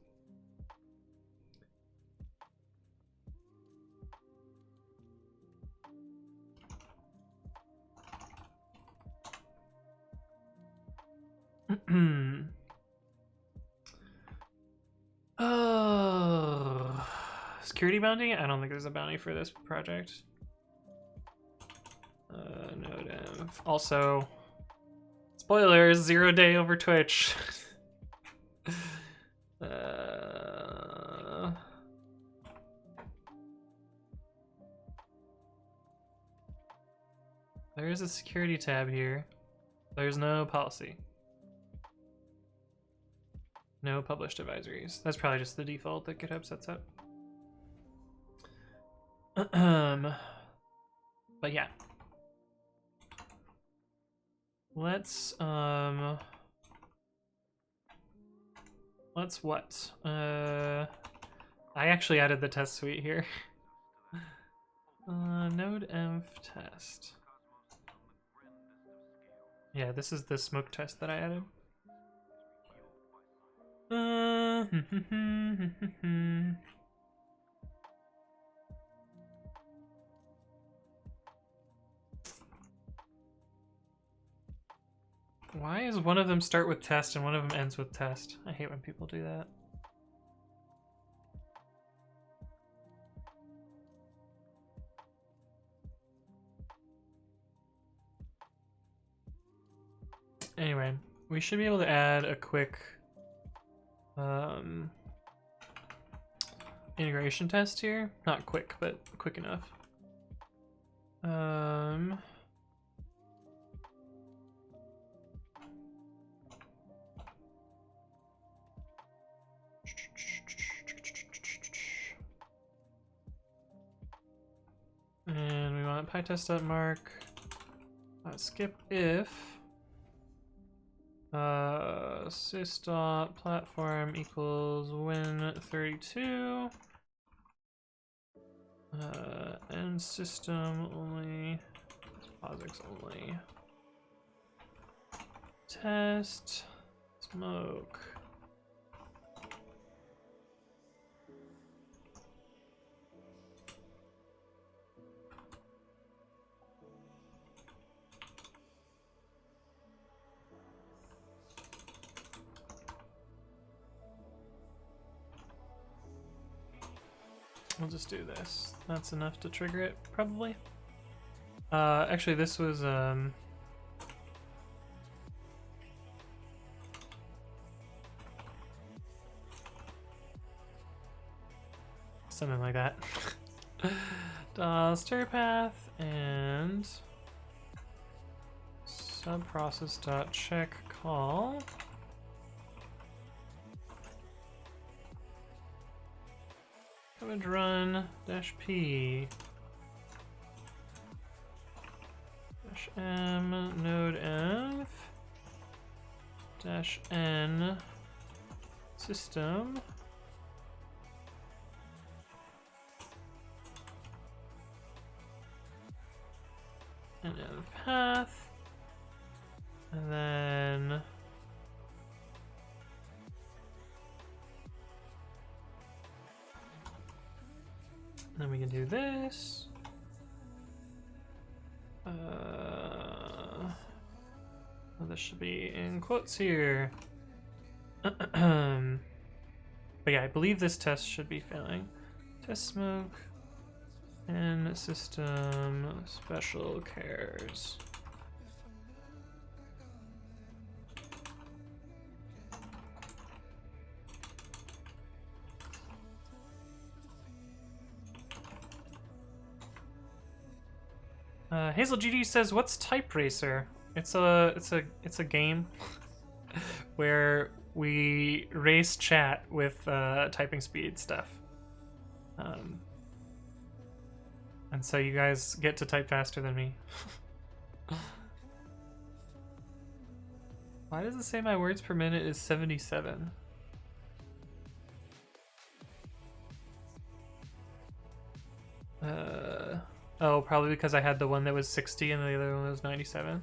Oh, security bounty? I don't think there's a bounty for this project. Node env. Also, spoilers, 0 day over Twitch. There is a security tab here. There's no policy. No published advisories. That's probably just the default that GitHub sets up. But yeah. Let's what? I actually added the test suite here. Node env test. Yeah, this is the smoke test that I added. Why does one of them start with test and one of them ends with test? I hate when people do that. Anyway, we should be able to add a quick integration test here. Not quick, but quick enough. And we want pytest.mark skip if sys.platform equals win32 and system only POSIX only test smoke. We'll just do this. That's enough to trigger it, probably. Actually, this was something like that. Stir path and subprocess.check call. Command run -p -m node env -n system and env path, and then we can do this. Well, this should be in quotes here. But yeah, I believe this test should be failing. Test smoke and system special cares. Hazel GD says, "What's Type Racer?" It's a game where we race chat with typing speed stuff, and so you guys get to type faster than me. Why does it say my words per minute is 77? Oh, probably because I had the one that was 60 and the other one was 97.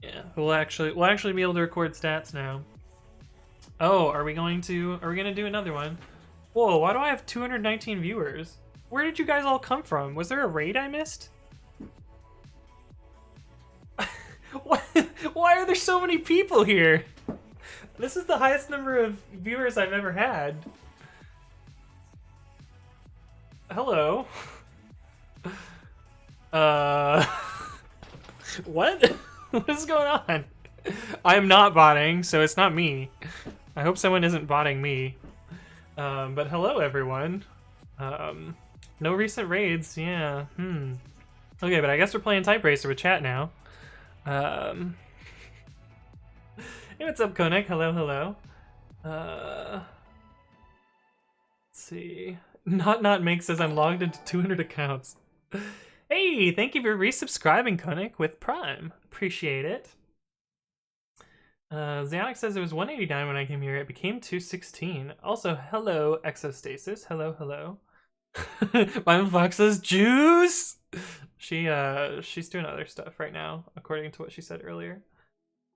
Yeah, we'll actually be able to record stats now. Oh, are we gonna do another one? Whoa, why do I have 219 viewers? Where did you guys all come from? Was there a raid I missed? Why are there so many people here? This is the highest number of viewers I've ever had. Hello. What? What is going on? I'm not botting, so it's not me. I hope someone isn't botting me. But hello, everyone. No recent raids, yeah. Okay, but I guess we're playing Type Racer with chat now. Hey, what's up, Konek? Hello, hello. Let's see. Not Make says I'm logged into 200 accounts. Hey, thank you for resubscribing, Koenig, with Prime. Appreciate it. Xanax says it was 189 when I came here. It became 216. Also, hello, Exostasis. Hello, hello. My Fox says juice. She's doing other stuff right now, according to what she said earlier.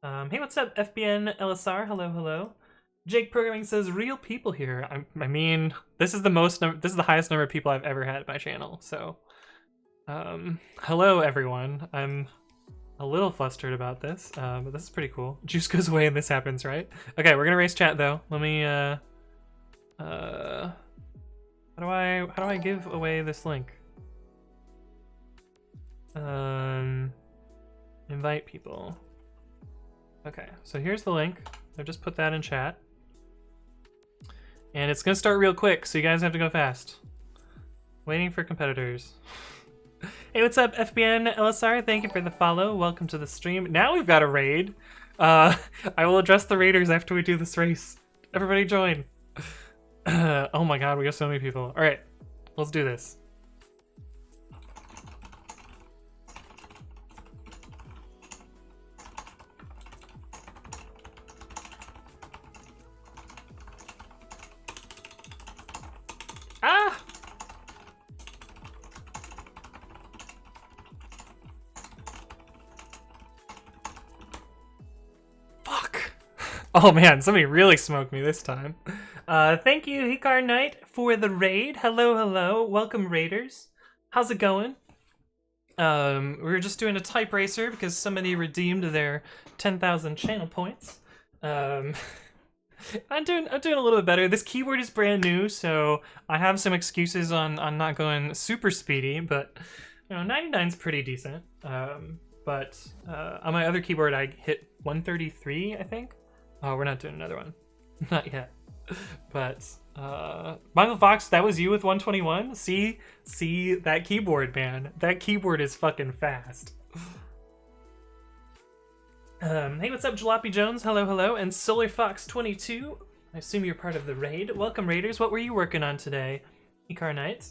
Hey, what's up, FBN LSR? Hello, hello. Jake Programming says real people here. I mean, this is the highest number of people I've ever had at my channel. So, hello everyone. I'm a little flustered about this, but this is pretty cool. Juice goes away and this happens, right? Okay, we're gonna race chat though. Let me how do I give away this link? Invite people. Okay, so here's the link. I've just put that in chat. And it's gonna start real quick, so you guys have to go fast. Waiting for competitors. Hey, what's up, FBN LSR? Thank you for the follow. Welcome to the stream. Now we've got a raid. I will address the raiders after we do this race. Everybody join. Oh my god, we got so many people. All right, let's do this. Ah! Fuck. Oh man, somebody really smoked me this time. Thank you, Hikar Knight, for the raid. Hello, hello. Welcome, raiders. How's it going? We were just doing a type racer because somebody redeemed their 10,000 channel points. I'm doing a little bit better. This keyboard is brand new, so I have some excuses on not going super speedy, but you know, 99's pretty decent. But on my other keyboard, I hit 133, I think. Oh, we're not doing another one, not yet. But Michael Fox, that was you with 121. See that keyboard, man. That keyboard is fucking fast. Hey, what's up, Jalopy Jones? Hello, hello, and Solar Fox 22. I assume you're part of the raid. Welcome, raiders. What were you working on today, Hikar Knight?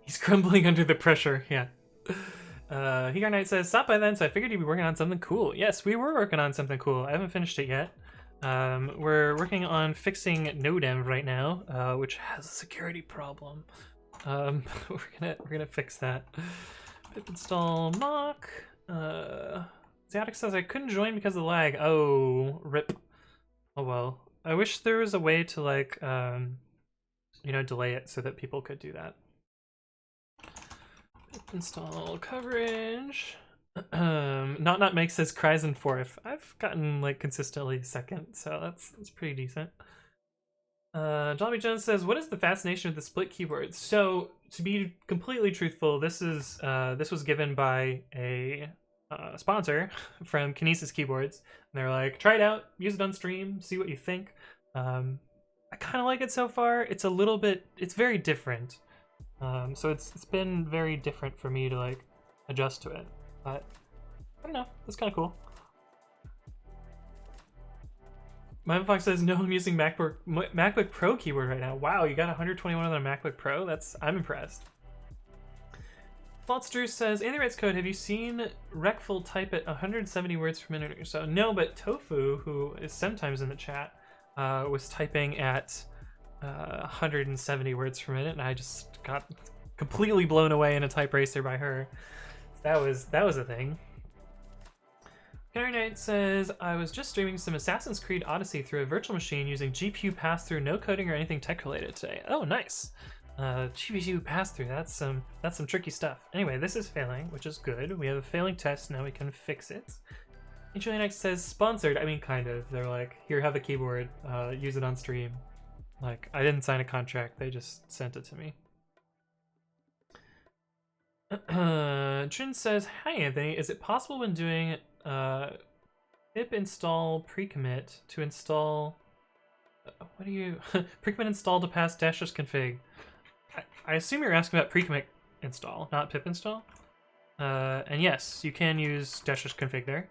He's crumbling under the pressure. Yeah. Hikar Knight says, "Stop by then." So I figured you'd be working on something cool. Yes, we were working on something cool. I haven't finished it yet. We're working on fixing Nodem right now, which has a security problem. We're gonna fix that. Pip install mock. Zatic says I couldn't join because of the lag. Oh, rip. Oh well. I wish there was a way to like, you know, delay it so that people could do that. Pip install coverage. Not Make says cries in fourth. I've gotten like consistently second, so that's pretty decent. Johnny Jones says, "What is the fascination of the split keyboards?" So to be completely truthful, this was given by a sponsor from Kinesis Keyboards. And they're like, try it out, use it on stream, see what you think. I kind of like it so far. It's very different. So it's been very different for me to like adjust to it. But I don't know, it's kind of cool. My Fox says, "No, I'm using MacBook Pro keyboard right now." Wow, you got 121 on a MacBook Pro? I'm impressed. Faltz Drew says, "In the Red's code, have you seen Recful type at 170 words per minute or so?" No, but Tofu, who is sometimes in the chat, was typing at 170 words per minute, and I just got completely blown away in a type racer by her. So that was a thing. Canary Knight says, "I was just streaming some Assassin's Creed Odyssey through a virtual machine using GPU pass-through, no coding or anything tech related today." Oh, nice. GPU pass-through, that's some tricky stuff. Anyway, this is failing, which is good. We have a failing test, now we can fix it. H says, "Sponsored." I mean, kind of. They're like, "Here, have the keyboard, use it on stream." Like, I didn't sign a contract, they just sent it to me. Trin says, "Hi Anthony, is it possible when doing pip install pre-commit to install what do you pre-commit install to pass dashes config?" I assume you're asking about pre-commit install, not pip install. And yes, you can use dashes config there.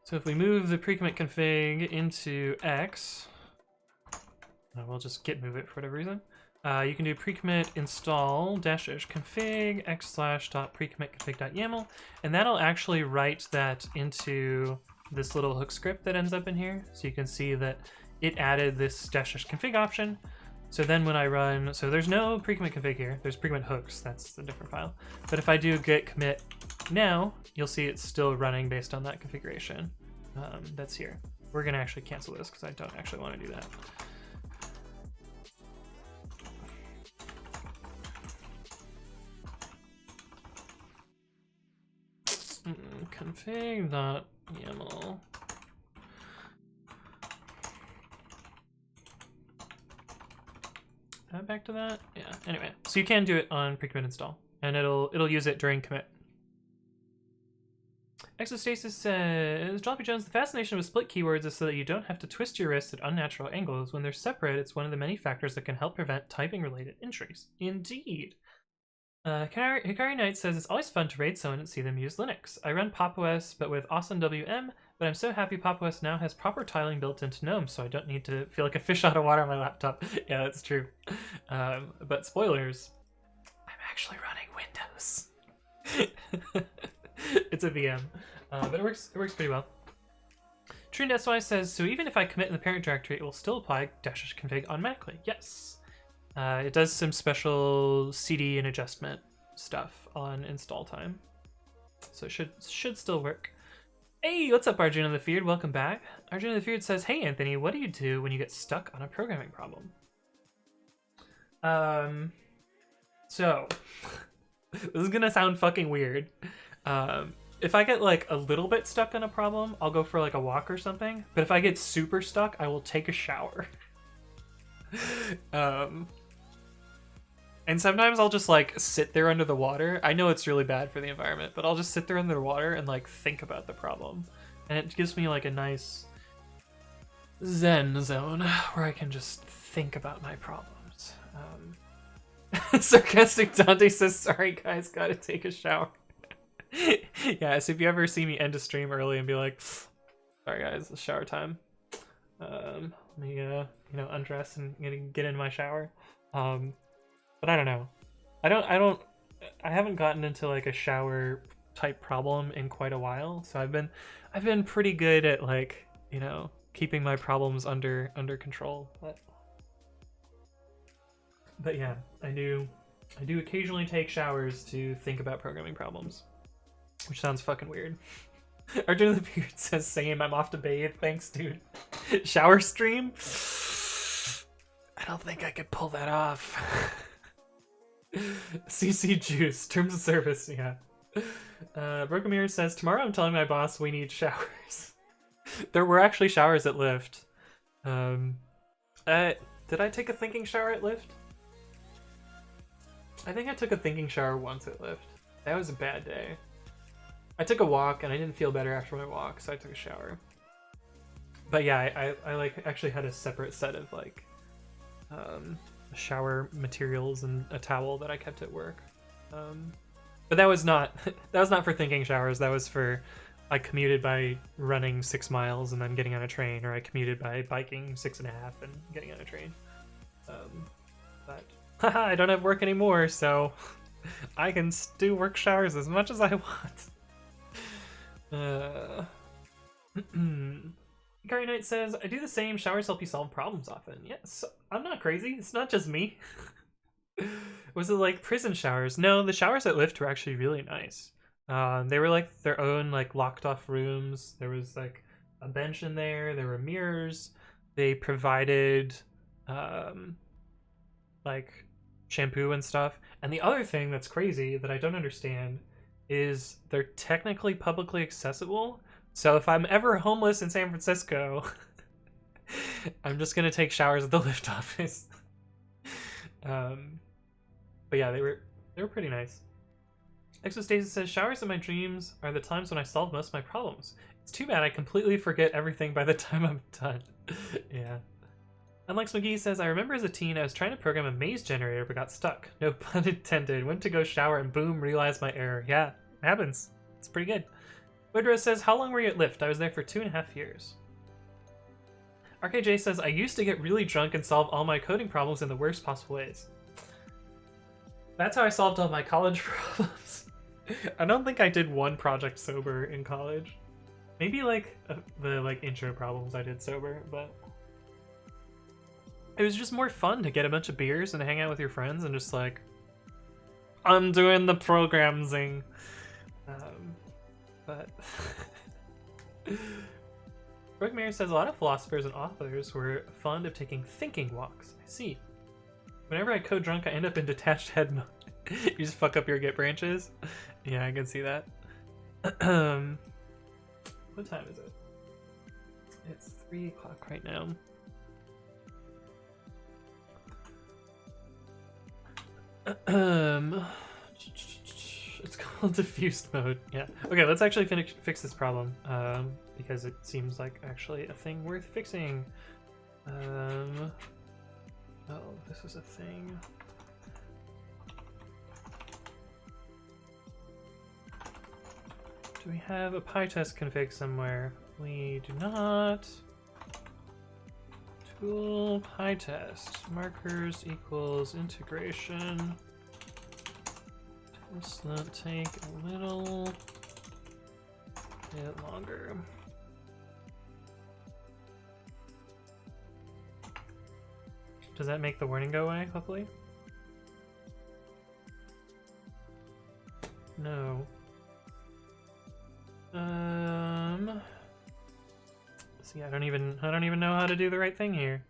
So if we move the pre-commit config into X, we'll just git move it for whatever reason. You can do precommit install dash config x/.precommit-config.yaml, and that'll actually write that into this little hook script that ends up in here. So you can see that it added this dash config option. So then when I run, so there's no precommit config here, there's precommit hooks, that's a different file. But if I do git commit now, you'll see it's still running based on that configuration that's here. We're gonna actually cancel this because I don't actually want to do that. Config.yaml. Back to that? Yeah, anyway. So you can do it on precommit install, and it'll use it during commit. Exostasis says, Jollopy Jones, the fascination with split keywords is so that you don't have to twist your wrists at unnatural angles. When they're separate, it's one of the many factors that can help prevent typing-related injuries. Indeed. Hikari Knight says, it's always fun to raid someone and see them use Linux. I run Pop! OS, but with Awesome WM, but I'm so happy Pop! OS now has proper tiling built into GNOME, so I don't need to feel like a fish out of water on my laptop. Yeah, that's true. But spoilers, I'm actually running Windows. It's a VM, but it works pretty well. TrueNSY says, so even if I commit in the parent directory, it will still apply dash config automatically. Yes. It does some special CD and adjustment stuff on install time, so it should still work. Hey, what's up, Arjun of the Feared? Welcome back. Arjun of the Feared says, hey Anthony, what do you do when you get stuck on a programming problem? So this is gonna sound fucking weird. If I get like a little bit stuck on a problem, I'll go for like a walk or something. But if I get super stuck, I will take a shower. And sometimes I'll just like sit there under the water. I know it's really bad for the environment, but I'll just sit there under the water and like think about the problem. And it gives me like a nice zen zone where I can just think about my problems. Sarcastic Dante says, sorry guys, gotta take a shower. Yeah, so if you ever see me end a stream early and be like, sorry guys, it's shower time. Let me undress and get in my shower. But I don't know. I haven't gotten into like a shower type problem in quite a while. So I've been pretty good at like, keeping my problems under control. But yeah, I do occasionally take showers to think about programming problems, which sounds fucking weird. Arjun of the Beard says, same, I'm off to bathe. Thanks, dude. Shower stream? I don't think I could pull that off. CC Juice, terms of service, yeah. Broken Mirror says, tomorrow I'm telling my boss we need showers. There were actually showers at Lyft. Did I take a thinking shower at Lyft? I think I took a thinking shower once at Lyft. That was a bad day. I took a walk and I didn't feel better after my walk, so I took a shower. But yeah, I like actually had a separate set of like shower materials and a towel that I kept at work. But that was not for thinking showers. That was for, I commuted by running 6 miles and then getting on a train, or I commuted by biking 6.5 and getting on a train. But haha, I don't have work anymore, so I can do work showers as much as I want. Gary Knight says, I do the same. Showers help you solve problems often. Yes, I'm not crazy. It's not just me. Was it like prison showers? No, the showers at Lyft were actually really nice. They were like their own like locked off rooms. There was like a bench in there. There were mirrors. They provided like shampoo and stuff. And the other thing that's crazy that I don't understand is they're technically publicly accessible. So if I'm ever homeless in San Francisco, I'm just gonna take showers at the Lyft office. But yeah, they were pretty nice. Exostasis says, showers in my dreams are the times when I solve most of my problems. It's too bad I completely forget everything by the time I'm done. Yeah. Unlike McGee says, I remember as a teen I was trying to program a maze generator but got stuck. No pun intended. Went to go shower and boom, realized my error. Yeah, it happens. It's pretty good. Woodrow says, how long were you at Lyft? I was there for 2.5 years. RKJ says, I used to get really drunk and solve all my coding problems in the worst possible ways. That's how I solved all my college problems. I don't think I did one project sober in college. Maybe like the like intro problems I did sober, but it was just more fun to get a bunch of beers and hang out with your friends and just like, I'm doing the programming. But Brooke Mayer says a lot of philosophers and authors were fond of taking thinking walks. I see. Whenever I code drunk, I end up in detached head mode. You just fuck up your Git branches. Yeah, I can see that. What time is it? It's 3 o'clock right now. It's called diffused mode. Yeah. Okay, let's actually fix this problem. Because it seems like actually a thing worth fixing. Oh, this is a thing. Do we have a PyTest config somewhere? We do not. Tool PyTest markers equals integration. This will take a little bit longer. Does that make the warning go away, hopefully? No. See, I don't even know how to do the right thing here.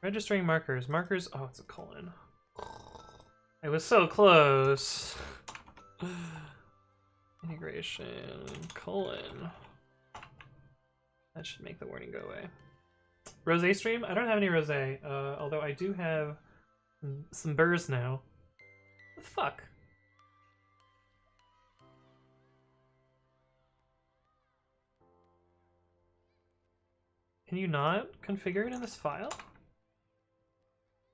Registering markers. Markers, oh, it's a colon. I was so close. Integration, colon. That should make the warning go away. Rosé stream? I don't have any rosé, although I do have some burrs now. What the fuck? Can you not configure it in this file?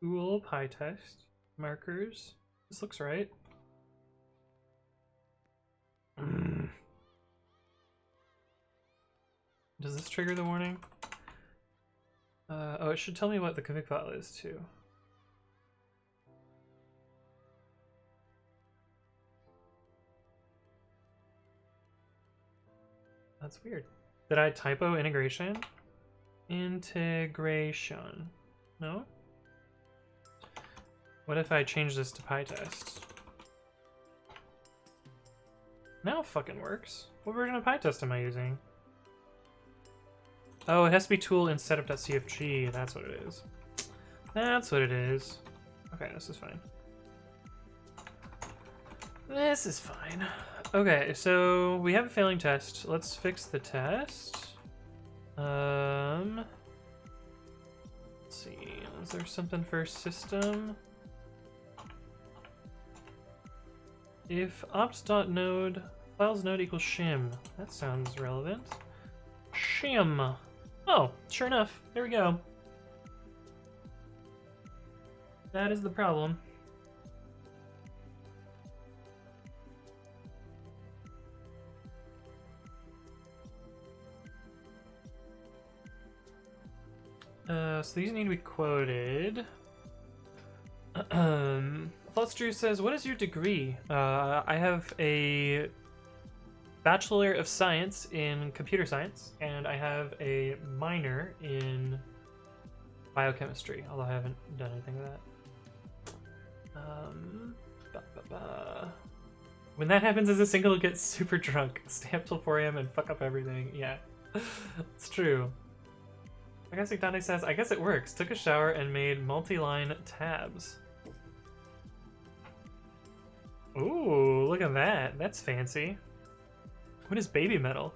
Tool, PyTest, markers. This looks right. Does this trigger the warning? Oh, it should tell me what the config file is too. That's weird. Did I typo integration? Integration. No? What if I change this to PyTest? Now it fucking works. What version of PyTest am I using? Oh, it has to be tool in setup.cfg. That's what it is. That's what it is. Okay, this is fine. This is fine. Okay, so we have a failing test. Let's fix the test. Let's see. Is there something for system? If opt.node files node equals shim. That sounds relevant. Shim. Oh, sure enough. There we go. That is the problem. So these need to be quoted. Flutstrew says, what is your degree? I have a Bachelor of Science in Computer Science, and I have a minor in Biochemistry, although I haven't done anything with that. When that happens as a single, get super drunk. Stay up till 4 AM and fuck up everything. Yeah, it's true. I guess Dante says, I guess it works. Took a shower and made multi-line tabs. Ooh, look at that. That's fancy. What is baby metal?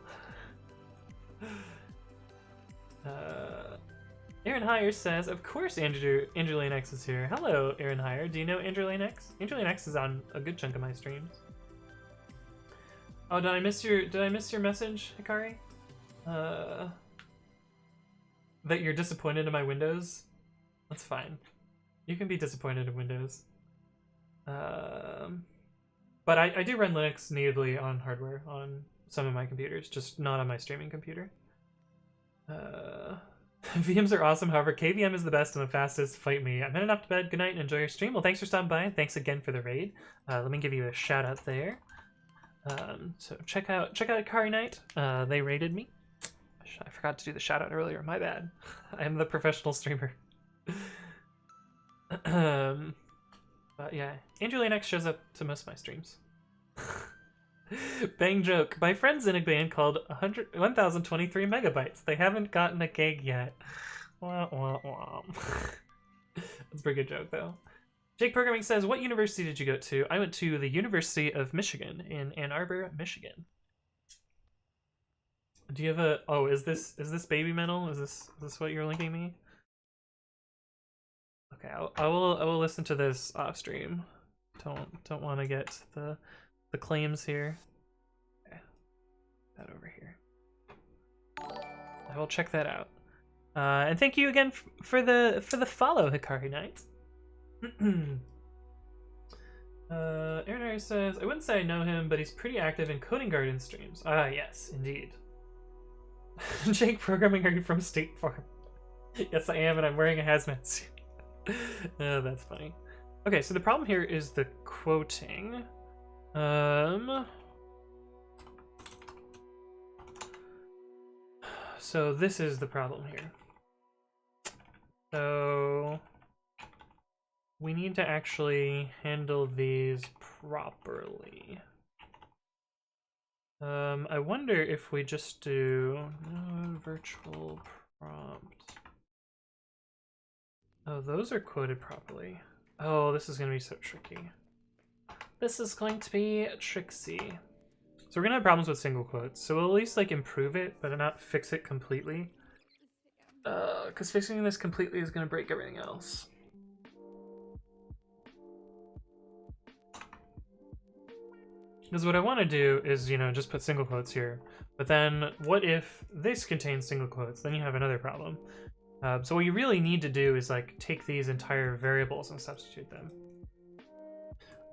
Aaron Heyer says, of course Andrew Lane X is here. Hello, Aaron Heyer. Do you know Andrew Lane X? Andrew Lane X is on a good chunk of my streams. Oh, did I miss your message, Hikari? That you're disappointed in my Windows? That's fine. You can be disappointed in Windows. But I do run Linux natively on hardware on some of my computers, just not on my streaming computer. VMs are awesome, however, KVM is the best and the fastest. Fight me. I'm heading off to bed. Good night and enjoy your stream. Well, thanks for stopping by, and thanks again for the raid. Let me give you a shout out there. So check out Kari Knight. They raided me. I forgot to do the shout out earlier. My bad. I'm the professional streamer. But yeah, Andrew Lanex shows up to most of my streams. Bang joke. My friend's in a band called 1023 megabytes. They haven't gotten a gig yet. Wah, wah, wah. That's a pretty good joke, though. Jake Programming says, what university did you go to? I went to the University of Michigan in Ann Arbor, Michigan. Do you have a... Oh, is this Baby Metal? Is this what you're linking me? Okay, I will listen to this off stream. Don't want to get the claims here. Okay. That over here. I will check that out. And thank you again for the follow, Hikari Knight. Aaron says, I wouldn't say I know him, but he's pretty active in Coding Garden streams. Ah, yes, indeed. Jake Programming, are you from State Farm? Yes, I am, and I'm wearing a hazmat suit. Oh, that's funny. Okay, so the problem here is the quoting. So this is the problem here. So we need to actually handle these properly. I wonder if we just do virtual prompt. Oh, those are quoted properly. Oh, this is going to be so tricky. This is going to be tricksy. So we're going to have problems with single quotes. So we'll at least like improve it, but not fix it completely. Because fixing this completely is going to break everything else. Because what I want to do is, you know, just put single quotes here. But then what if this contains single quotes? Then you have another problem. So what you really need to do is like take these entire variables and substitute them.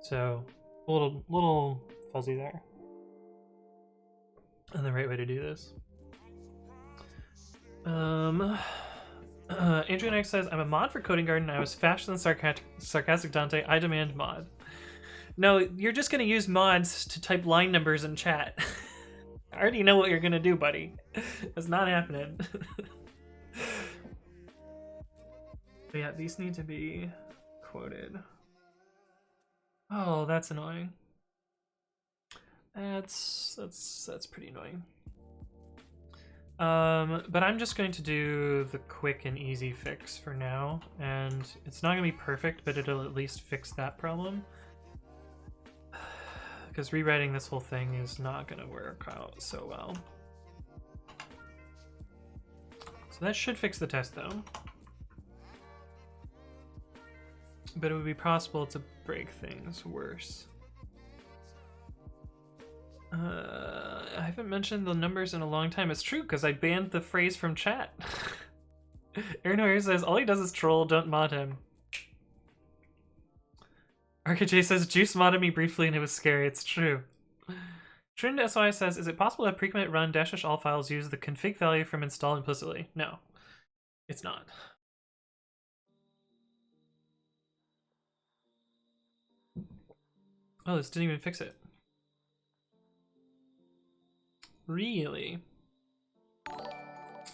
So a little fuzzy there. And the right way to do this. Andrew Next says, I'm a mod for Coding Garden. I was faster than sarcastic Dante. I demand mod. No, you're just gonna use mods to type line numbers in chat. I already know what you're gonna do, buddy. It's not happening. But yeah, these need to be quoted. Oh, that's annoying. That's pretty annoying. But I'm just going to do the quick and easy fix for now, and it's not gonna be perfect, but it'll at least fix that problem. Because rewriting this whole thing is not gonna work out so well. So that should fix the test though. But it would be possible to break things worse. I haven't mentioned the numbers in a long time. It's true, because I banned the phrase from chat. Aaron O'Hare says, all he does is troll, don't mod him. RKJ says, Juice modded me briefly and it was scary. It's true. Trin SOI says, is it possible to have pre-commit run dash all files use the config value from install implicitly? No, it's not. Oh, this didn't even fix it. Really?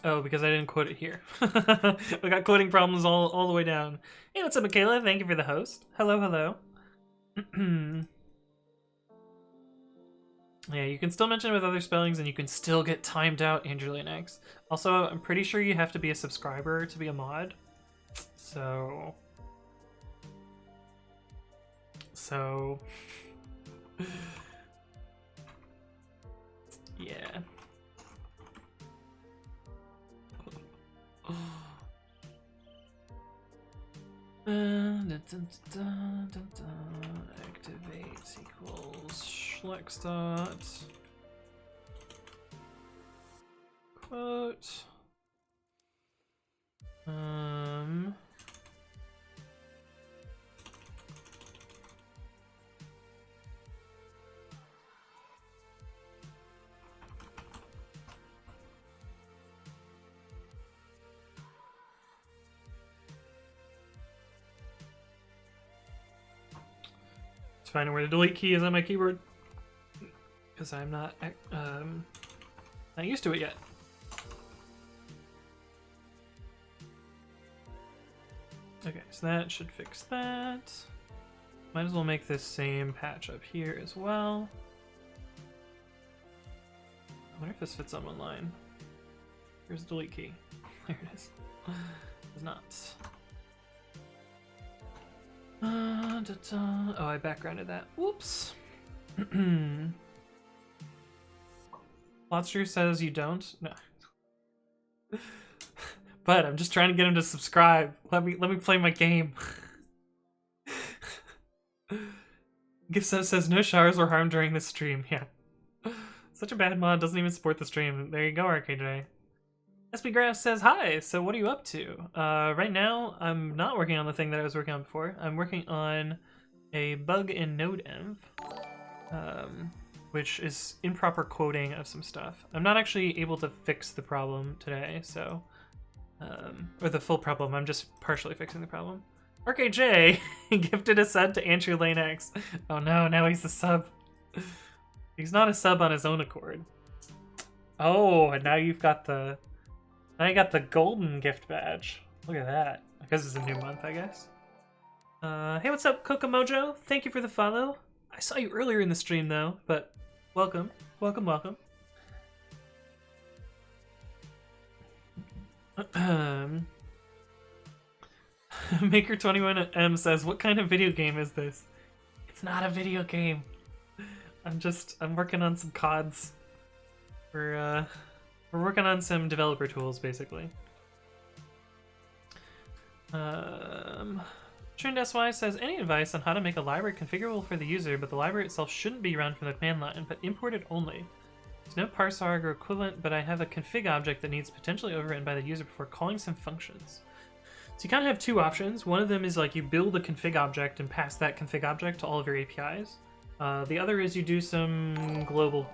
Oh, because I didn't quote it here. We got quoting problems all the way down. Hey, what's up, Michaela? Thank you for the host. Hello, hello. Yeah, you can still mention it with other spellings and you can still get timed out, Angelina X. Also, I'm pretty sure you have to be a subscriber to be a mod. So... yeah. Activate equals schlex dot quote. Just finding where the delete key is on my keyboard. Because I'm not used to it yet. Okay, so that should fix that. Might as well make this same patch up here as well. I wonder if this fits on one line. Here's the delete key. There it is. Does not. Oh, I backgrounded that. Whoops. Lobster says you don't? No. But I'm just trying to get him to subscribe. Let me play my game. Gift says no showers were harmed during this stream. Yeah. Such a bad mod, doesn't even support the stream. There you go, RKJ. SB Graph says hi. So what are you up to? Right now, I'm not working on the thing that I was working on before. I'm working on a bug in NodeEnv, which is improper quoting of some stuff. I'm not actually able to fix the problem today, so or the full problem. I'm just partially fixing the problem. RKJ gifted a sub to Andrew Lane X. Oh no, now he's a sub. He's not a sub on his own accord. Oh, and now you've got the golden gift badge. Look at that. Because it's a new month, I guess. Hey, what's up, Kokomojo? Thank you for the follow. I saw you earlier in the stream though, but welcome, welcome, welcome. Maker21M says, what kind of video game is this? It's not a video game. I'm working on some CODs. We're working on some developer tools, basically. Trend SY says, any advice on how to make a library configurable for the user, but the library itself shouldn't be run from the command line, but imported only. There's no parse arg or equivalent, but I have a config object that needs potentially overwritten by the user before calling some functions. So you kind of have two options. One of them is like you build a config object and pass that config object to all of your APIs. The other is you do some global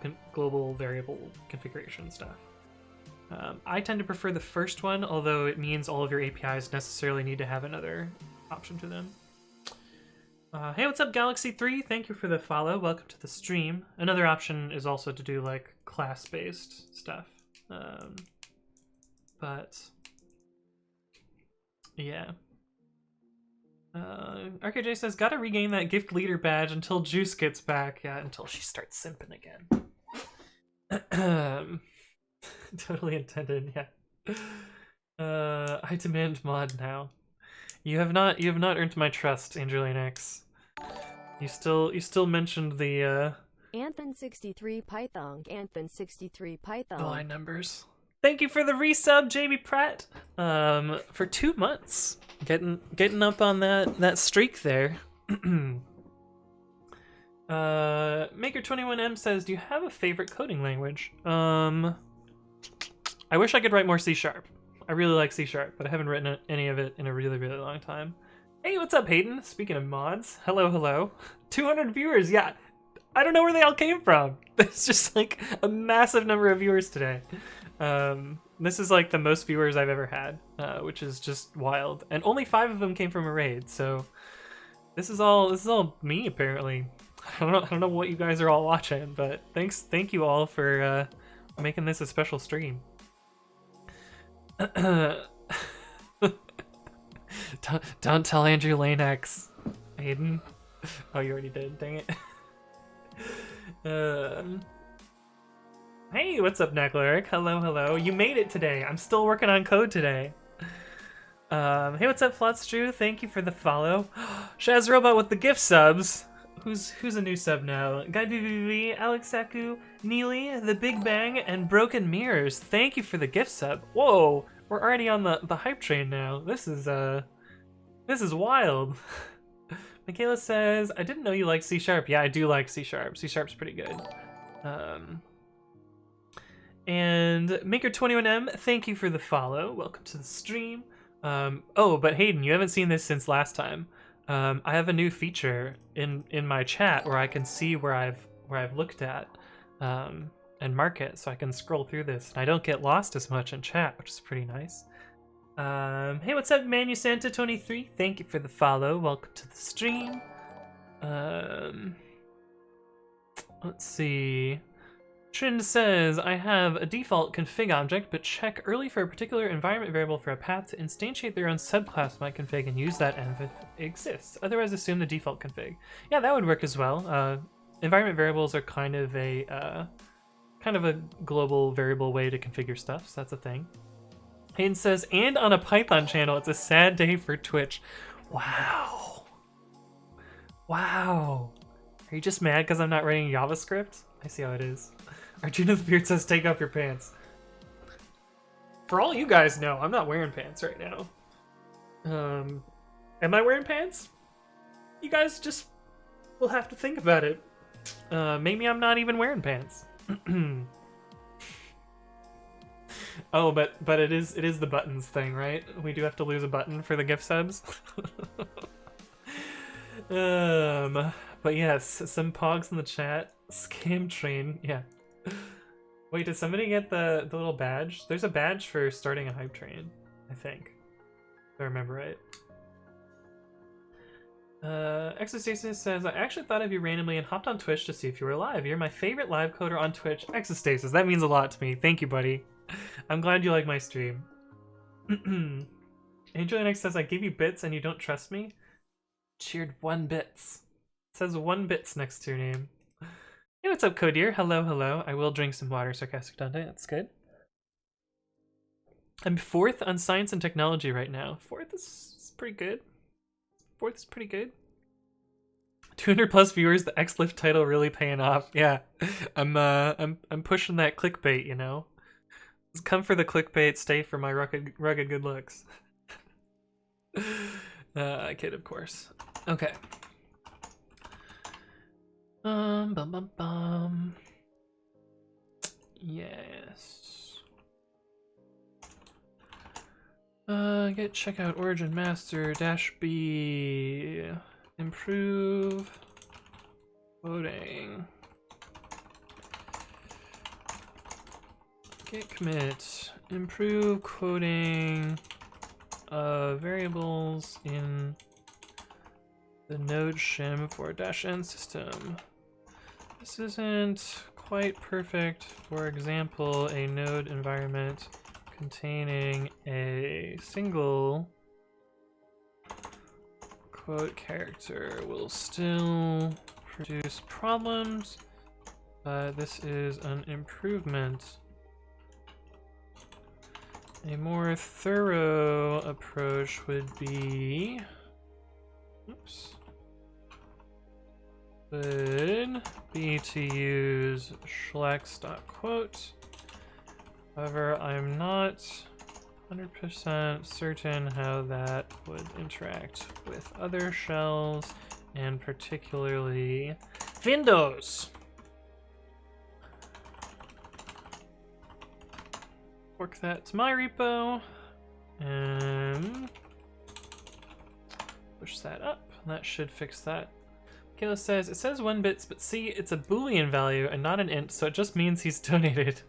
variable configuration stuff. I tend to prefer the first one, although it means all of your APIs necessarily need to have another option to them. Hey, what's up, Galaxy3? Thank you for the follow. Welcome to the stream. Another option is also to do like class-based stuff. But yeah. RKJ says, gotta regain that gift leader badge until Juice gets back. Yeah, until she starts simping again. Totally intended, yeah. I demand mod now. You have not earned my trust, Angeline X. You still mentioned the
Anthan63 Python, Anthan63 Python.
the line numbers. Thank you for the resub, Jamie Pratt. For 2 months. Getting up on that streak there. Maker21M says, do you have a favorite coding language? I wish I could write more C#. I really like C#, but I haven't written any of it in a really, really long time. Hey, what's up, Hayden? Speaking of mods, hello. 200 viewers, yeah. I don't know where they all came from. It's just like a massive number of viewers today. This is like the most viewers I've ever had, which is just wild. And only 5 of them came from a raid, so this is all me apparently. I don't know what you guys are all watching, but thank you all for making this a special stream. Don't tell Andrew Lane X, Hayden. Oh, you already did. Dang it. Hey, what's up, Neckleric? Hello. You made it today. I'm still working on code today. Hey, what's up, Flotstrew? Thank you for the follow. Shaz Robot with the gift subs. Who's a new sub now? Guy BBB, Alex Saku, Neely, The Big Bang, and Broken Mirrors. Thank you for the gift sub. Whoa, we're already on the hype train now. This is wild. Michaela says, I didn't know you liked C#. Yeah, I do like C#. C#'s pretty good. And Maker21M, thank you for the follow. Welcome to the stream. Oh, but Hayden, you haven't seen this since last time. I have a new feature in my chat where I can see where I've looked at and mark it, so I can scroll through this and I don't get lost as much in chat, which is pretty nice. Hey, what's up, Manusanta23? Thank you for the follow. Welcome to the stream. Let's see. Trin says, I have a default config object, but check early for a particular environment variable for a path to instantiate their own subclass of my config and use that if it exists. Otherwise, assume the default config. Yeah, that would work as well. Environment variables are kind of a global variable way to configure stuff, so that's a thing. Hayden says, and on a Python channel, it's a sad day for Twitch. Wow. Wow. Are you just mad because I'm not writing JavaScript? I see how it is. Arjuna the Beard says, take off your pants. For all you guys know, I'm not wearing pants right now. Am I wearing pants? You guys just will have to think about it. Maybe I'm not even wearing pants. Oh, but it is the buttons thing, right? We do have to lose a button for the gift subs. But yes, some pogs in the chat. Scam train, yeah. Wait, did somebody get the little badge? There's a badge for starting a hype train, I think. If I remember right. Exostasis says, I actually thought of you randomly and hopped on Twitch to see if you were live. You're my favorite live coder on Twitch. Exostasis, that means a lot to me. Thank you, buddy. I'm glad you like my stream. AngelNX says, I give you bits and you don't trust me? Cheered 1 bits. It says 1 bits next to your name. Hey, what's up, Codeer? Hello, hello. I will drink some water, Sarcastic Dante. That's good. I'm 4th on science and technology right now. 4th is pretty good. 4th is pretty good. 200 plus viewers. The XLift title really paying off. Yeah, I'm pushing that clickbait. You know, come for the clickbait, stay for my rugged good looks. Kid, of course. Okay. Bum. Yes. Get checkout origin master -b. Improve voting. Git commit. Improve quoting variables in the node shim for -n system. This isn't quite perfect. For example, a node environment containing a single quote character will still produce problems, but this is an improvement. A more thorough approach would be, would be to use schlex.quote. However, I'm not 100% certain how that would interact with other shells, and particularly Windows. Fork that to my repo and push that up. That should fix that. Kayla says, it says 1 bits, but see, it's a Boolean value and not an int, so it just means he's donated.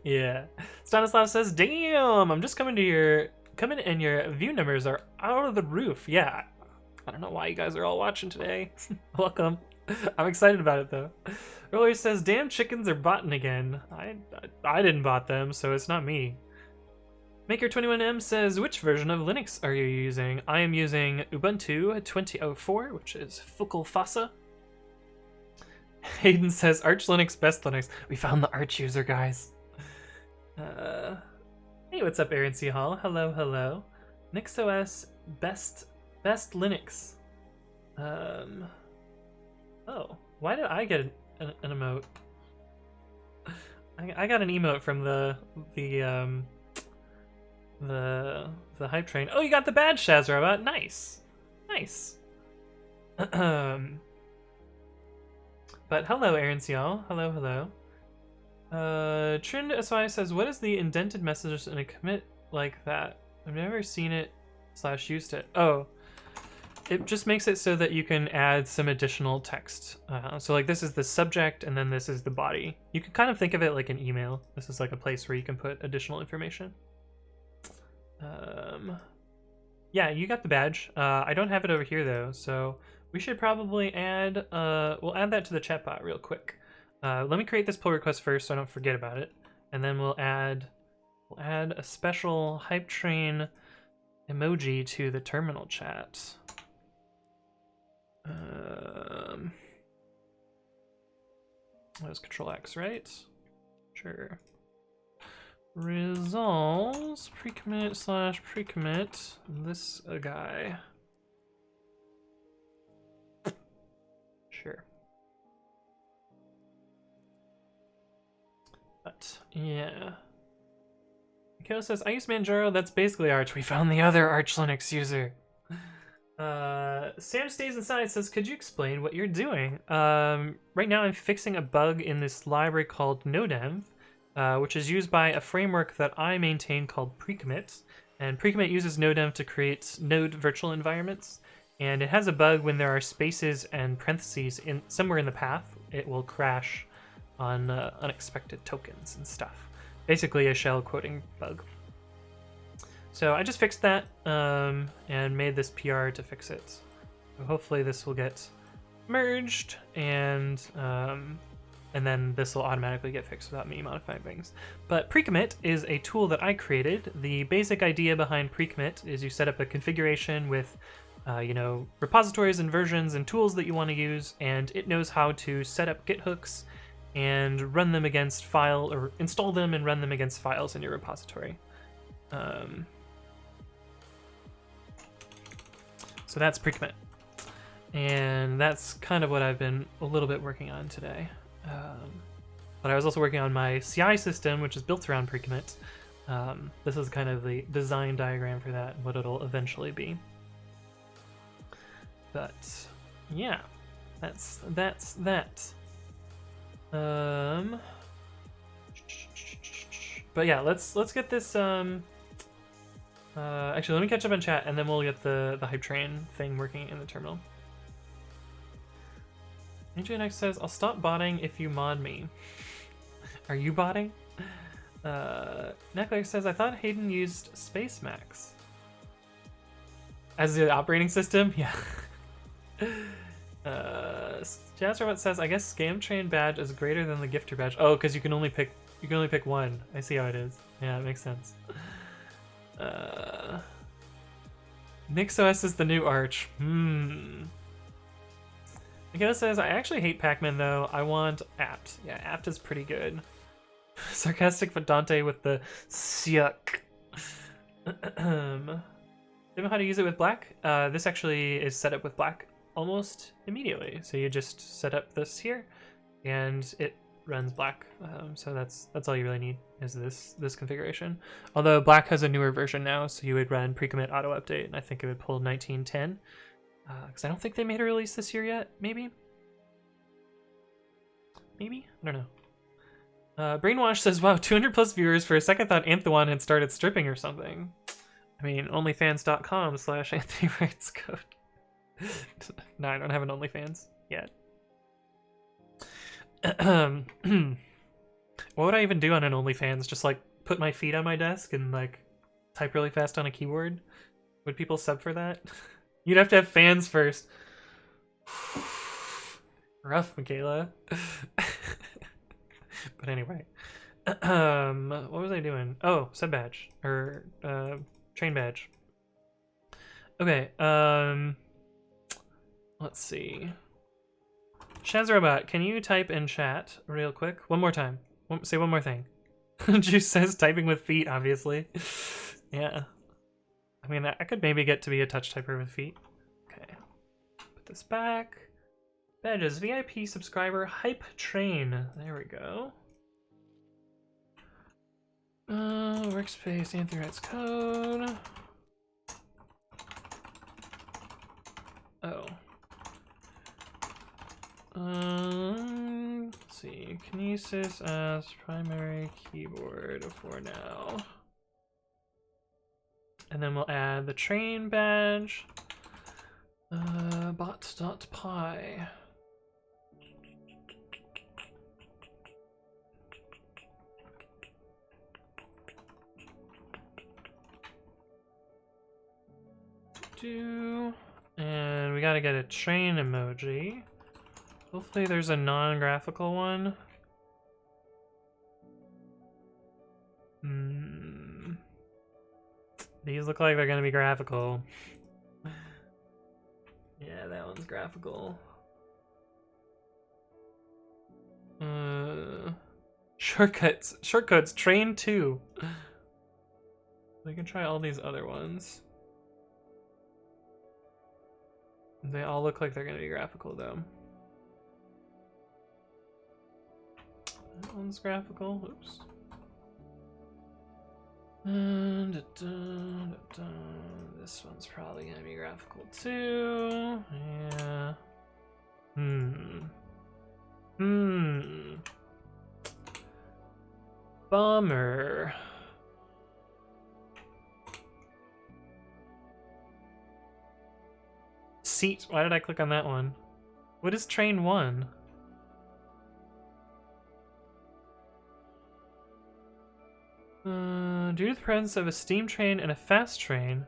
Yeah. Stanislav says, damn, I'm just coming and your view numbers are out of the roof. Yeah. I don't know why you guys are all watching today. Welcome. I'm excited about it though. Roller says, damn, chickens are botting again. I didn't bot them, so it's not me. Maker21M says, which version of Linux are you using? I am using Ubuntu 2004, which is Fucal Fossa. Hayden says, Arch Linux, best Linux. We found the Arch user, guys. Hey, what's up, Aaron C. Hall? Hello, hello. NixOS, best Linux. Oh, why did I get an emote? I got an emote from the hype train. Oh, you got the badge, Shazrobot. Nice. But hello, Aaron Cial. Hello. Trin SY says, what is the indented messages in a commit like that? I've never seen it / used it. Oh, it just makes it so that you can add some additional text. So like this is the subject and then this is the body. You can kind of think of it like an email. This is like a place where you can put additional information. Yeah, you got the badge. I don't have it over here though, so We should probably add, we'll add that to the chat bot real quick. Let me create this pull request first so I don't forget about it. And then we'll add a special hype train emoji to the terminal chat. That was Control X, right? Sure. Resolves precommit slash precommit this guy. Sure. But yeah. Mikhail says, I use Manjaro, that's basically Arch. We found the other Arch Linux user. Sam Stays Inside says, could you explain what you're doing? Right now I'm fixing a bug in this library called Nodenv, which is used by a framework that I maintain called Precommit. And Precommit uses Nodenv to create node virtual environments. And it has a bug when there are spaces and parentheses somewhere in the path. It will crash on unexpected tokens and stuff. Basically a shell quoting bug. So I just fixed that and made this PR to fix it. So hopefully this will get merged and then this will automatically get fixed without me modifying things. But Precommit is a tool that I created. The basic idea behind Precommit is you set up a configuration with repositories and versions and tools that you want to use, and it knows how to set up Git hooks and run them against or install them and run them against files in your repository. So that's Precommit. And that's kind of what I've been a little bit working on today. But I was also working on my CI system, which is built around Precommit. This is kind of the design diagram for that and what it'll eventually be. But yeah, that's that. But yeah, let's get this actually let me catch up on chat and then we'll get the hype train thing working in the terminal. AJ says, I'll stop botting if you mod me. Are you botting? Necklace says, I thought Hayden used Spacemax as the operating system. Yeah. Jazzrobot says, I guess Scam Train badge is greater than the Gifter badge. Oh, because you can only pick one. I see how it is. Yeah, it makes sense. NixOS is the new Arch. Miguel says, I actually hate Pac-Man though. I want apt. Yeah, apt is pretty good. Sarcastic but Dante with the suck. Do you know how to use it with black? This actually is set up with black almost immediately. So you just set up this here and it runs black. So that's all you really need is this configuration. Although black has a newer version now, so you would run precommit auto update and I think it would pull 1910. Because I don't think they made a release this year yet. Maybe? I don't know. Brainwash says, wow, 200 plus viewers. For a second thought Anthewon had started stripping or something. I mean, onlyfans.com/anti-rights code. No, I don't have an OnlyFans yet. What would I even do on an OnlyFans? Just like put my feet on my desk and like type really fast on a keyboard? Would people sub for that? You'd have to have fans first. Rough, Michaela. But anyway. What was I doing? Oh, sub badge. Or train badge. Okay, let's see. Shazrobot, can you type in chat real quick? One more time. Say one more thing. Juice says typing with feet, obviously. Yeah. I mean, I could maybe get to be a touch typer with feet. Okay. Put this back. Badges, VIP subscriber, hype train. There we go. Workspace, anti-rights code. Oh. Let's see. Kinesis as primary keyboard for now. And then we'll add the train badge. Bot.py. And we gotta get a train emoji. Hopefully there's a non-graphical one. These look like they're gonna be graphical. Yeah, that one's graphical. Shortcuts, train 2. We can try all these other ones. They all look like they're gonna be graphical though. That one's graphical, oops. This one's probably gonna be graphical too. Yeah. Bummer. Seat. Why did I click on that one? What is train 1? Due to the presence of a steam train and a fast train.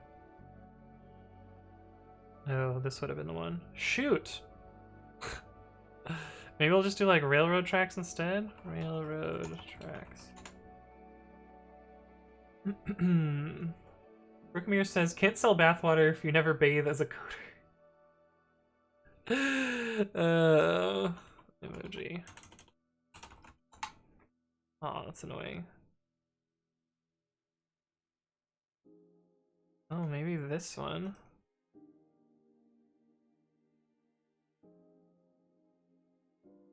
Oh, this would have been the one. Shoot! Maybe we'll just do like railroad tracks instead? Railroad tracks. Brookmere says, can't sell bathwater if you never bathe as a coder. Emoji. Oh, that's annoying. Oh, maybe this one.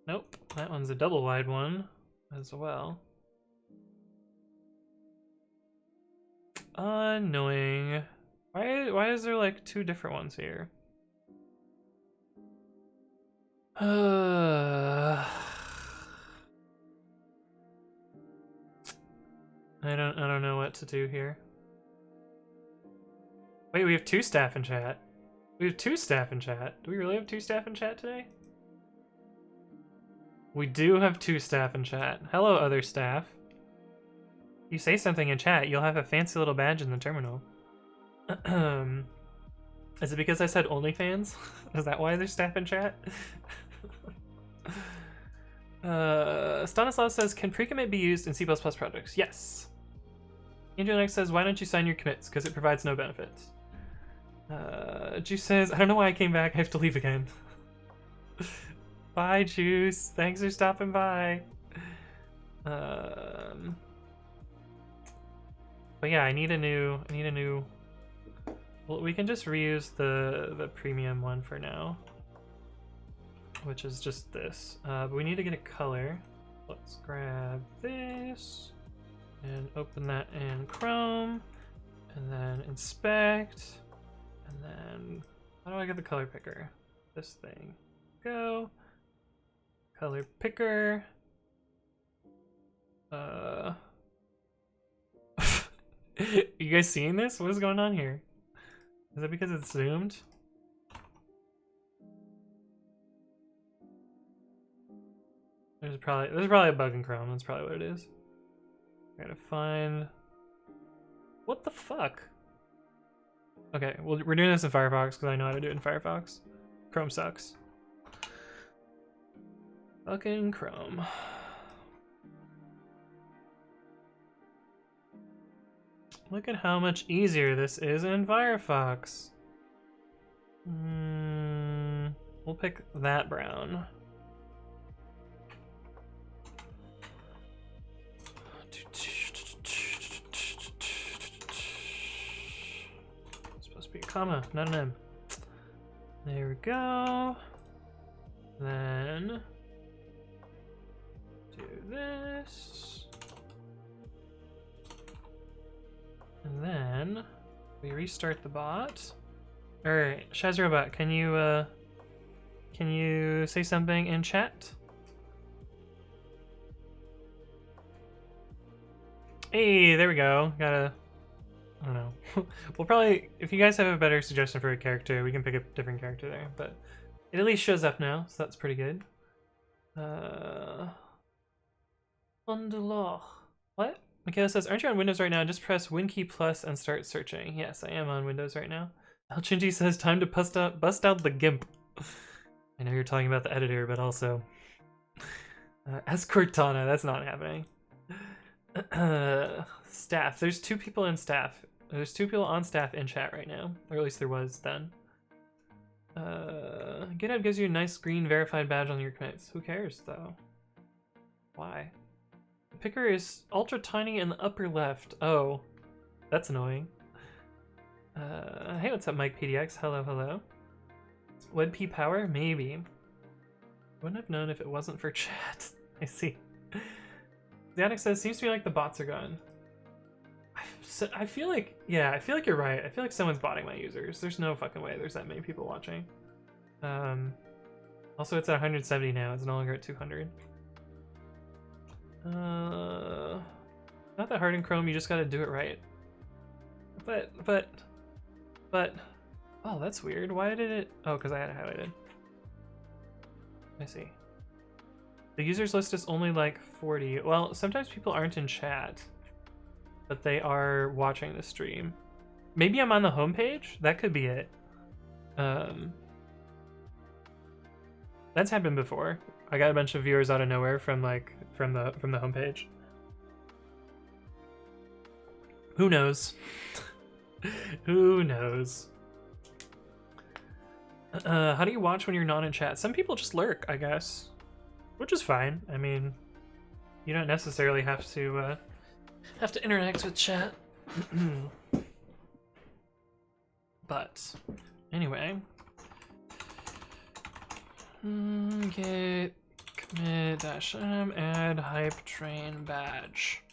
Nope, that one's a double wide one as well. Annoying. Why is there like 2 different ones here? I don't know what to do here. Wait, we have 2 staff in chat. We have 2 staff in chat. Do we really have 2 staff in chat today? We do have 2 staff in chat. Hello, other staff. You say something in chat, you'll have a fancy little badge in the terminal. Is it because I said OnlyFans? Is that why there's staff in chat? Stanislav says, can pre-commit be used in C++ projects? Yes. AngelNext says, why don't you sign your commits? Because it provides no benefits. Juice says, I don't know why I came back, I have to leave again. Bye, Juice. Thanks for stopping by. But yeah, I need a new. Well, we can just reuse the premium one for now, which is just this. But we need to get a color. Let's grab this and open that in Chrome, and then inspect, and then how do I get the color picker? This thing. Go. Color picker. You guys seeing this? What is going on here? Is it because it's zoomed? There's probably a bug in Chrome. That's probably what it is. I gotta find. What the fuck? Okay, well, we're doing this in Firefox because I know how to do it in Firefox. Chrome sucks. Fucking Chrome. Look at how much easier this is in Firefox. We'll pick that brown. It's supposed to be a comma, not an M. There we go. Then do this. And then we restart the bot. Alright, Shazrobot, can you say something in chat? Hey, there we go. I don't know. We'll probably, if you guys have a better suggestion for a character, we can pick a different character there, but it at least shows up now, so that's pretty good. Undulor. What? Michaela says, aren't you on Windows right now? Just press WinKey plus and start searching. Yes, I am on Windows right now. El Chinji says, time to bust out the GIMP. I know you're talking about the editor, but also... as Cortana, that's not happening. Staff. There's 2 people in staff. There's 2 people on staff in chat right now. Or at least there was then. GitHub gives you a nice green verified badge on your commits. Who cares, though? Why? The picker is ultra tiny in the upper left. Oh. That's annoying. Hey, what's up, Mike PDX? Hello, hello. WebP power? Maybe. Wouldn't have known if it wasn't for chat. I see. Xanax says, seems to me like the bots are gone. I feel like, yeah, I feel like you're right. I feel like someone's botting my users. There's no fucking way there's that many people watching. Also, it's at 170 now. It's no longer at 200. Not that hard in Chrome. You just gotta do it right. But, oh, that's weird. Why did it? Oh, because I had it highlighted. I see. The users list is only like 40. Well, sometimes people aren't in chat, but they are watching the stream. Maybe I'm on the homepage? That could be it. That's happened before. I got a bunch of viewers out of nowhere from the homepage. Who knows? Who knows? How do you watch when you're not in chat? Some people just lurk, I guess, which is fine. I mean, you don't necessarily have to interact with chat. But anyway, get commit -m add hype train badge.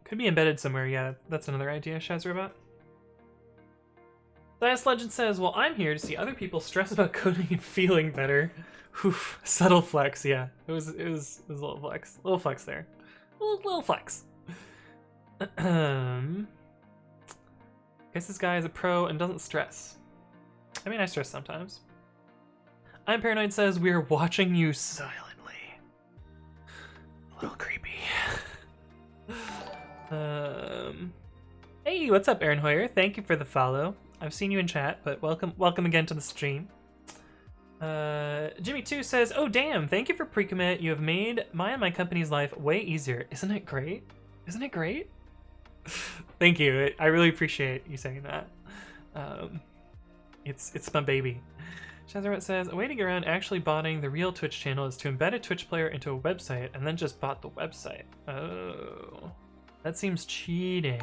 Could be embedded somewhere, yeah. That's another idea, Shazrobot. Last Legend says, well, I'm here to see other people stress about coding and feeling better. Oof, subtle flex, yeah. It was a little flex. Little flex there. Little flex. Guess this guy is a pro and doesn't stress. I mean, I stress sometimes. I'm Paranoid says, we're watching you silently. A little creepy. Hey, what's up, Aaron Hoyer? Thank you for the follow. I've seen you in chat, but welcome again to the stream. Jimmy2 says, oh damn, thank you for pre-commit. You have made my and my company's life way easier. Isn't it great? Isn't it great? Thank you. I really appreciate you saying that. It's my baby. Shazarot says, a way to get around actually botting the real Twitch channel is to embed a Twitch player into a website and then just bot the website. Oh, that seems cheating.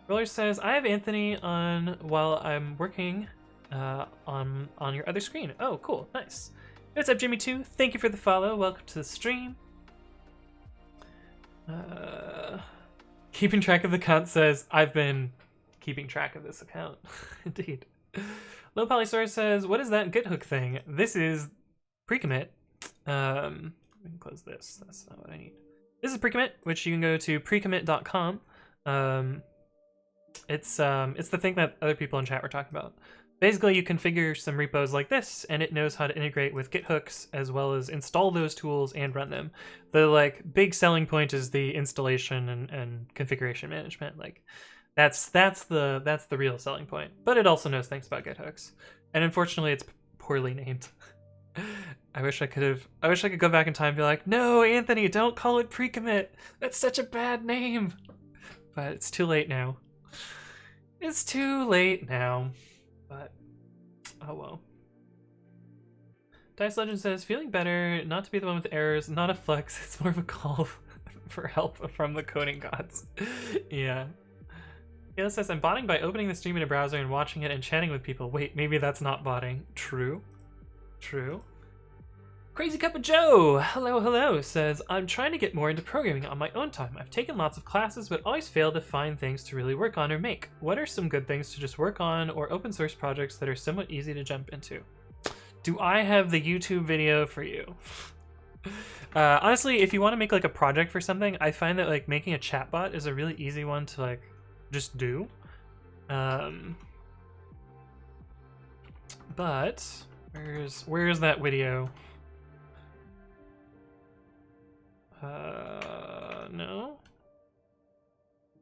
Roller says, I have Anthony on while I'm working on your other screen. Oh, cool, nice. What's up, Jimmy2? Thank you for the follow. Welcome to the stream. Keeping track of the account says, I've been keeping track of this account. Indeed. Low Polysaurus says, what is that GitHook thing? This is pre-commit. Let me close this. That's not what I need. This is pre-commit, which you can go to precommit.com. It's the thing that other people in chat were talking about. Basically, you configure some repos like this, and it knows how to integrate with GitHooks as well as install those tools and run them. The big selling point is the installation and configuration management. That's the real selling point. But it also knows things about GitHooks, and unfortunately, it's poorly named. I wish I could go back in time and be like, no, Anthony, don't call it pre-commit. That's such a bad name. But it's too late now. It's too late now. But oh well. Dice Legend says, feeling better, not to be the one with errors, not a flex, it's more of a call for help from the coding gods. Yeah. Kayla says, I'm botting by opening the stream in a browser and watching it and chatting with people. Wait, maybe that's not botting. True. True. Crazy Cup of Joe, hello, says, I'm trying to get more into programming on my own time. I've taken lots of classes, but always fail to find things to really work on or make. What are some good things to just work on or open source projects that are somewhat easy to jump into? Do I have the YouTube video for you? Honestly, if you want to make a project for something, I find that making a chatbot is a really easy one to just do. But where's that video? No.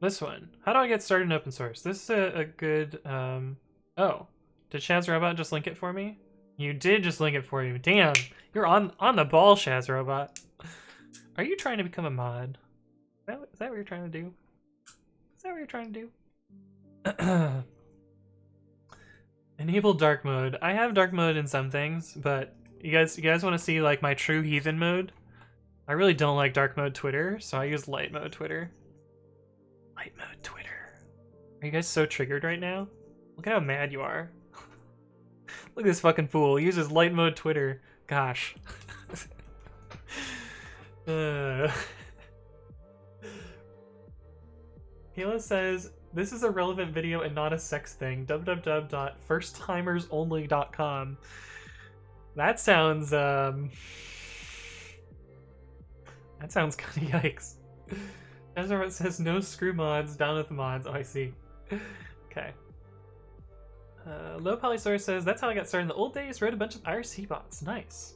This one. How do I get started in open source? This is a good, oh. Did Shaz Robot just link it for me? You did just link it for you. Damn. You're on the ball, Shaz Robot. Are you trying to become a mod? Is that what you're trying to do? Is that what you're trying to do? Enable dark mode. I have dark mode in some things, but you guys want to see like my true heathen mode? I really don't like dark mode Twitter, so I use light mode Twitter. Light mode Twitter. Are you guys so triggered right now? Look at how mad you are. Look at this fucking fool. He uses light mode Twitter. Gosh. Kayla says, this is a relevant video and not a sex thing. www.firsttimersonly.com. That sounds, that sounds kind of yikes. Ezra says, no screw mods, down with the mods. Oh, I see. Okay. Low Polysaur says, that's how I got started in the old days, wrote a bunch of IRC bots. Nice.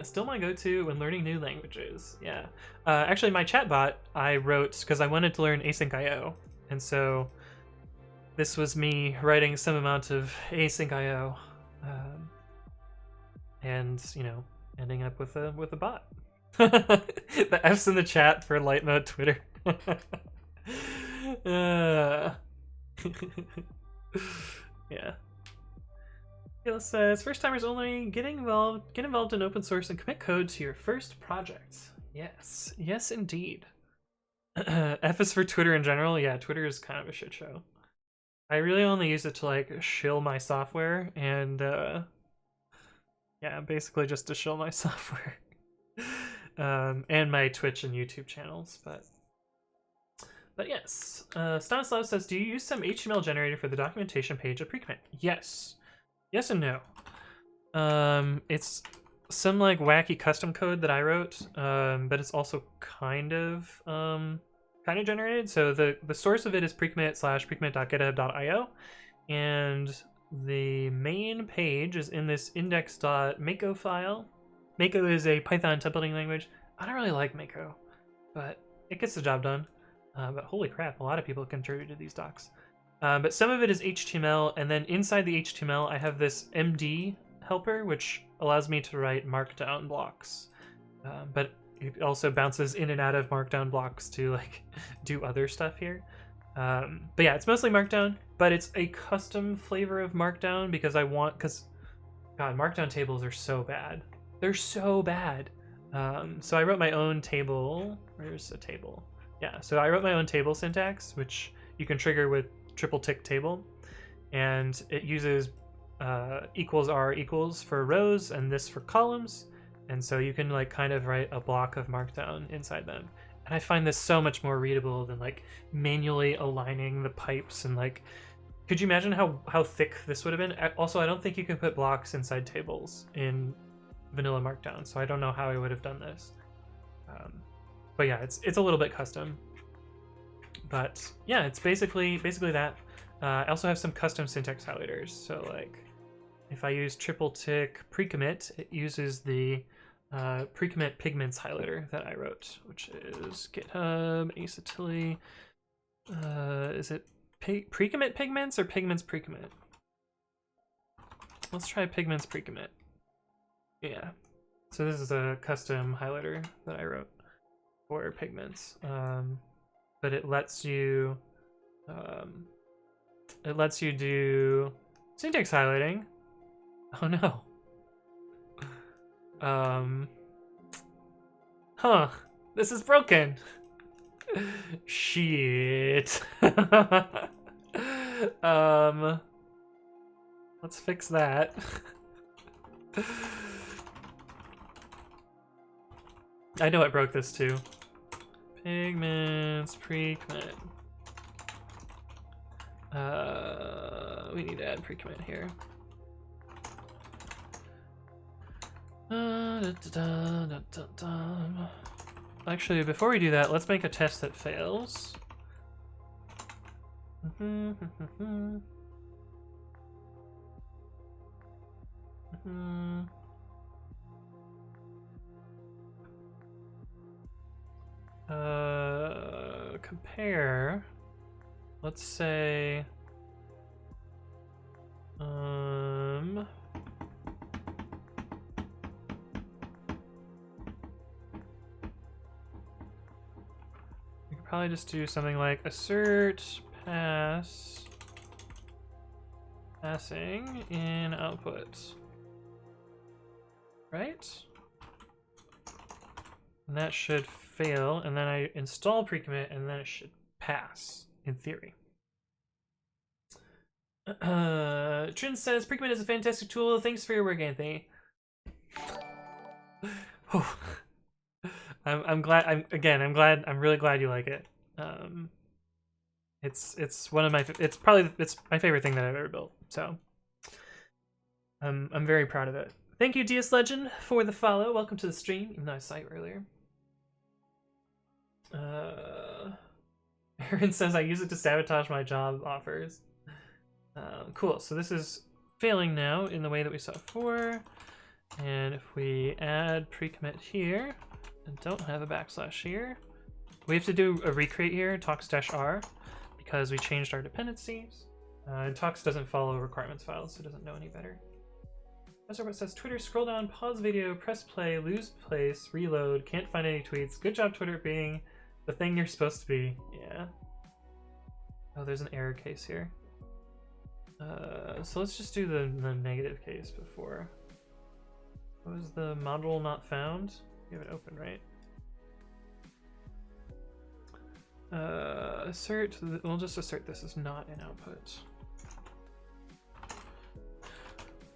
Still my go-to when learning new languages. Yeah. Actually, my chatbot I wrote because I wanted to learn async IO, and so this was me writing some amount of async IO, and you know, ending up with a bot. The F's in the chat for light mode Twitter. Yeah. It says, first timers only, get involved in open source and commit code to your first project. Yes. Yes, indeed. F is for Twitter in general. Yeah, Twitter is kind of a shit show. I really only use it to like shill my software and yeah, basically just to shill my software. And my Twitch and YouTube channels, but yes. Stanislav says, do you use some HTML generator for the documentation page of Precommit? Yes. Yes and no. It's some like wacky custom code that I wrote, but it's also kind of generated. So the source of it is precommit/precommit.github.io, and the main page is in this index.mako file. Mako is a Python templating language. I don't really like Mako, but it gets the job done. But holy crap, a lot of people contributed to these docs. But some of it is HTML, and then inside the HTML I have this MD helper, which allows me to write markdown blocks. But it also bounces in and out of markdown blocks to like do other stuff here. But yeah, it's mostly markdown, but it's a custom flavor of markdown because God, markdown tables are so bad. They're so bad. So I wrote my own table. Where's a table? Yeah, so I wrote my own table syntax, which you can trigger with triple tick table, and it uses equals r equals for rows and this for columns, and so you can like kind of write a block of markdown inside them. And I find this so much more readable than like manually aligning the pipes and like, could you imagine how thick this would have been? Also, I don't think you can put blocks inside tables in vanilla markdown, so I don't know how I would have done this. But yeah, it's a little bit custom. But yeah, it's basically that. I also have some custom syntax highlighters. So like, if I use triple tick precommit, it uses the precommit pigments highlighter that I wrote, which is GitHub acetyl. Is it precommit pigments or pigments precommit? Let's try pigments precommit. Yeah. So this is a custom highlighter that I wrote for pigments. But it lets you do syntax highlighting. Oh no. Huh. This is broken. Shit. Let's fix that. I know it broke this too. Pigments, precommit. We need to add precommit here. Actually, before we do that, let's make a test that fails. Compare. Let's say, we could probably just do something like assert passing in output, right? And that should fail, and then I install pre-commit, and then it should pass, in theory. Trin says, pre-commit is a fantastic tool. Thanks for your work, Anthony. Oh. I'm glad. I'm really glad you like it. It's one of my. It's my favorite thing that I've ever built. So, I'm very proud of it. Thank you, DS Legend, for the follow. Welcome to the stream, even though I saw you earlier. Aaron says I use it to sabotage my job offers. Cool. So this is failing now in the way that we saw before. And if we add pre-commit here and don't have a backslash here, we have to do a recreate here, tox-r, because we changed our dependencies. And tox doesn't follow requirements files, so it doesn't know any better. That's what says Twitter, scroll down, pause video, press play, lose place, reload, can't find any tweets. Good job, Twitter, being the thing you're supposed to be. Yeah. Oh, there's an error case here. So let's just do the negative case before. What was the module not found? You have it open, right? Assert, we'll just assert this is not an output.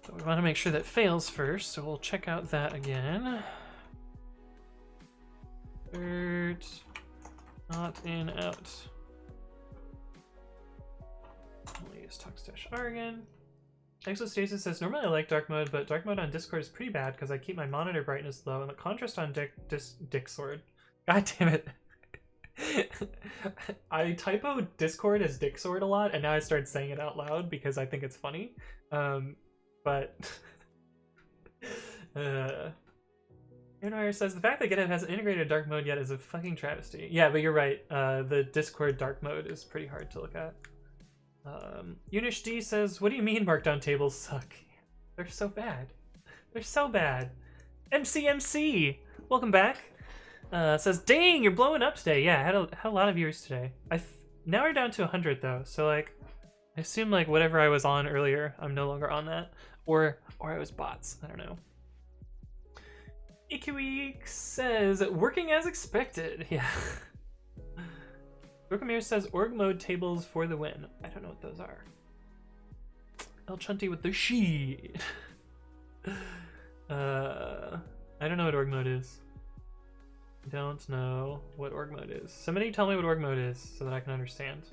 So we want to make sure that fails first, so we'll check out that again. Assert, not in out. We'll use tox-r again. Exostasis says, normally I like dark mode, but dark mode on Discord is pretty bad because I keep my monitor brightness low and the contrast on Discord. God damn it. I typo Discord as Dicksword a lot, and now I started saying it out loud because I think it's funny. But Aaron says, the fact that GitHub hasn't integrated dark mode yet is a fucking travesty. Yeah, but you're right. The Discord dark mode is pretty hard to look at. Unish D says, what do you mean markdown tables suck? They're so bad. They're so bad. MCMC! Welcome back. Says, dang, you're blowing up today. Yeah, I had a lot of viewers today. Now we're down to 100 though, so like, I assume like whatever I was on earlier, I'm no longer on that. Or I was bots, I don't know. Ikiweek says, working as expected. Yeah. Brokamir says, org mode tables for the win. I don't know what those are. El Chunty with the sheet. I don't know what org mode is. I don't know what org mode is. Somebody tell me what org mode is so that I can understand.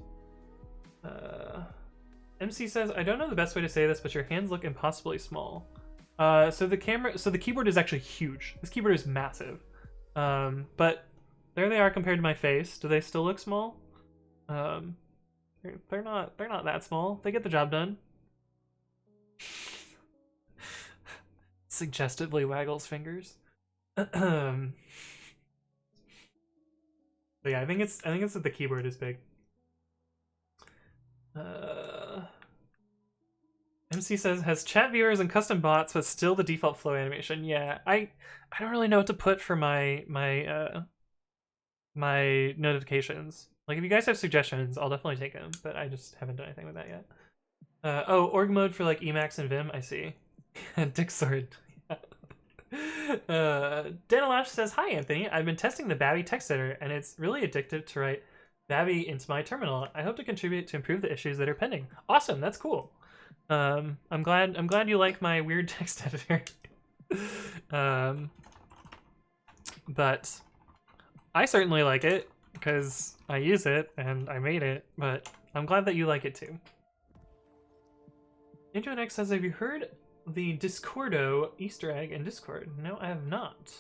MC says, I don't know the best way to say this, but your hands look impossibly small. So the keyboard is actually huge. This keyboard is massive. But there they are compared to my face. Do they still look small? They're not that small. They get the job done. Suggestively waggles fingers. But yeah, I think it's that the keyboard is big. MC says, has chat viewers and custom bots, but still the default flow animation. Yeah, I don't really know what to put for my notifications. Like, if you guys have suggestions, I'll definitely take them, but I just haven't done anything with that yet. Oh, org mode for like Emacs and Vim, I see. Dicksword. Danalash says, hi Anthony, I've been testing the Babby text editor and it's really addictive to write Babby into my terminal. I hope to contribute to improve the issues that are pending. Awesome, that's cool. I'm glad you like my weird text editor. But I certainly like it because I use it and I made it, but I'm glad that you like it too. IntroNext says, have you heard the Discordo Easter egg in Discord? No, I have not.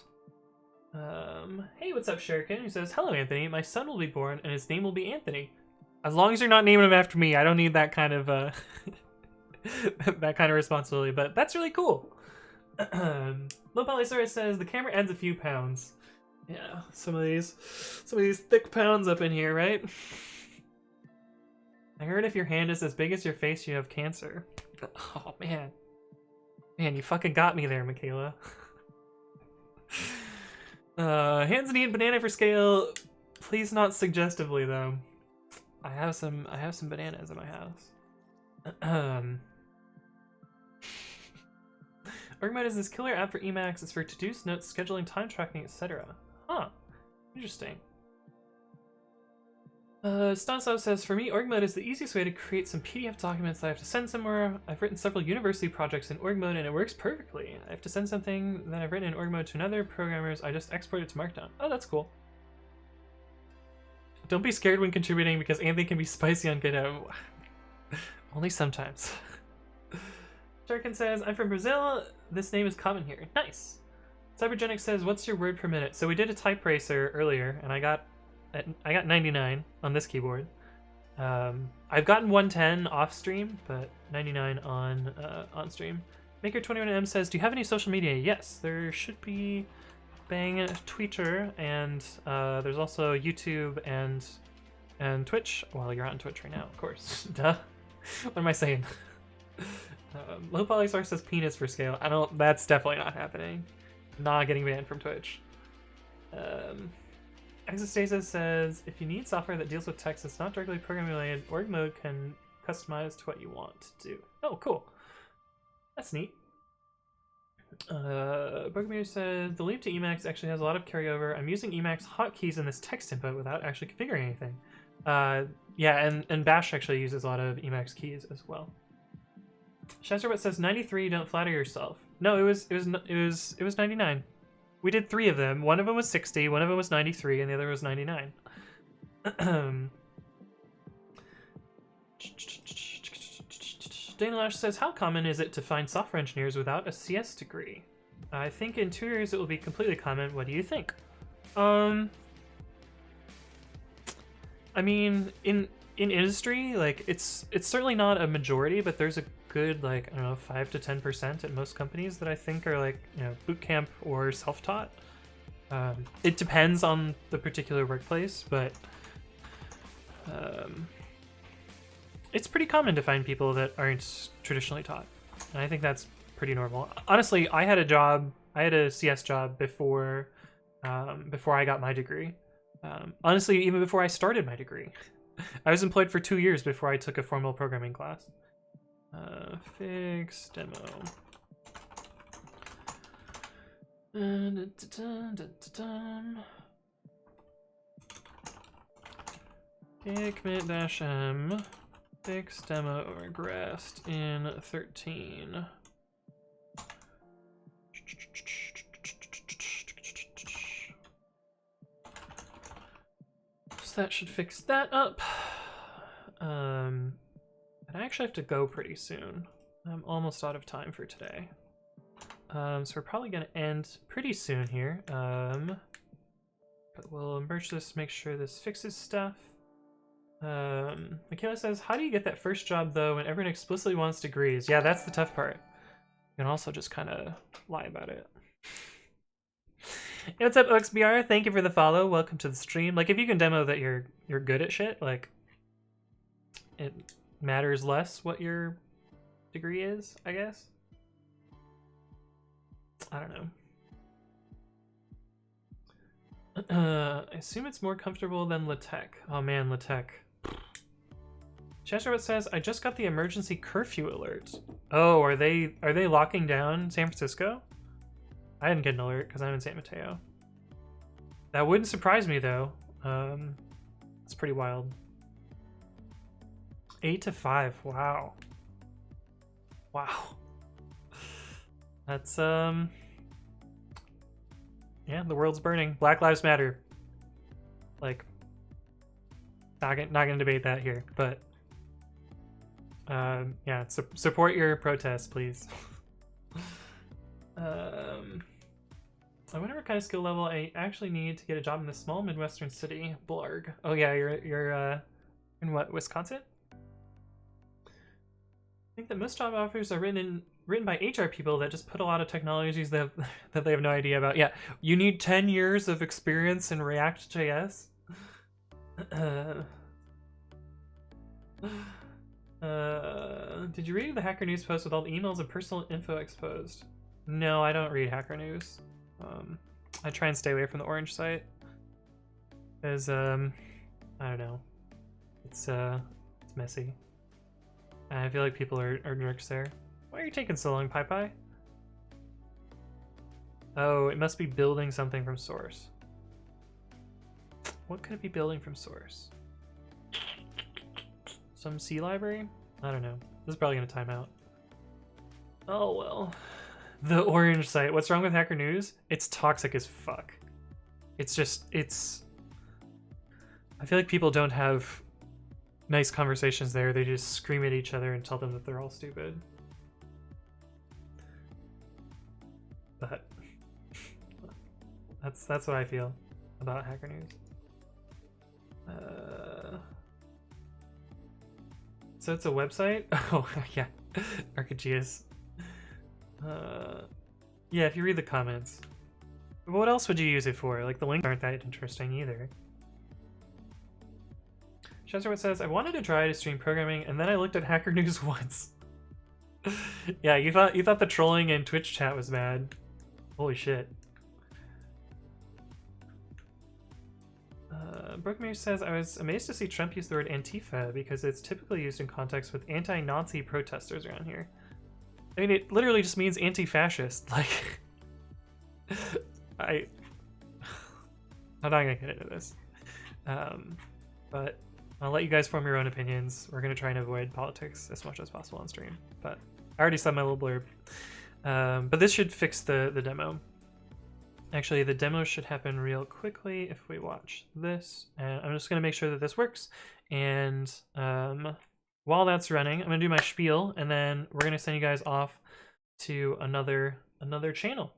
Hey, what's up, Shuriken? He says, hello, Anthony. My son will be born, and his name will be Anthony. As long as you're not naming him after me, I don't need that kind of that kind of responsibility. But that's really cool. Low Polysaurus says the camera adds a few pounds. Yeah, some of these thick pounds up in here, right? I heard if your hand is as big as your face, you have cancer. Oh man, man, you fucking got me there, Michaela. Hands and eat banana for scale. Please not suggestively though. I have some bananas in my house. Orgmode is this killer app for Emacs. It's for to-dos, notes, scheduling, time tracking, etc. Huh. Interesting. Stanislav says, for me, org mode is the easiest way to create some PDF documents that I have to send somewhere. I've written several university projects in org mode and it works perfectly. I have to send something that I've written in org mode to another programmers. I just export it to Markdown. Oh, that's cool. Don't be scared when contributing because anything can be spicy on GitHub. Only sometimes. Sharkin says, I'm from Brazil. This name is common here. Nice. Cybergenic says, what's your word per minute? So we did a type racer earlier and I got 99 on this keyboard. I've gotten 110 off stream, but 99 on stream. Maker21M says, do you have any social media? Yes, there should be Bang Twitter, and there's also YouTube and Twitch. Well, you're on Twitch right now, of course. Duh. What am I saying? Low Polysource says penis for scale. That's definitely not happening. Not getting banned from Twitch. Exostasis says, if you need software that deals with text that's not directly programming related, org mode can customize to what you want to do. Oh, cool. That's neat. Bugmeter says, the leap to Emacs actually has a lot of carryover. I'm using Emacs hotkeys in this text input without actually configuring anything. Yeah, and Bash actually uses a lot of Emacs keys as well. Shasterbot says 93, don't flatter yourself. No, it was 99. We did 3 of them. One of them was 60, one of them was 93, and the other was 99. Dana Lash says, how common is it to find software engineers without a CS degree? I think in 2 years it will be completely common. What do you think? I mean, in industry, like it's certainly not a majority, but there's a good, like, I don't know, 5 to 10% at most companies that I think are like, you know, boot camp or self-taught. It depends on the particular workplace, but it's pretty common to find people that aren't traditionally taught, and I think that's pretty normal. Honestly, I had a CS job before I got my degree. Honestly, even before I started my degree. I was employed for 2 years before I took a formal programming class. Fix demo. Commit-m fix demo regressed in 13. So that should fix that up. And I actually have to go pretty soon. I'm almost out of time for today. So we're probably gonna end pretty soon here. But we'll merge this, make sure this fixes stuff. Michaela says, how do you get that first job though when everyone explicitly wants degrees? Yeah, that's the tough part. You can also just kind of lie about it. Hey, what's up, OXBR? Thank you for the follow. Welcome to the stream. Like, if you can demo that you're good at shit, like, it matters less what your degree is, I guess. I don't know. I assume it's more comfortable than LaTeX. Oh man, LaTeX. Chesterwood says, I just got the emergency curfew alert. Oh, are they locking down San Francisco? I didn't get an alert because I'm in San Mateo. That wouldn't surprise me though. It's pretty wild. 8 to 5. Wow. Wow. That's yeah, the world's burning. Black Lives Matter. Like, not gonna debate that here, but yeah, support your protests, please. I wonder what kind of skill level I actually need to get a job in this small Midwestern city. Blarg. Oh yeah, you're in what, Wisconsin? think that most job offers are written by HR people that just put a lot of technologies that that they have no idea about. Yeah, you need 10 years of experience in React.js. Did you read the Hacker News post with all the emails and personal info exposed? No, I don't read Hacker News. I try and stay away from the orange site. Because, I don't know. It's messy. I feel like people are nerds there. Why are you taking so long, Pi? Oh, it must be building something from source. What could it be building from source? Some C library? I don't know. This is probably gonna time out. Oh well. The orange site. What's wrong with Hacker News? It's toxic as fuck. It's just, I feel like people don't have nice conversations there. They just scream at each other and tell them that they're all stupid. But that's what I feel about Hacker News. So it's a website? Oh, yeah. Arcageus. Yeah, if you read the comments. What else would you use it for? Like, the links aren't that interesting either. Chesterwood says, I wanted to try to stream programming, and then I looked at Hacker News once. Yeah, you thought the trolling in Twitch chat was bad. Holy shit. Brookmere says, I was amazed to see Trump use the word Antifa because it's typically used in context with anti-Nazi protesters around here. I mean, it literally just means anti-fascist. Like, I'm not gonna get into this. But I'll let you guys form your own opinions. We're gonna try and avoid politics as much as possible on stream. But I already said my little blurb. But this should fix the demo. Actually, the demo should happen real quickly if we watch this. And I'm just going to make sure that this works. And while that's running, I'm going to do my spiel, and then we're going to send you guys off to another channel.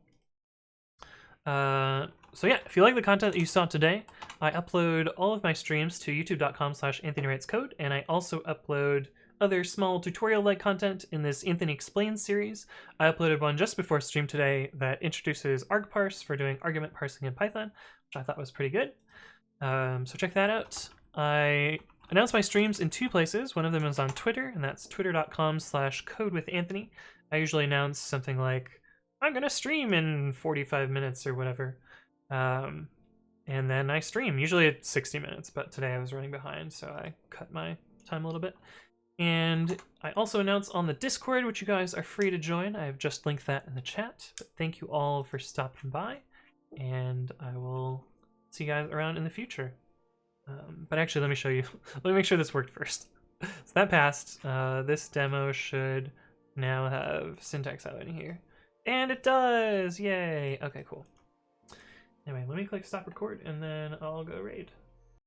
So yeah, if you like the content that you saw today, I upload all of my streams to youtube.com/AnthonyWritesCode, and I also upload other small tutorial-like content in this Anthony Explains series. I uploaded one just before stream today that introduces argparse for doing argument parsing in Python, which I thought was pretty good. So check that out. I announce my streams in two places. One of them is on Twitter, and that's twitter.com/codewithanthony. I usually announce something like, I'm gonna stream in 45 minutes or whatever. And then I stream, usually at 60 minutes, but today I was running behind, so I cut my time a little bit. And I also announce on the Discord, which you guys are free to join. I have just linked that in the chat. But thank you all for stopping by, and I will see you guys around in the future. But actually, let me show you. Let me make sure this worked first. So that passed. This demo should now have syntax highlighting here. And it does! Yay! Okay, cool. Anyway, let me click stop record, and then I'll go raid.